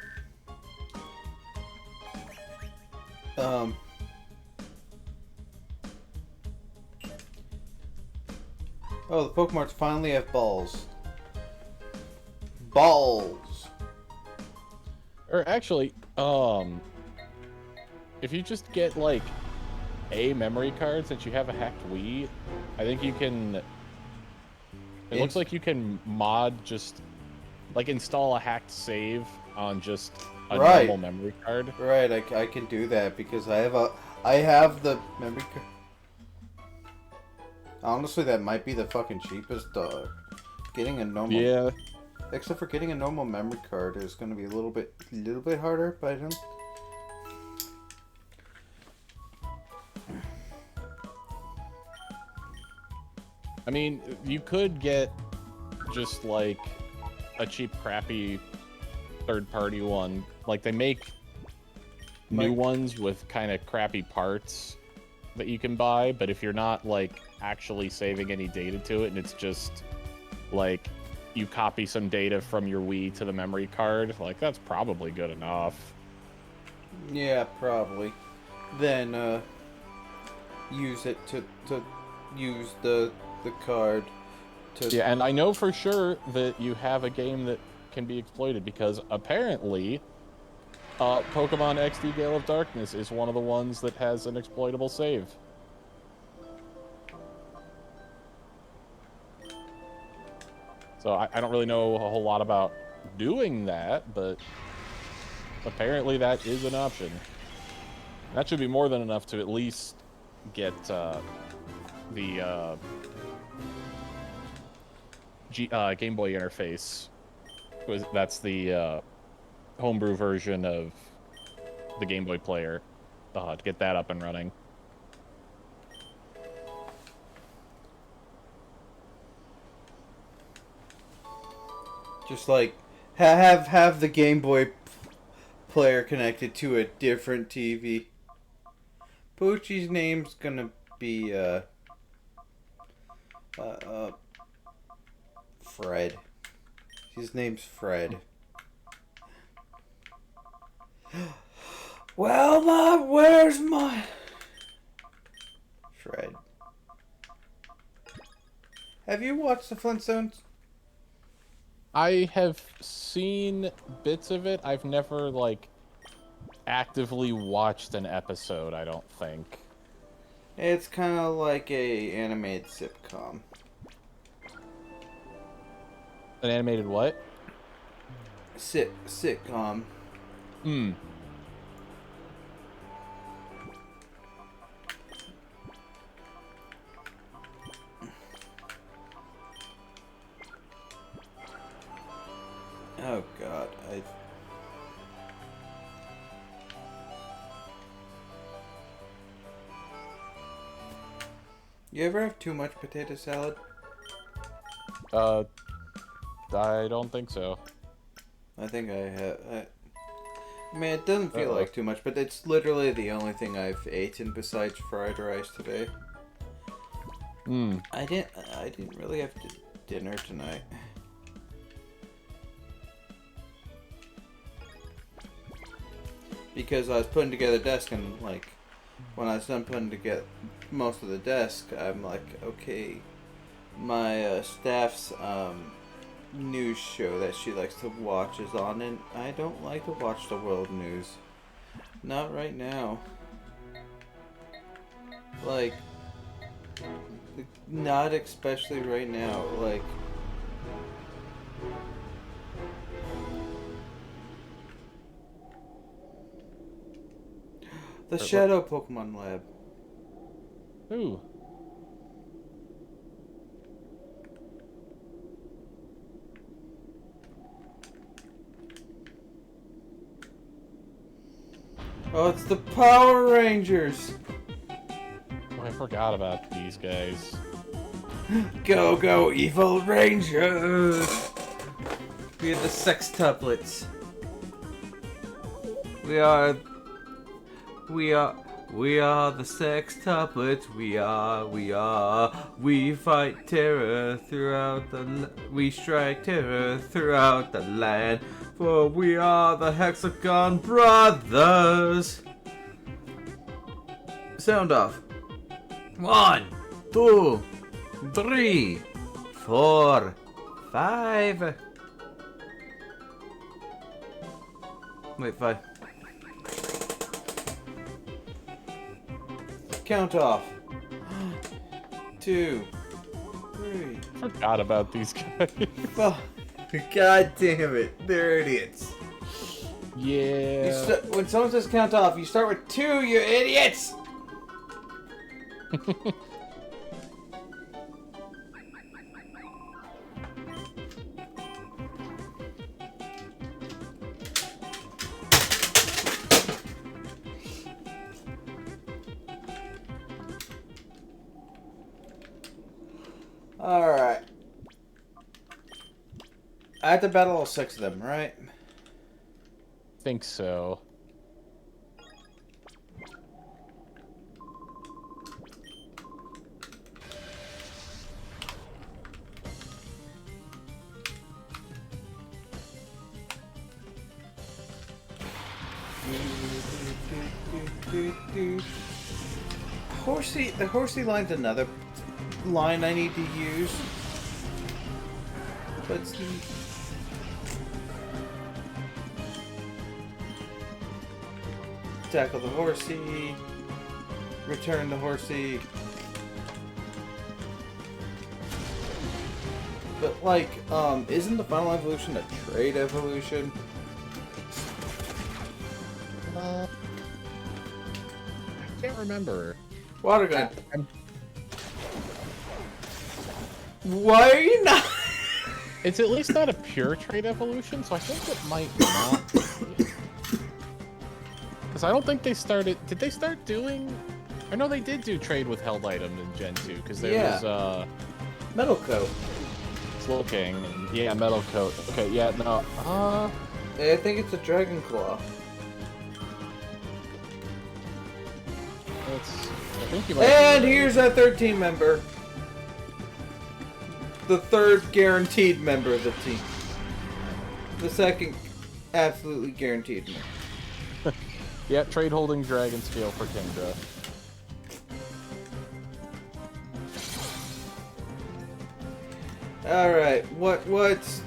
oh, the Pokemon's finally have balls. Balls! Or actually, if you just get, like, a memory card, since you have a hacked Wii, I think you can... It looks like you can mod just... Like, install a hacked save on just a normal memory card. Right, I can do that because I have the memory card. Honestly, that might be the fucking cheapest. Getting a normal. Yeah. Except for getting a normal memory card is going to be a little bit harder, but I don't. I mean, you could get just like a cheap, crappy third-party one. Like, they make new ones with kind of crappy parts that you can buy, but if you're not like actually saving any data to it, and it's just like you copy some data from your Wii to the memory card, like, that's probably good enough. Yeah, probably. Then use it to use the card to. Yeah, and I know for sure that you have a game that can be exploited, because apparently Pokemon XD Gale of Darkness is one of the ones that has an exploitable save. So I don't really know a whole lot about doing that, but apparently that is an option. That should be more than enough to at least get the Game Boy interface. That's the homebrew version of the Game Boy player. To get that up and running. Just like have the Game Boy player connected to a different TV. Poochie's name's gonna be Fred. His name's Fred. Well, where's my Fred? Have you watched the Flintstones? I have seen bits of it. I've never, like, actively watched an episode, I don't think. It's kind of like a animated sitcom. An animated what? Sitcom. Hmm. Oh God, You ever have too much potato salad? I don't think so. I think I have. I mean, it doesn't feel Uh-oh. like too much, but it's literally the only thing I've eaten besides fried rice today. Hmm. I didn't really have dinner tonight. Because I was putting together the desk, and like when I was done putting together most of the desk, I'm like, okay, my staff's news show that she likes to watch is on, and I don't like to watch the world news. Not right now. Like, not especially right now. Like, the Shadow Pokemon Lab. Ooh. Oh, it's the Power Rangers! Oh, I forgot about these guys. Go, go, evil Rangers! We are the sextuplets. We are the sextuplets. We fight terror we strike terror throughout the land. For we are the Hexagon Brothers. Sound off. 1, 2, 3, 4, 5. Wait, 5. Count off. 2, 3. Forgot about these guys. Oh, God damn it. They're idiots. Yeah. When someone says count off, you start with 2, you idiots! Alright. I have to battle all 6 of them, right? Think so. The horsey line's another line I need to use. But tackle the horsey, return the horsey. But like, isn't the final evolution a trade evolution? can't remember. Water gun. I'm- Why are you not? It's at least not a pure trade evolution, so I think it might not be. Because I don't think they started... Did they start doing... I know they did do trade with held items in Gen 2, because there was, Metal coat. Slow King, and yeah, Metal Coat. Okay, yeah, no, I think it's a Dragon Claw. I think you might And be right. here's our third team member. The third guaranteed member of the team. The second absolutely guaranteed member. Yeah, trade holding dragon scale for Kingdra. Alright, what's...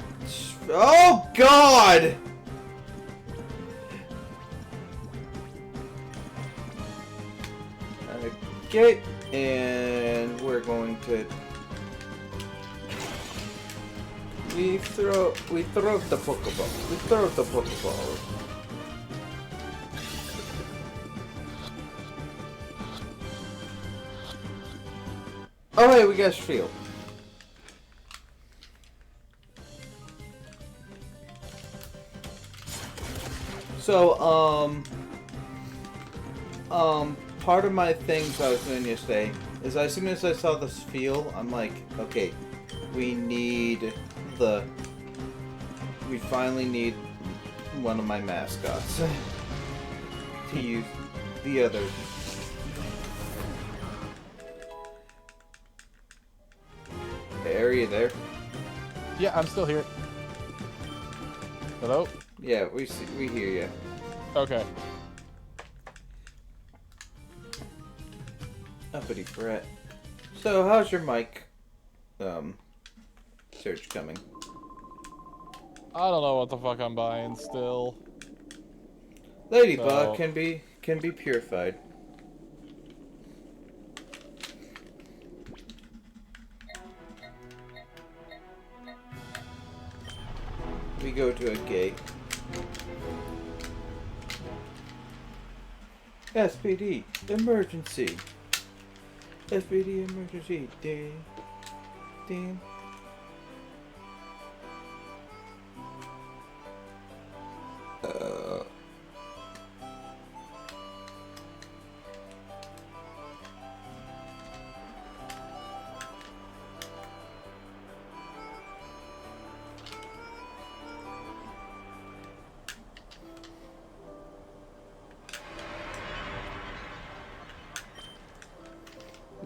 Oh, God! Okay, and we're going to... We throw the Pokeball. We throw the Pokeball. Oh, hey, we got Shield. So, part of my things I was doing yesterday is as soon as I saw this field, I'm like, okay, we finally need one of my mascots to use the other. Hey, are you there? Yeah, I'm still here. Hello? Yeah, we hear you. Okay. Uppity Brett. So, how's your mic, search coming? I don't know what the fuck I'm buying still. Ladybug So- can be purified. We go to a gate. SPD emergency. SPD emergency. Ding. Ding.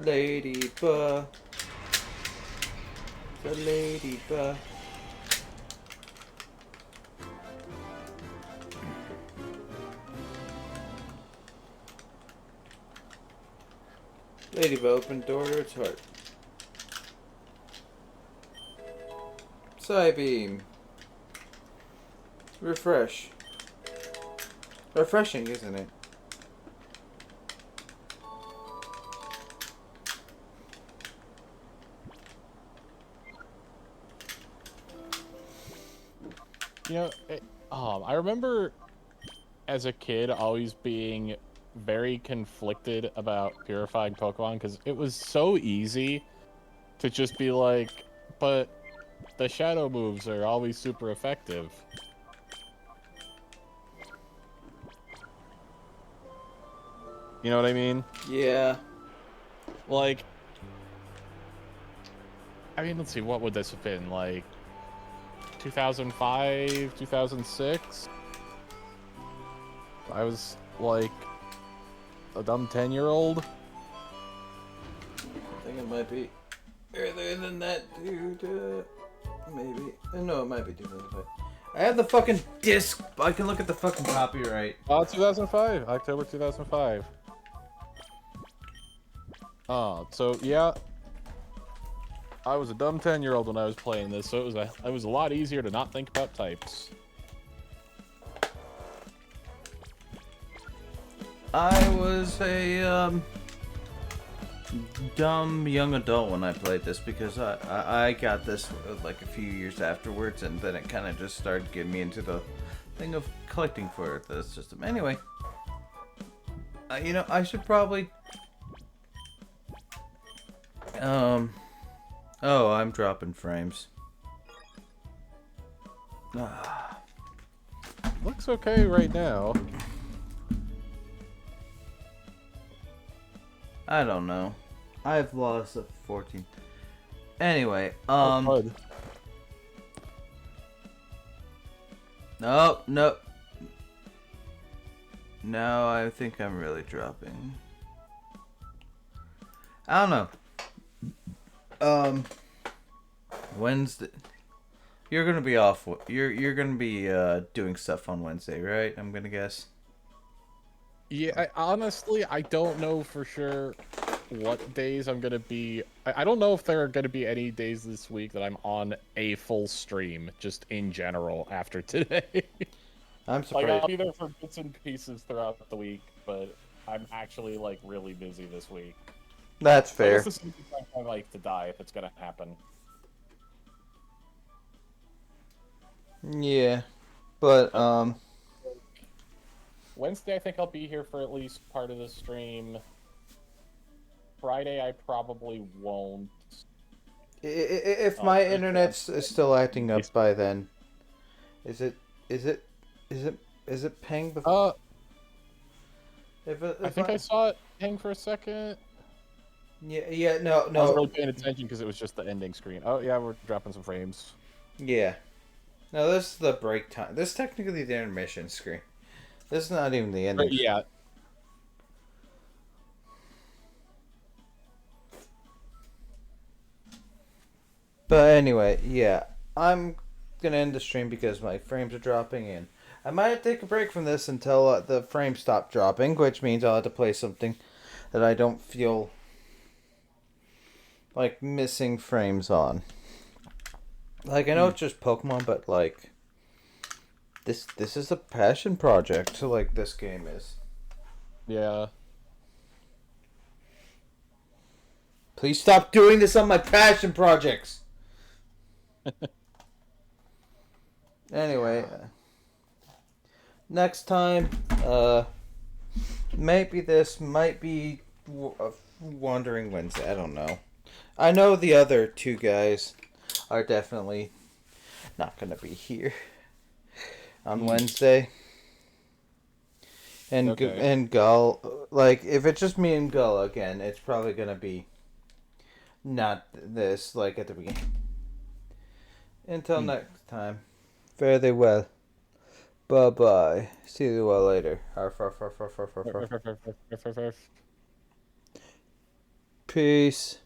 Ladybug. The ladybug. Ladybug opened door to its heart. Psybeam. Refresh. Refreshing, isn't it? You know, I remember as a kid always being very conflicted about purifying Pokemon because it was so easy to just be like, but the shadow moves are always super effective. You know what I mean? Yeah. Like, I mean, let's see, what would this have been? Like, 2005, 2006? I was, like, a dumb 10-year-old. I think it might be earlier than that, dude. Maybe. No, it might be 2005. I have the fucking disc. I can look at the fucking copyright. 2005, October 2005. So yeah, I was a dumb 10-year-old when I was playing this, so it was a lot easier to not think about types. I was a dumb young adult when I played this because I got this like a few years afterwards, and then it kind of just started getting me into the thing of collecting for the system. Anyway, I should probably. Oh, I'm dropping frames. Ah, Looks okay right now. I don't know. I've lost a 14. Anyway, Bud. no, no. No, I think I'm really dropping. I don't know. Wednesday. You're gonna be off. You're gonna be doing stuff on Wednesday, right? I'm gonna guess. Yeah, honestly, I don't know for sure what days I'm gonna be. I don't know if there are gonna be any days this week that I'm on a full stream, just in general, after today. I'm Like, surprised. I'll be there for bits and pieces throughout the week, but I'm actually, like, really busy this week. That's I fair. guess this is the time I like to die if it's gonna happen. Yeah, but Wednesday, I think I'll be here for at least part of the stream. Friday, I probably won't. If Oh, my Thursday, internet's still acting up by then, is it is it is it ping before? I think I saw it hang for a second. Yeah, no, I wasn't no. really paying attention because it was just the ending screen. Oh, yeah, we're dropping some frames. Yeah. No, this is the break time. This is technically the intermission screen. This is not even the ending. Yeah. But anyway, yeah. I'm gonna end the stream because my frames are dropping in. I might have to take a break from this until the frames stop dropping, which means I'll have to play something that I don't feel like missing frames on. Like, I know it's just Pokemon, but like this is a passion project, like this game is. Yeah. Please stop doing this on my passion projects. Anyway, next time, maybe this might be Wandering Wednesday. I don't know. I know the other two guys are definitely not gonna be here on Wednesday. And Okay. and Gull, like, if it's just me and Gull again, it's probably gonna be not this, like, at the beginning. Until next time, fare thee well. Bye bye. See you all later. Arf, arf, arf, arf, arf, arf, arf. Peace.